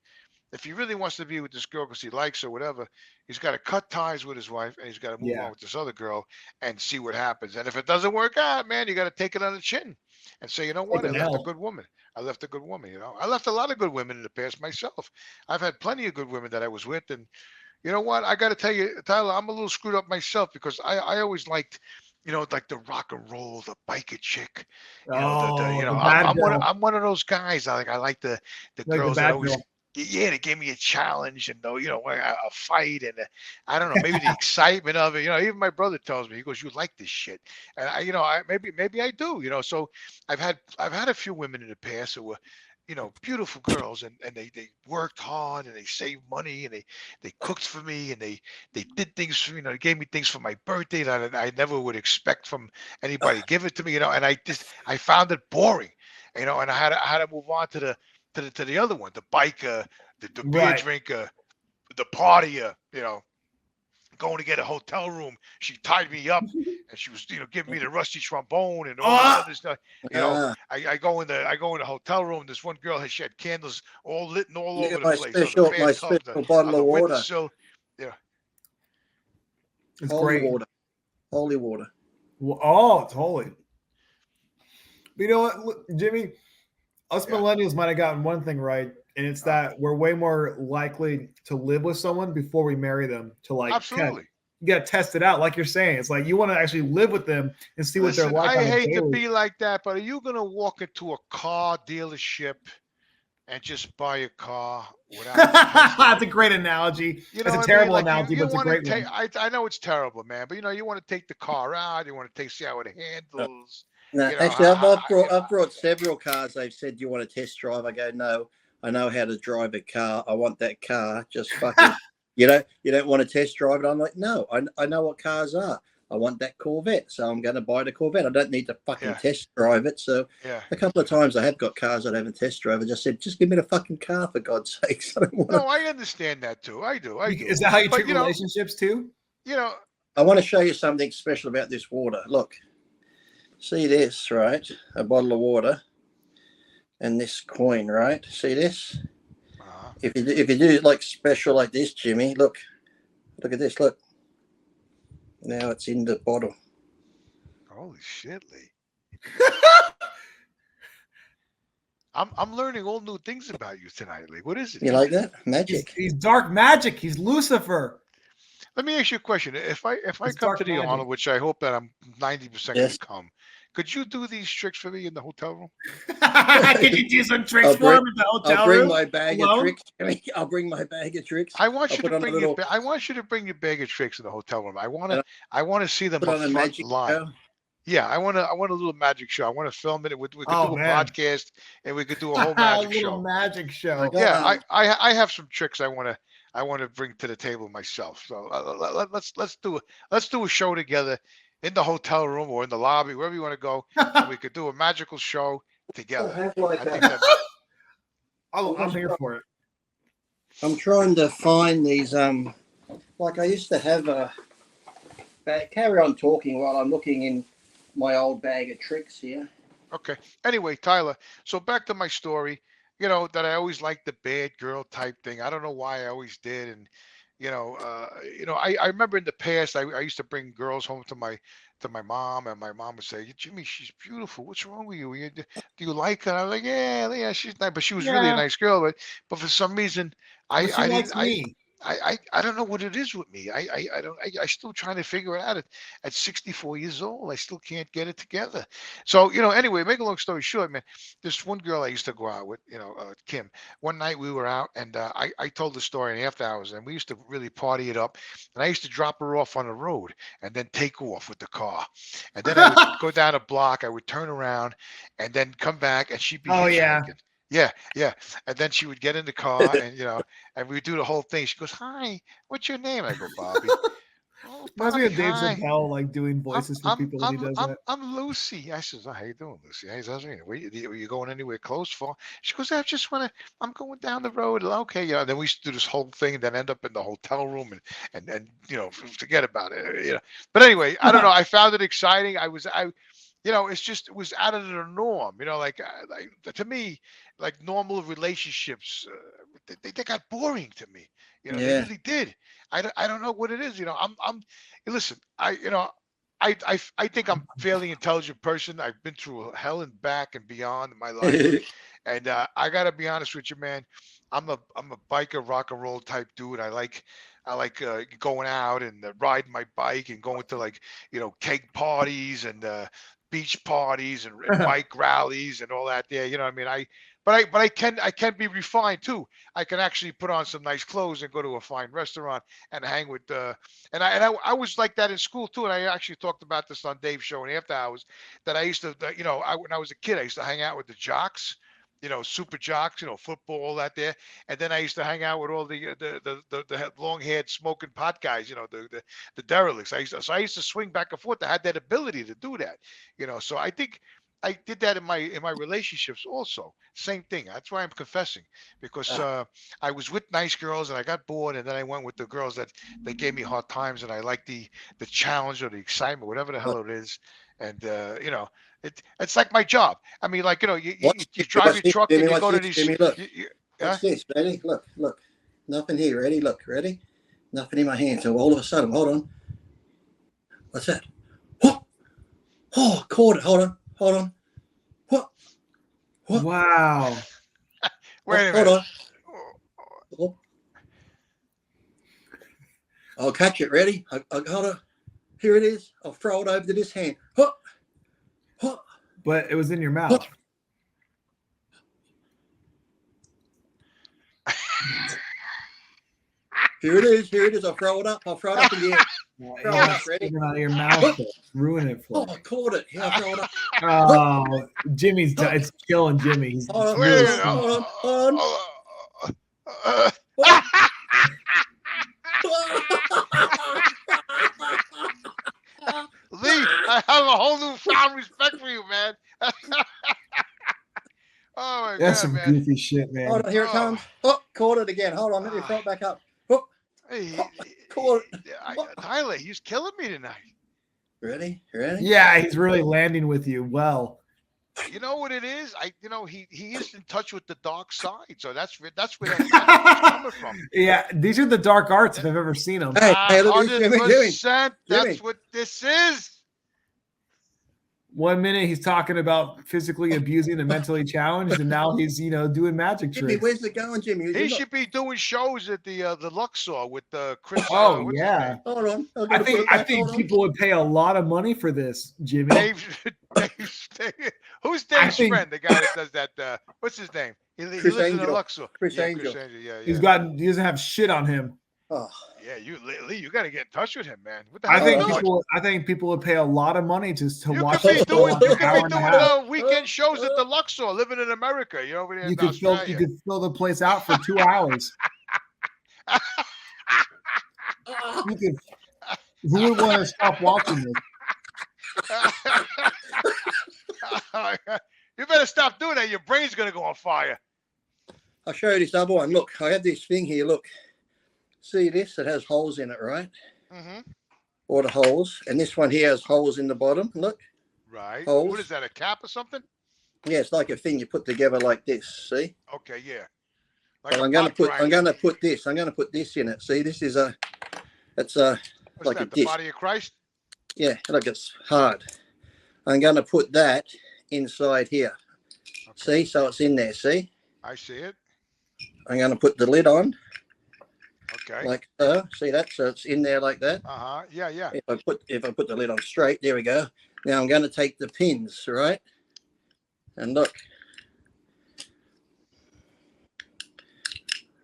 If he really wants to be with this girl because he likes her, whatever, he's got to cut ties with his wife and he's got to move Yeah. on with this other girl and see what happens. And if it doesn't work out, man, you got to take it on the chin and say, you know what, I Take an left a L. good woman. I left a good woman. I left a lot of good women in the past myself. I've had plenty of good women that I was with, and you know what? I got to tell you, Tyler, I'm a little screwed up myself because I always liked, like the rock and roll, the biker chick. Oh, the bad girl. I'm one of those guys. I like the Like the girls that bad always. girl. Yeah, they gave me a challenge and a fight and I don't know, maybe the excitement of it. Even my brother tells me, he goes, "You like this shit," and maybe I do. So I've had a few women in the past who were, beautiful girls, and they worked hard and they saved money and they cooked for me and they did things for me. They gave me things for my birthday that I never would expect from anybody. Give it to me, and I found it boring, and I had to move on to the other one, the biker, the beer Right. drinker, the partier, going to get a hotel room. She tied me up and she was, giving me the rusty trombone and all this other stuff. I go in the hotel room. This one girl she had candles all lit and all over the my place. special On the bathtub, special bottle on the of water. windowsill. Yeah. It's Holy great. water. Holy water. Oh, it's holy. But you know what, look, Jimmy? Us Yeah. millennials might have gotten one thing right, and it's that we're way more likely to live with someone before we marry them. To like, Absolutely. you got to test it out, like you're saying. It's like you want to actually live with them and see what they're Listen, like. I on a hate to daily. be like that, but are you going to walk into a car dealership and just buy a car without testing That's it? a great analogy. You It's know a what terrible I mean? Like analogy, but it's a want to great take. one. I know it's terrible, man, but you want to take the car out. You want to see how it handles. No, You know, actually, I- I've brought several cars. They've said, "Do you want a test drive?" I go, "No, I know how to drive a car. I want that car. Just fucking, you don't want to test drive it." I'm like, "No, I know what cars are. I want that Corvette, so I'm going to buy the Corvette. I don't need to fucking test drive it." So yeah. a couple of times I have got cars I haven't test drive. I just said, "Just give me the fucking car for God's sakes." I don't want No, I understand that too. I do. Is that how you But, treat relationships too? I want to show you something special about this water. Look, see this, right? A bottle of water and this coin, right? See this? If you do like special like this, Jimmy, look at this. Look, now it's in the bottle. Holy shit, Lee! I'm learning all new things about you tonight, Lee. What is it? You like that? Magic. He's dark magic. He's Lucifer. Let me ask you a question. If I It's come dark to the magic. Arnold, which I hope that I'm 90% Yes. going to come, could you do these tricks for me in the hotel room? Could you do some tricks I'll for him in the hotel I'll bring room? my bag of alone? tricks. I'll bring my bag of tricks. I want I'll you put to on a bring little. I want you to bring your bag of tricks in the hotel room. I want And to see them Put up on a front magic live. show. Yeah, I want a little magic show. I want to film it. We could Oh, do a man. podcast and we could do a whole A magic little show. magic show. I got, Yeah, I have some tricks I want to bring to the table myself. So let's do a show together in the hotel room or in the lobby, wherever you want to go, and we could do a magical show together. have like I think a- that I'm here for it. I'm trying to find these. Like I used to have a. Carry on talking while I'm looking in my old bag of tricks here. okay. Anyway, Tyler, so back to my story, that I always liked the bad girl type thing. I don't know why I always did. And, I remember in the past, I used to bring girls home to my mom, and my mom would say, Jimmy, she's beautiful. What's wrong with you? Do you like her? I'm like, yeah, she's nice. But she was really a Yeah. nice girl. But for some reason, I But she likes didn't, me. I don't know what it is with me. I still trying to figure it out at 64 years old. I still can't get it together. So, anyway, make a long story short, man, this one girl I used to go out with, Kim, one night we were out and I told the story in after hours and we used to really party it up. And I used to drop her off on the road and then take off with the car. And then I would go down a block, I would turn around and then come back and she'd be Oh, yeah. hitchhiking. Yeah. And then she would get in the car and, and we would do the whole thing. She goes, "Hi, what's your name?" I go, "Bobby." "Oh, Reminds me of Bobby, Dave hi. Chappelle, like doing voices for people when he does that. I'm Lucy. I says, "Oh, how you doing, Lucy?" He says, "Are you going anywhere close for?" She goes, I'm going down the road. Okay, Then we used to do this whole thing and then end up in the hotel room and forget about it. But anyway, I don't know. I found it exciting. It was it was out of the norm. Like to me, like normal relationships, they got boring to me. They Yeah. really did. I don't know what it is. Listen, I think I'm a fairly intelligent person. I've been through hell and back and beyond in my life. And I gotta be honest with you, man. I'm a biker, rock and roll type dude. I like going out and riding my bike and going to keg parties and beach parties and bike rallies and all that. There, what I mean. But I can be refined too. I can actually put on some nice clothes and go to a fine restaurant and hang with and I was like that in school too. And I actually talked about this on Dave's show in after hours that I used to when I was a kid I used to hang out with the jocks, super jocks, football, all that there. And then I used to hang out with all the long-haired smoking pot guys, the derelicts. I used to swing back and forth. I had that ability to do that, So I think I did that in my relationships also. Same thing. That's why I'm confessing, because I was with nice girls and I got bored, and then I went with the girls that they gave me hard times, and I like the challenge or the excitement, whatever the hell it is. And it's like my job. I mean, like you drive your truck and you go to these. Jimmy, look. Huh? What's this? Ready? Look. Nothing here. Ready? Look. Ready? Nothing in my hand. So all of a sudden, hold on. What's that? Oh, caught it. Hold on. What? Wow. Wait a Hold minute. on. I'll catch it. Ready? I got it. Here it is. I'll throw it over to this hand. But it was in your mouth. Here it is. I'll throw it up. In the air. You're not sticking out of your mouth. Ruin it for Oh, me. I caught it. Yeah, I'll throw it up. Oh, Jimmy's done. It's killing Jimmy. He's Hold on. Wait a really minute. Hold on. Lee, I have a whole newfound respect for you, man. Oh my That's God, some man. goofy shit, man. Hold on. Here it comes. Oh, caught it again. Hold on. Let me throw it back up. Oh, Hey, caught it. Tyler, he's killing me tonight. Ready? Yeah, he's really landing with you well. You know what it is? He is in touch with the dark side, so that's where that's coming from. Yeah, these are the dark arts if I've ever seen them. Hey, look at this, Jimmy. 100%. That's Jimmy. what this is. 1 minute he's talking about physically abusing the mentally challenged, and now he's doing magic Jimmy, tricks. where's it going, Jimmy? He should be doing shows at the Luxor with Chris. Oh what's his yeah, name? Hold on. I think people would pay a lot of money for this, Jimmy. Who's Dave's think- friend? The guy that does that. What's his name? He lives in the Angel. Luxor. Chris Yeah, Angel. Chris Angel. Yeah, He doesn't have shit on him. Oh, yeah. Lee, you got to get in touch with him, man. What the I hell think are you doing? people would pay a lot of money to You watch could be this show doing, on you an could hour be and a doing half. weekend shows at the Luxor, living in America. You're over there in Australia. You could fill the place out for 2 hours. Who would want to stop watching this? You better stop doing that. Your brain's gonna go on fire. I'll show you this other one. Look, I have this thing here. Look, see this? It has holes in it, right? Mm-hmm. All the holes. And this one here has holes in the bottom. Look. Right. Holes. What is that? A cap or something? Yeah, it's like a thing you put together like this. See? Okay. Yeah. Like Well, a I'm gonna pot put this in it. See, this is it's What's like that, a the disc. body of Christ? Yeah, look, it's hard. I'm gonna put that inside here. Okay. See, so it's in there. See? I see it. I'm gonna put the lid on Okay. like so. See that? So it's in there like that. Uh-huh. Yeah, yeah. If I put the lid on straight, there we go. Now I'm going to take the pins, right? And look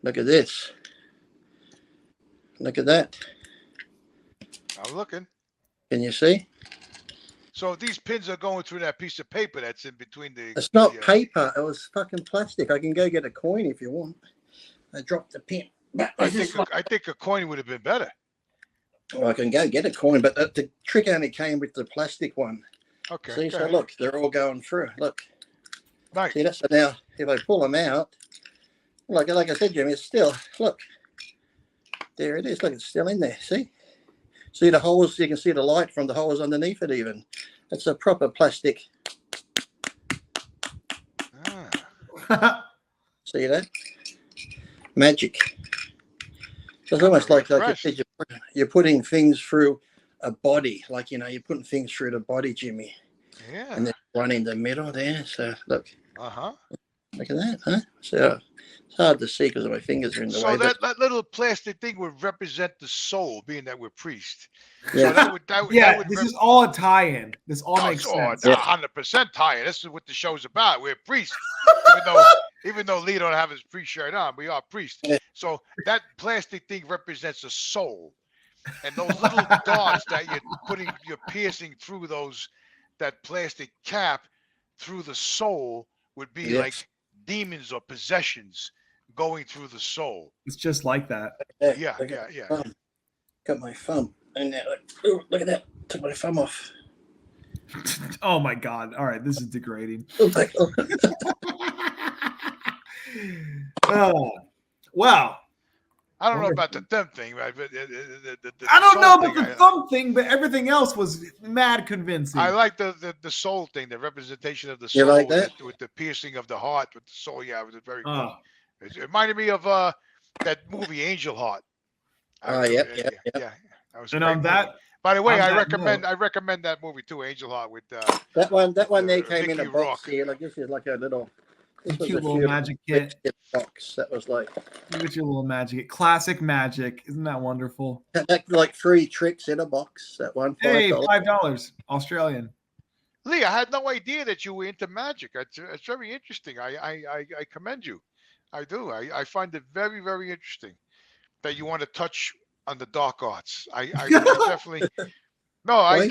at this. Look at that. I'm looking. Can you see? So these pins are going through that piece of paper that's in between the. It's not the, paper. It was fucking plastic. I can go get a coin if you want. I dropped the pin. But I think a coin would have been better. well, I can go get a coin, but the trick only came with the plastic one. Okay. See, go so ahead. look, they're all going through. Look. Nice. See that? So now, if I pull them out, like I said, Jimmy, it's still, look, there it is. Look, it's still in there. See the holes? You can see the light from the holes underneath it even. It's a proper plastic. Ah. See that? Magic. So it's almost like I fresh. said, you're putting things through a body. Like, you're putting things through the body, Jimmy. Yeah. And there's one in the middle there. So look. Uh-huh. Look at that, huh? So it's hard to see because my fingers are in the way. So that little plastic thing would represent the soul, being that we're priests. Yeah. So that would This is all a tie-in. This all makes sense. 100% tie-in. This is what the show's about. We're priests. even though Lee don't have his priest shirt on, we are priests. Yeah. So that plastic thing represents a soul. And those little darts that you're piercing through that plastic cap through the soul would be Yes. like demons or possessions going through the soul. It's just like that. Yeah. Got my thumb. And now, look at that. Took my thumb off. Oh my God. All right. This is degrading. Wow. I don't know about the thumb thing, right? But I don't know soul about the thing, thumb thing, but everything else was mad convincing. I like the soul thing, the representation of the You soul like that? with the piercing of the heart with the soul. Yeah, it was very cool. Oh. It reminded me of that movie Angel Heart. Yep. That was a And great on that, movie. By the way, on I that recommend that movie too, Angel Heart with That one there came in a Mickey box Rourke. here. Like this is like a little. This was cute a little few magic kit. box. That was like Look at your little magic kit. Classic magic. Isn't that wonderful? like 3 tricks in a box. That one. Hey, $5. $5 Australian. Lee. I had no idea that you were into magic. It's very interesting. I commend you. I do. I find it very, very interesting that you want to touch on the dark arts. I definitely. No, Why you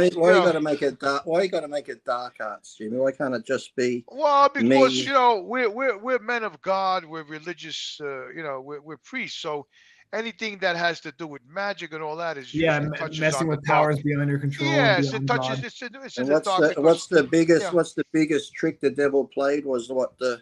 you know, got to make it dark? Why you got to make it dark arts, Jimmy? Why can't it just be? Well, because me? we're men of God. We're religious. We're priests. So anything that has to do with magic and all that is usually touches messing on with the dark. powers beyond your control. Yes, beyond it touches. God. It's And in the dark. what's the biggest? yeah. What's the biggest trick the devil played? Was what the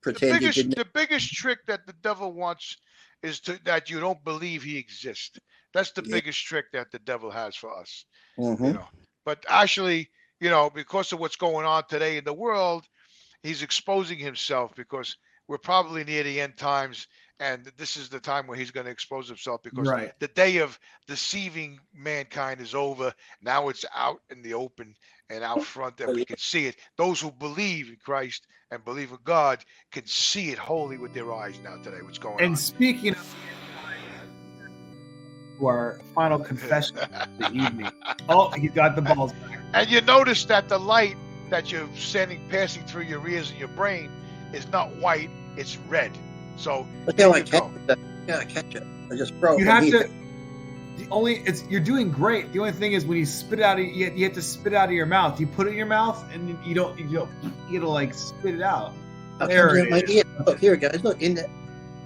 pretend he didn't. The biggest trick that the devil wants is that you don't believe he exists. That's the Yeah. biggest trick that the devil has for us. Mhm. But actually, because of what's going on today in the world, he's exposing himself because we're probably near the end times, and this is the time where he's going to expose himself, because Right. the day of deceiving mankind is over. Now it's out in the open and out front that we can see it. Those who believe in Christ and believe in God can see it wholly with their eyes now today, what's going on. And speaking of our final confession of the evening. Oh, he got the balls back. And you notice that the light that you're passing through your ears and your brain is not white, it's red. So Look how I catch it. Yeah, I catch it. I just throw it. You from have here. to. You're doing great. The only thing is when you spit out, you have to spit out of your mouth. You put it in your mouth, and you gotta like spit it out. I'll There come it down my is. ear. Look, here it goes. Look, in there.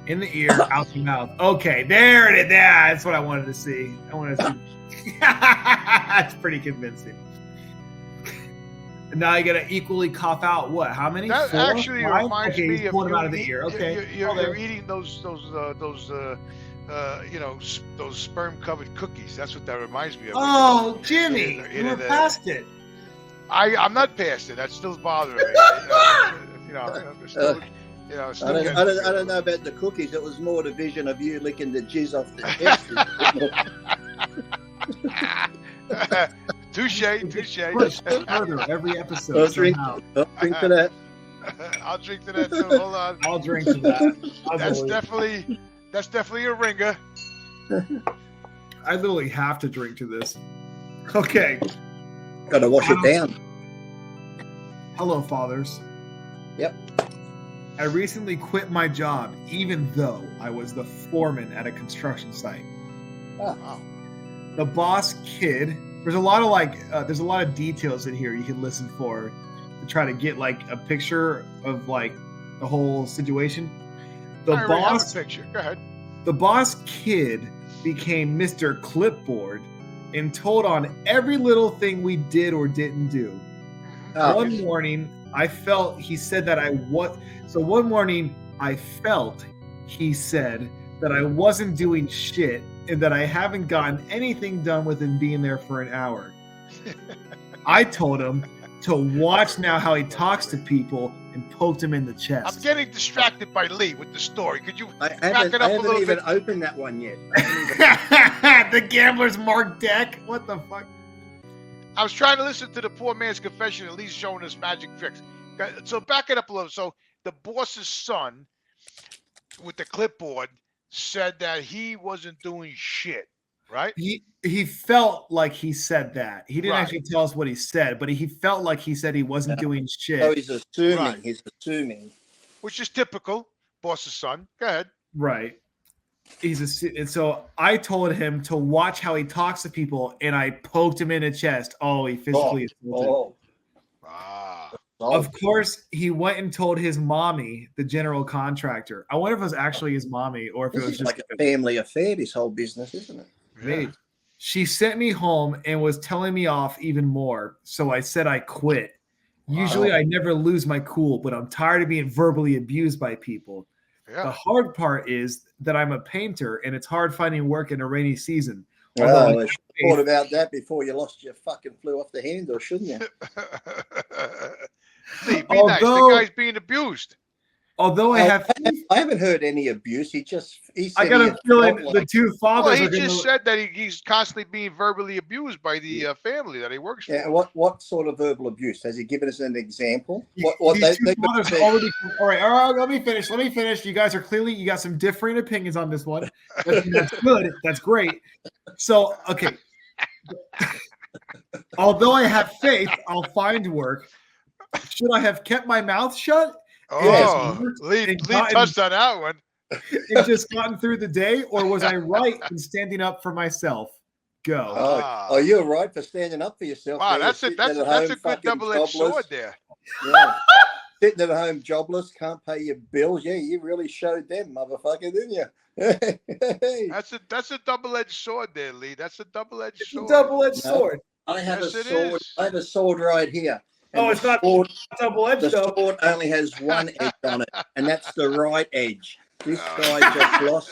In the ear, out the mouth. Okay, there it is. Yeah, that's what I wanted to see. I wanted to see. That's pretty convincing. And now you gotta equally cough out what? How many? that 4, actually 5? reminds Okay, me he's of pulling them out you of the ear. Okay, you're eating those sperm covered cookies. That's what that reminds me of. Oh, Jimmy, In you were the- past it. I'm not past it. That's still bothering me. Still I don't know about the cookies. It was more the vision of you licking the jizz off the chest. Touche. Push further every episode. I'll drink, somehow. I'll drink to that. I'll drink to that too. Hold on. I'll drink to that. That's definitely a ringer. I literally have to drink to this. Okay. Got to wash it down. Hello, fathers. Yep. I recently quit my job, even though I was the foreman at a construction site. Oh. Wow. The boss kid. There's a lot of details in here you can listen for to try to get like a picture of like the whole situation. The I already have boss a picture. Go ahead. The boss kid became Mr. Clipboard and told on every little thing we did or didn't do. Oh. One morning, I felt he said that one morning, I felt he said that I wasn't doing shit and that I haven't gotten anything done with him being there for an hour. I told him to watch now how he talks to people and poked him in the chest. I'm getting distracted by Lee with the story. Could you I back haven't, it I up a haven't little even bit? opened that one yet. I haven't even- The gambler's mark deck? What the fuck? I was trying to listen to the poor man's confession, and Lee's showing us magic tricks. So back it up a little. So the boss's son with the clipboard said that he wasn't doing shit, right? He felt like he said that. He didn't Right. actually tell us what he said, but he felt like he said he wasn't doing shit. Oh, he's assuming. Right. He's assuming. Which is typical, boss's son. Go ahead. Right. And so I told him to watch how he talks to people, and I poked him in the chest. Oh, he physically assaulted. Oh. Ah. Of course, he went and told his mommy, the general contractor. I wonder if it was actually his mommy or if it This was is just like a family affair, this whole business, isn't it? me. She sent me home and was telling me off even more. So I said I quit. Usually Wow. I never lose my cool, but I'm tired of being verbally abused by people. The Yeah. hard part is that I'm a painter and it's hard finding work in a rainy season. Although Oh, I thought about that before you lost your fucking flew off the handle, shouldn't you? Lee, be nice. The Although- guy's being abused. Although I have, I haven't heard any abuse. He said I got he a feeling felt the like- two Well, fathers he are going just to. said that he's constantly being verbally abused by the family that he works for. Yeah, what sort of verbal abuse? Has he given us an example? What These two they fathers said- already. All right. Let me finish. You guys are clearly, you got some differing opinions on this one. That's good. That's great. So, okay. Although I have faith, I'll find work. Should I have kept my mouth shut Oh, Yes. Lee And gotten- touched on that one. and just gotten through the day, or was I right in standing up for myself? Go. Oh, you're right for standing up for yourself. Wow, There, that's you're a sitting at home good fucking double-edged jobless. sword there. Yeah. Sitting at home jobless, can't pay your bills. Yeah, you really showed them, motherfucker, didn't you? That's a double-edged sword there, Lee. That's a double-edged It's a sword. double-edged No. sword. I have Yes, a it sword. is. I have a sword right here. And Oh, the it's not sword, double-edged the though. sword only has one edge on it, and that's the right edge. This Oh. guy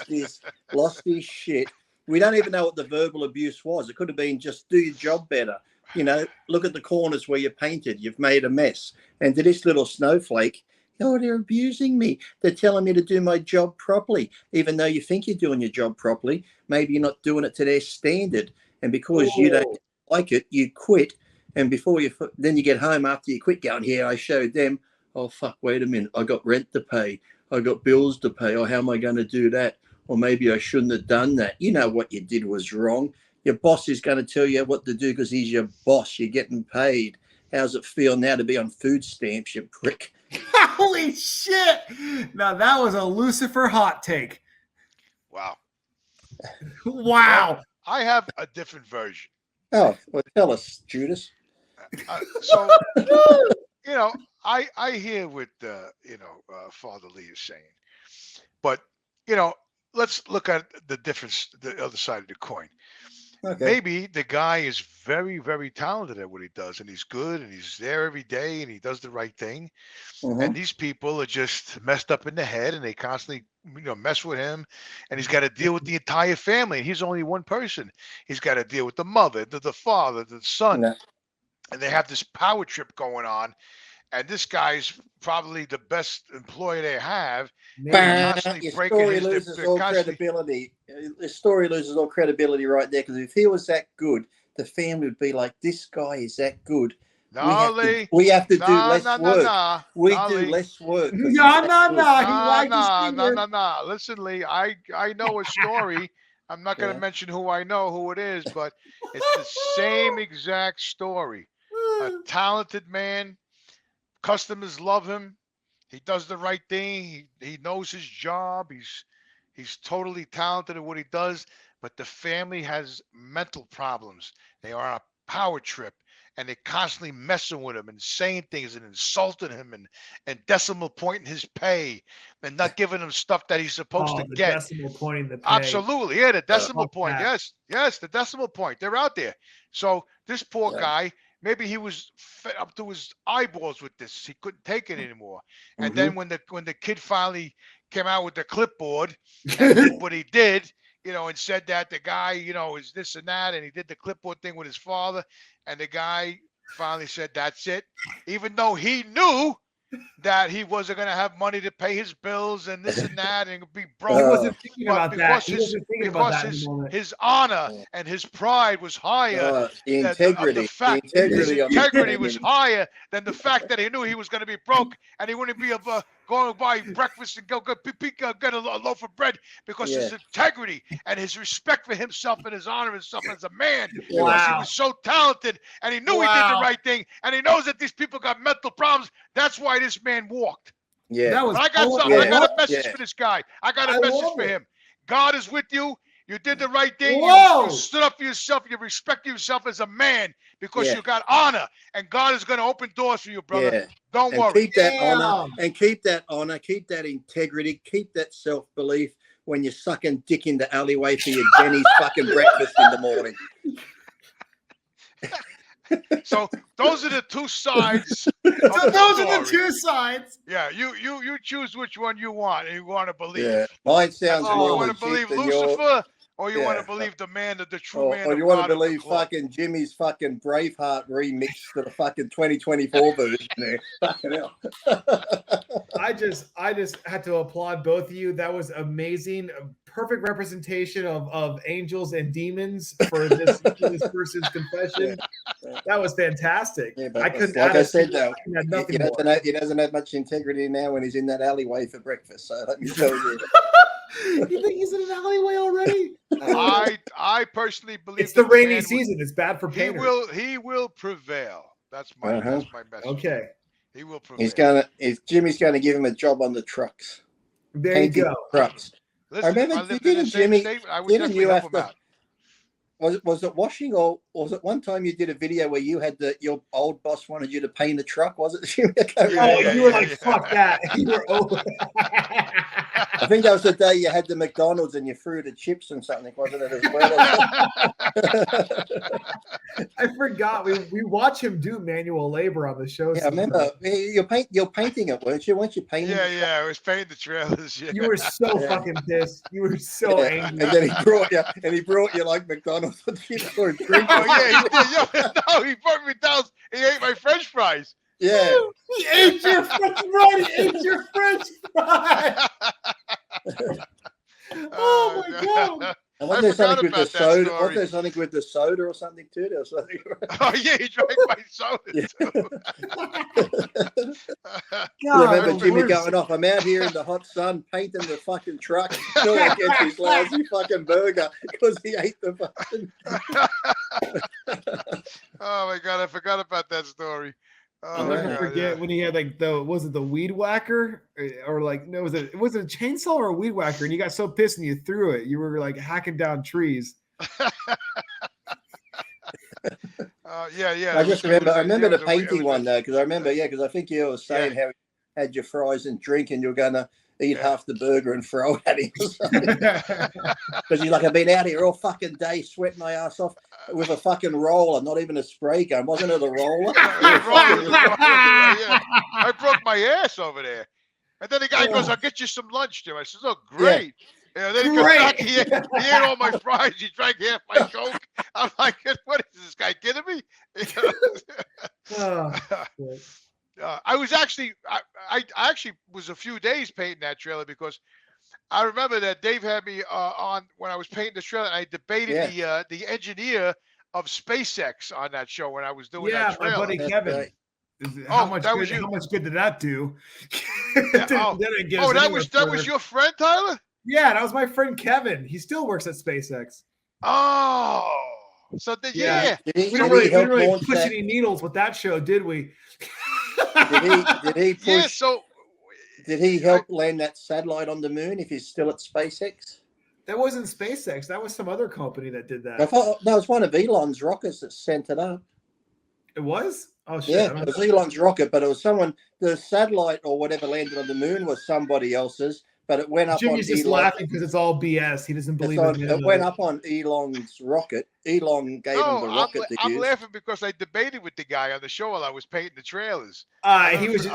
just lost his shit. We don't even know what the verbal abuse was. It could have been just do your job better. You know, look at the corners where you painted. You've made a mess. And to this little snowflake, Oh, they're abusing me. They're telling me to do my job properly, even though you think you're doing your job properly. Maybe you're not doing it to their standard, and because you don't like it, you quit. And before then you get home after you quit, going, "Here, I showed them. Oh fuck! Wait a minute. I got rent to pay. I got bills to pay. Oh, how am I going to do that? Or maybe I shouldn't have done that. You know what you did was wrong. Your boss is going to tell you what to do because he's your boss. You're getting paid. How's it feel now to be on food stamps, you prick?" Holy shit! Now that was a Lucifer hot take. Wow. Wow. Well, I have a different version. Oh, well, tell us, Judas. So, you know, I hear what Father Lee is saying, but you know, let's look at the difference, the other side of the coin. Okay. Maybe the guy is very, very talented at what he does, and he's good, and he's there every day, and he does the right thing. And these people are just messed up in the head, and they constantly, mess with him, and he's got to deal with the entire family. And he's only one person. He's got to deal with the mother, the father, the son, and they have this power trip going on. And this guy's probably the best employee they have. Your story loses all credibility. The story loses all credibility right there, because if he was that good, the family would be like, "This guy is that good. We have to do less work. We do less work." No. Listen, Lee, I know a story. I'm not going to mention who I know, who it is, but it's the same exact story. A talented man. Customers love him. He does the right thing. He knows his job. He's totally talented at what he does, but the family has mental problems. They are on a power trip, and they're constantly messing with him and saying things and insulting him and decimal pointing his pay and not giving him stuff that he's supposed to get. Decimal pointing the pay. Absolutely. Yeah, the decimal point. Yes, the decimal point. They're out there. So this poor guy, maybe he was fed up to his eyeballs with this. He couldn't take it anymore. And then when the kid finally came out with the clipboard and did what he did, and said that the guy, is this and that, and he did the clipboard thing with his father, and the guy finally said, "That's it," even though he knew that he wasn't going to have money to pay his bills and this and that and be broke. He wasn't thinking about that. His honor and his pride was higher. The integrity was higher than the fact that he knew he was going to be broke and he wouldn't be able to go buy breakfast and go get a loaf of bread, because his integrity and his respect for himself and his honor himself as a man, because he was so talented and he knew he did the right thing, and he knows that these people got mental problems. That's why this man walked. Yeah. That was but I got something. I got a message for this guy. I got a message for him. God is with you. You did the right thing. You stood up for yourself. You respect yourself as a man, because you got honor, and God is going to open doors for you, brother. Yeah. Don't worry. Keep that honor, and keep that honor, keep that integrity, keep that self-belief when you're sucking dick in the alleyway for your Denny's fucking breakfast in the morning. So those are the two sides. Those are the two sides. Yeah, you choose which one you want, and you want to believe. Yeah, mine sounds more you want to believe Lucifer, or you want to believe the man, the true man. Or you want to believe fucking Jimmy's fucking Braveheart remix to the fucking 2024 version there. Fucking hell. I just had to applaud both of you. That was amazing. Perfect representation of angels and demons for this person's confession. That was fantastic. Yeah, but I couldn't. Like I said, though, he doesn't have much integrity now when he's in that alleyway for breakfast. So let me tell you. You think he's in an alleyway already? I personally believe it's the rainy season. It's bad for painters. He will prevail. That's my message. Okay. He will prevail. Jimmy's gonna give him a job on the trucks. There you go. Trucks. Listen, I remember, didn't Jimmy? Didn't you have to? Was it washing, or was it one time you did a video where you had your old boss wanted you to paint the truck? Was it Jimmy? You were like, fuck that. You were over. I think that was the day you had the McDonald's and you threw the chips and something, wasn't it, as well? I forgot. We watch him do manual labor on the show. Yeah, I remember. You're painting it, weren't you? Weren't you painting? Yeah. I was painting the trailers. Yeah. You were so fucking pissed. You were so angry. And then he brought you like McDonald's chips or a drink. Oh yeah, he did. No, he brought me down. He ate my French fries. Yeah. He ate your French fry. He ate your French fry. Oh my god. And wasn't there something with the about that soda? story. Wasn't there something with the soda or something too? There was something. Oh yeah, he drank my soda too. I remember God, Jimmy worse. going off. I'm out here in the hot sun painting the fucking truck. No one gets his lousy fucking burger because he ate the fucking. Oh my god, I forgot about that story. I'll Oh, never God, forget yeah. when he had like was it the weed whacker or like no was it a chainsaw or a weed whacker and you got so pissed and you threw it. You were like hacking down trees. Yeah. I just remember. I remember the it painting was one though, because I remember. Yeah, because I think you were saying how you had your fries and drink, and you're gonna eat half the burger and throw it at him. Because he's like, I've been out here all fucking day, sweating my ass off with a fucking roller, not even a spray gun. Wasn't it a roller? I broke my ass over there. And then the guy goes, I'll get you some lunch, Jim. I said, oh, great. Yeah, then he goes back, he ate all my fries. He drank half my Coke. I'm like, what is this guy kidding me? I was actually, I actually was a few days painting that trailer because I remember that Dave had me on when I was painting the trailer. And I debated the engineer of SpaceX on that show when I was doing that trailer. My buddy Kevin. Right. How much good did that do? That was your friend, Tyler? Yeah, that was my friend Kevin. He still works at SpaceX. Oh, so we didn't really push any needles with that show, did we? Did he push? Yeah, so did he help land that satellite on the moon if he's still at SpaceX? That wasn't SpaceX. That was some other company that did that. I thought that was one of Elon's rockets that sent it up. It was? Oh shit. Yeah, it was Elon's rocket, but it was someone. The satellite or whatever landed on the moon was somebody else's, but it went up. Jimmy's just laughing because it's all BS. He doesn't believe it went up on Elon's rocket. Elon gave him the rocket to use. I'm laughing because I debated with the guy on the show while I was painting the trailers. He was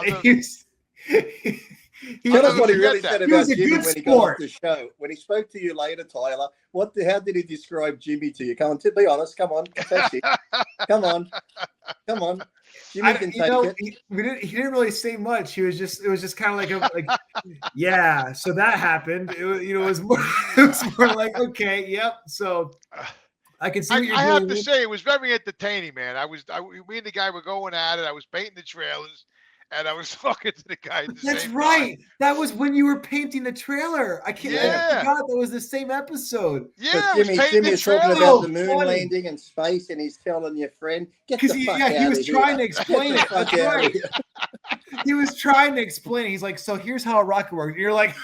Tell us what he really said about Jimmy when he got off the show. When he spoke to you later, Tyler, how did he describe Jimmy to you? Come on, be honest. Come on, confess it. Come on. Jimmy can take it. He didn't really say much. It was just kind of like yeah. So that happened. It was more like okay, yep. So I can see. I have to say, it was very entertaining, man. Me and the guy were going at it. I was painting the trailers. And I was talking to the guy. That's right. That was when you were painting the trailer. I forgot that was the same episode. Yeah, Jimmy was talking about the moon landing and space, and he's telling your friend, "Get the fuck out of here." He was trying to explain it. That's right. He was trying to explain it. He's like, "So here's how a rocket works." And you're like,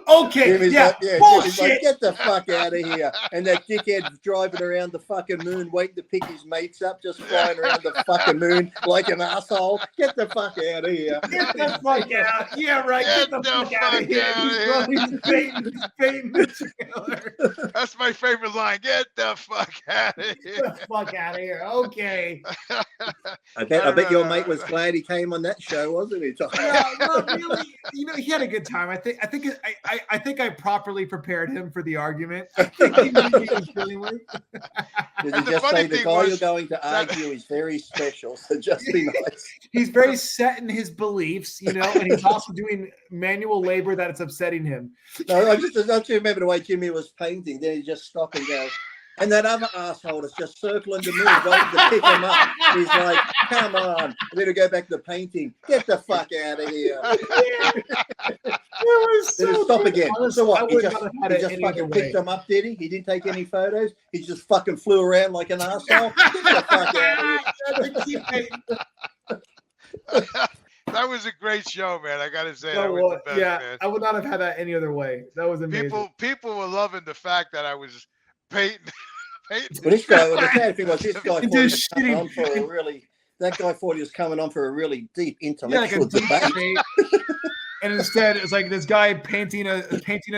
"Okay, Jimmy's bullshit." Like, get the fuck out of here. And that dickhead driving around the fucking moon, waiting to pick his mates up, just flying around the fucking moon like an asshole. Get the fuck out of here. Get the fuck out. Yeah, right. Get the fuck out of here. He's baiting the trailer. That's my favorite line. Get the fuck out of here. Get the fuck out of here. Okay. I bet your mate was glad he came on that show, wasn't he? Yeah, no, really. He had a good time. I think I properly prepared him for the argument. I think he knew what he was dealing with. Did he just say the guy you're going to argue is very special? So just be nice. He's very set in his beliefs, and he's also doing manual labor that it's upsetting him. No, I just remember the way Jimmy was painting. Then he just stopped and goes, and that other asshole is just circling the moon, waiting to pick him up. He's like, come on. And then he'll go back to painting. Get the fuck out of here. Then he'll stop again. So what? He just fucking picked him up, did he? He didn't take any photos. He just fucking flew around like an asshole. Get the fuck out of here. That was a great show, man. I gotta say, that was the best, man. I would not have had that any other way. That was amazing. People were loving the fact that I was painting. Well, the sad thing was, this guy thought he was coming on for a really deep intellectual debate. And instead, it's like this guy painting a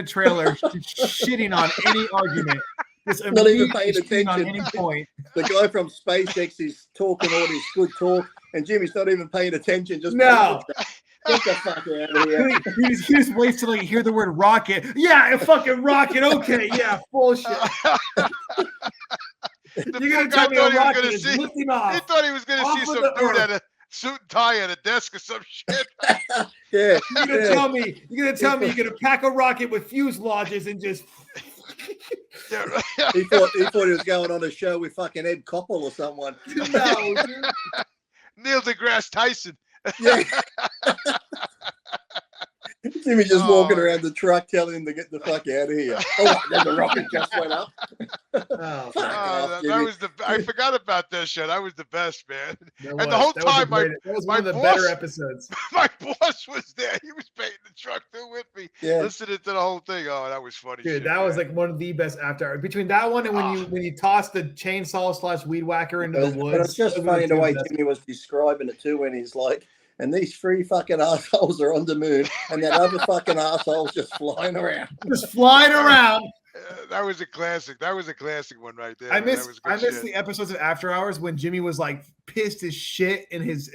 trailer, shitting on any argument. Not even paying attention on any point. The guy from SpaceX is talking all this good talk, and Jimmy's not even paying attention. Just no. Get the fuck out of here. He just waits till he hear the word rocket. Yeah, a fucking rocket. Okay, yeah, bullshit. You're gonna tell me a rocket is lifting off. He thought he was gonna see some dude suit and tie at a desk or some shit. Yeah. You're gonna tell me you're gonna pack a rocket with fuselages and just Yeah, He thought he was going on a show with fucking Ed Koppel or someone. no, dude. Neil deGrasse Tyson. Yeah. Jimmy just Oh, walking around the truck telling him to get the fuck out of here. Oh, then the rocket just went up. Oh, Fuck off, that Jimmy. was I forgot about that shit. That was the best, man. that And the whole that was a time, great- that was one my of the boss- better episodes. My boss was there. He was painting the truck too with me, Yeah. listening to the whole thing. Oh, that was funny. Dude, shit, that was man. like one of the best after hours. Between that one and when you tossed the chainsaw / weed whacker into the woods. But it's just those were funny the two way best- Jimmy was describing it too, when he's like, and these 3 fucking assholes are on the moon, and that other fucking asshole's just flying around. just flying around. That was a classic. That was a classic one right there. I man. miss That was good shit. the episodes of After Hours when Jimmy was like pissed as shit in his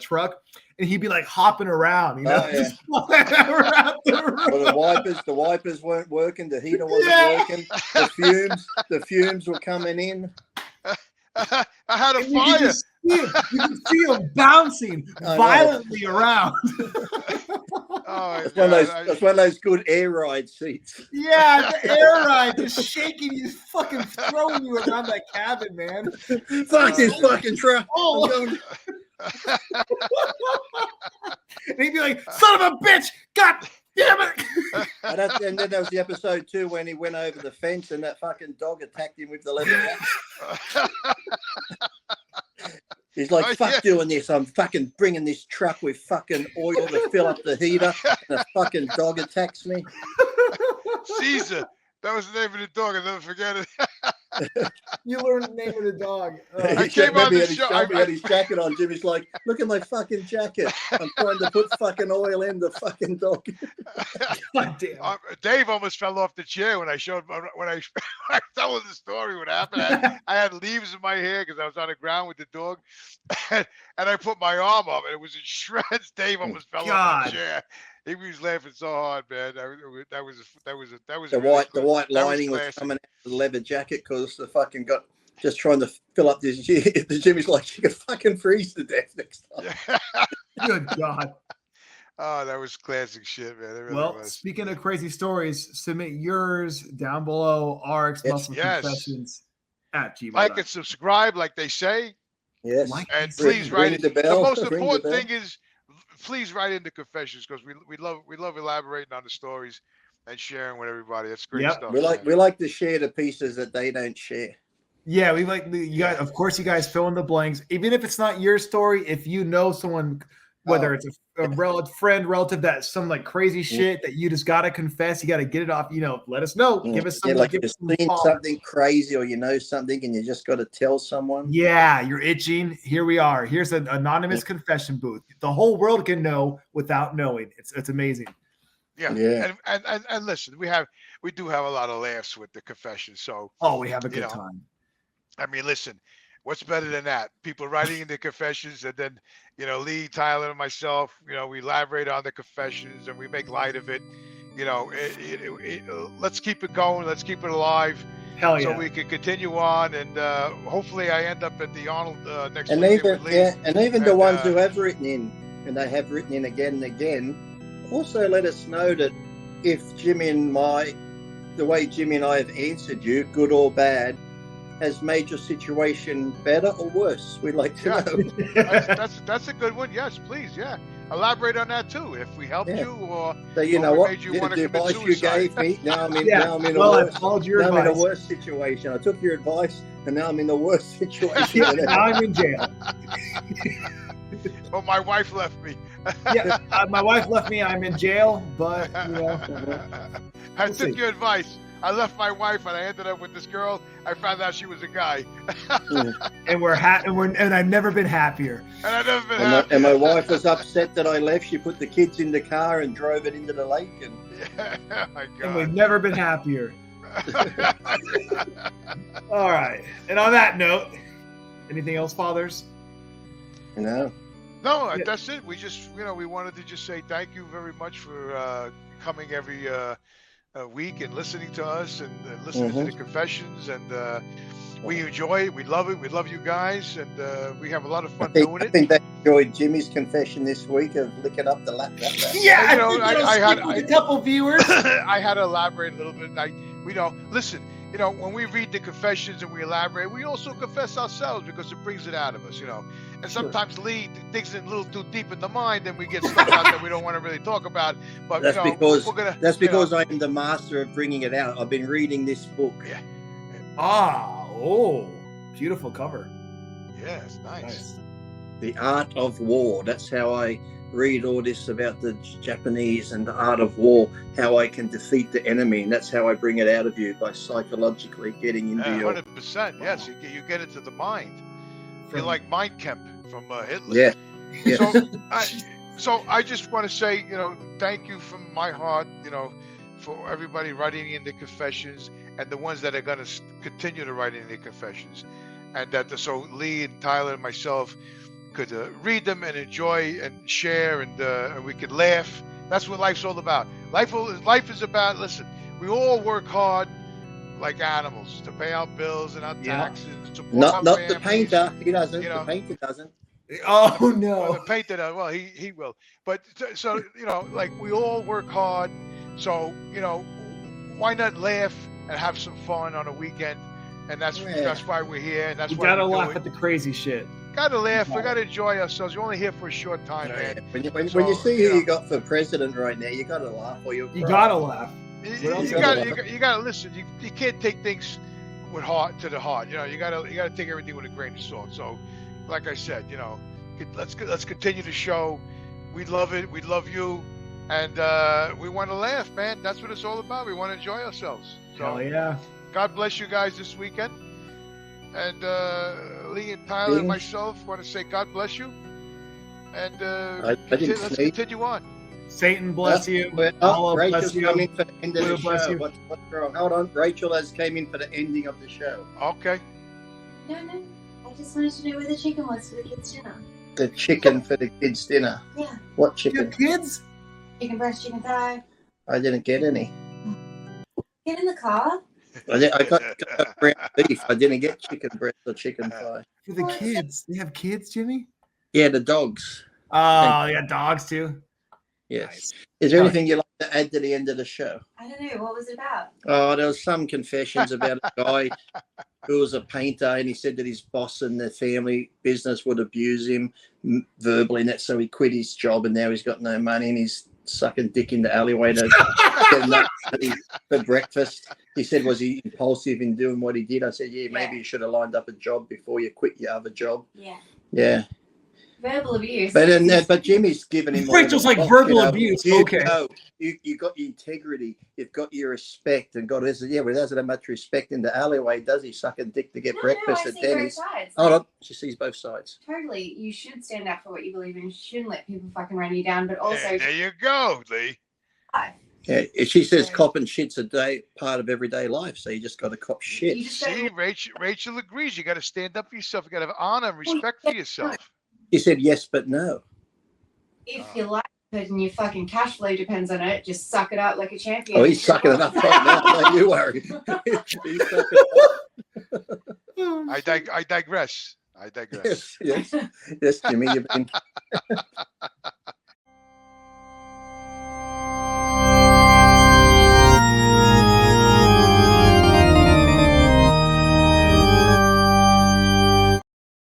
truck, and he'd be like hopping around, you know, Oh, yeah. just flying around the Well, room. the wipers weren't working, the heater wasn't Yeah. working, the fumes were coming in. I had a And you fire. can just see him, you can see him bouncing I know. violently around. Oh, That's yeah, one of those good air ride seats. Yeah, the air ride just shaking you, fucking throwing you around that cabin, man. Fuck this fucking truck. Oh. I'm going- And he'd be like, "Son of a bitch! God damn it!" And then there was the episode too when he went over the fence and that fucking dog attacked him with the leather jacket. He's like, Oh, fuck yeah. doing this. I'm fucking bringing this truck with fucking oil to fill up the heater. And a fucking dog attacks me. Caesar. That was the name of the dog. I'll never forget it. You learned the name of the dog. I He came on maybe the had his- show- maybe had his jacket on. Jimmy's like, look at my fucking jacket. I'm trying to put fucking oil in the fucking dog. God damn. Dave almost fell off the chair when I I told the story. What happened? I had leaves in my hair because I was on the ground with the dog, and I put my arm up, and it was in shreds. Dave almost fell off God. the chair. He was laughing so hard, man. That was The really white good. lining That was classic. coming out of the leather jacket because the fucking got just trying to fill up this. The Jimmy's like, you could fucking freeze to death next time. Yeah. Good God. Oh, that was classic shit, man. It really Well, was. speaking of crazy stories, submit yours down below. RX Muscle Yes. Confessions at Gmail. Like and subscribe, like they say, Yes. Like and Ring- please write it. the The bell. most Ring the important bell. thing is please write into confessions because we love elaborating on the stories and sharing with everybody. That's great Yep. stuff. We like man. to share the pieces that they don't share. Yeah, we like you guys. Of course, you guys fill in the blanks. Even if it's not your story, if you know someone, whether it's a relative that some like crazy shit that you just gotta confess, you gotta get it off. You know, let us know. Give us some. Yeah, like give you've us some seen thoughts. something crazy or you know something and you just got to tell someone. Yeah, you're itching. Here we are. Here's an anonymous confession booth. The whole world can know without knowing. It's amazing. Yeah. Yeah. And listen, we do have a lot of laughs with the confessions. So Oh, we have a You good know, time. I mean, listen, what's better than that? People writing in the confessions, and then Lee, Tyler, and myself, we elaborate on the confessions and we make light of it. Let's keep it going. Let's keep it alive. Hell So yeah. we can continue on, and hopefully I end up at the Arnold next And weekend even with Lee. and even the And, ones who have written in and they have written in again and again, also let us know that if the way Jimmy and I have answered you, good or bad, has made your situation better or worse. We'd like to Yeah. know. That's a good one. Yes, please. Yeah, elaborate on that too. If we helped Yeah. you, or So you Or know we what? made you wanna The commit advice you suicide. gave me, now I'm in Yeah. now I'm in Well, a I worse. followed your Now I'm in a advice. worse situation. I took your advice and now I'm in a worse situation. Yeah, now I'm in jail. oh, my wife left me. Yeah, my wife left me. I'm in jail, but I We'll took see. your advice. I left my wife and I ended up with this girl. I found out she was a guy, and I've never been happier. and I've never been And happy. my wife was upset that I left. She put the kids in the car and drove it into the lake. And Oh my And we've God. never been happier. All right. And on that note, anything else, fathers? No, No, Yeah. that's it. We just, we wanted to just say thank you very much for coming every week and listening to us and listening to the confessions. And we enjoy it. We love it. We love you guys. And we have a lot of fun doing I it. think enjoyed Jimmy's confession this week of licking up the lap. Yeah, You know, I had a couple viewers. I had to elaborate a little bit. Listen, when we read the confessions and we elaborate, we also confess ourselves because it brings it out of us, And sometimes Lee digs in a little too deep in the mind, and we get stuff out that we don't want to really talk about. But That's because we're gonna, I am the master of bringing it out. I've been reading this book. Yeah. Beautiful cover. Yeah, it's nice. The Art of War. That's how I read all this about the Japanese and the art of war, how I can defeat the enemy, and that's how I bring it out of you, by psychologically getting into your 100%. Yes, you get into the mind. You're like Mind Kemp from Hitler. Yeah. So I just want to say, thank you from my heart, for everybody writing in the confessions and the ones that are going to continue to write in the confessions, and so Lee and Tyler and myself could read them and enjoy and share, and we could laugh. That's what life's all about. Life is about, listen, we all work hard like animals to pay our bills and our taxes. Not the painter. He doesn't. The painter doesn't. Oh no. Well, the painter, well, he will. But so like we all work hard. So why not laugh and have some fun on a weekend? And that's why we're here. And that's why gotta laugh at the crazy shit. Gotta laugh. We gotta enjoy ourselves. We're only here for a short time, man. When you see who you got for president right now, you gotta laugh. Or you gotta laugh. You gotta listen. You can't take things with to the heart. You gotta take everything with a grain of salt. So, like I said, let's continue the show. We love it. We love you, and we want to laugh, man. That's what it's all about. We want to enjoy ourselves. So, hell yeah. God bless you guys this weekend. And Lee and Tyler and myself want to say God bless you. And let's continue on. Satan bless you. Rachel's coming for the end of the show. What's wrong? Hold on. Rachel has came in for the ending of the show. Okay. No. I just wanted to know where the chicken was for the kids' dinner. The chicken for the kids' dinner? Yeah. What chicken? Your kids? Chicken breast, chicken thigh. I didn't get any. Get in the car. I got ground beef. I didn't get chicken breast or chicken thigh. For the kids. They have kids, Jimmy? Yeah, the dogs. Oh, yeah, dogs too. Yes. Nice. Is there anything you'd like to add to the end of the show? I don't know. What was it about? Oh, there was some confessions about a guy who was a painter, and he said that his boss and the family business would abuse him verbally, and that's so he quit his job, and now he's got no money, and he's sucking dick in the alleyway to get nuts for breakfast. He said, was he impulsive in doing what he did? I said, yeah, maybe you should have lined up a job before you quit your other job. Yeah. Verbal abuse. But Jimmy's given him. Rachel's like verbal abuse. Okay. You got your integrity. You've got your respect, and God says, yeah, well, he doesn't have much respect in the alleyway, does he? Sucking dick to get breakfast at Denny's. Hold on, she sees both sides. Totally, you should stand up for what you believe in. You shouldn't let people fucking run you down. But also, there you go, Lee. Yeah, she says cop and shit's part of everyday life, so you just got to cop shit. See, Rachel agrees. You got to stand up for yourself. You got to have honor and respect for yourself. He said yes, but no. If you like it and your fucking cash flow depends on it, just suck it up like a champion. Oh, he's sucking it up right now. Don't you worry. He's sucking it up. I digress. Yes, Jimmy, you've been.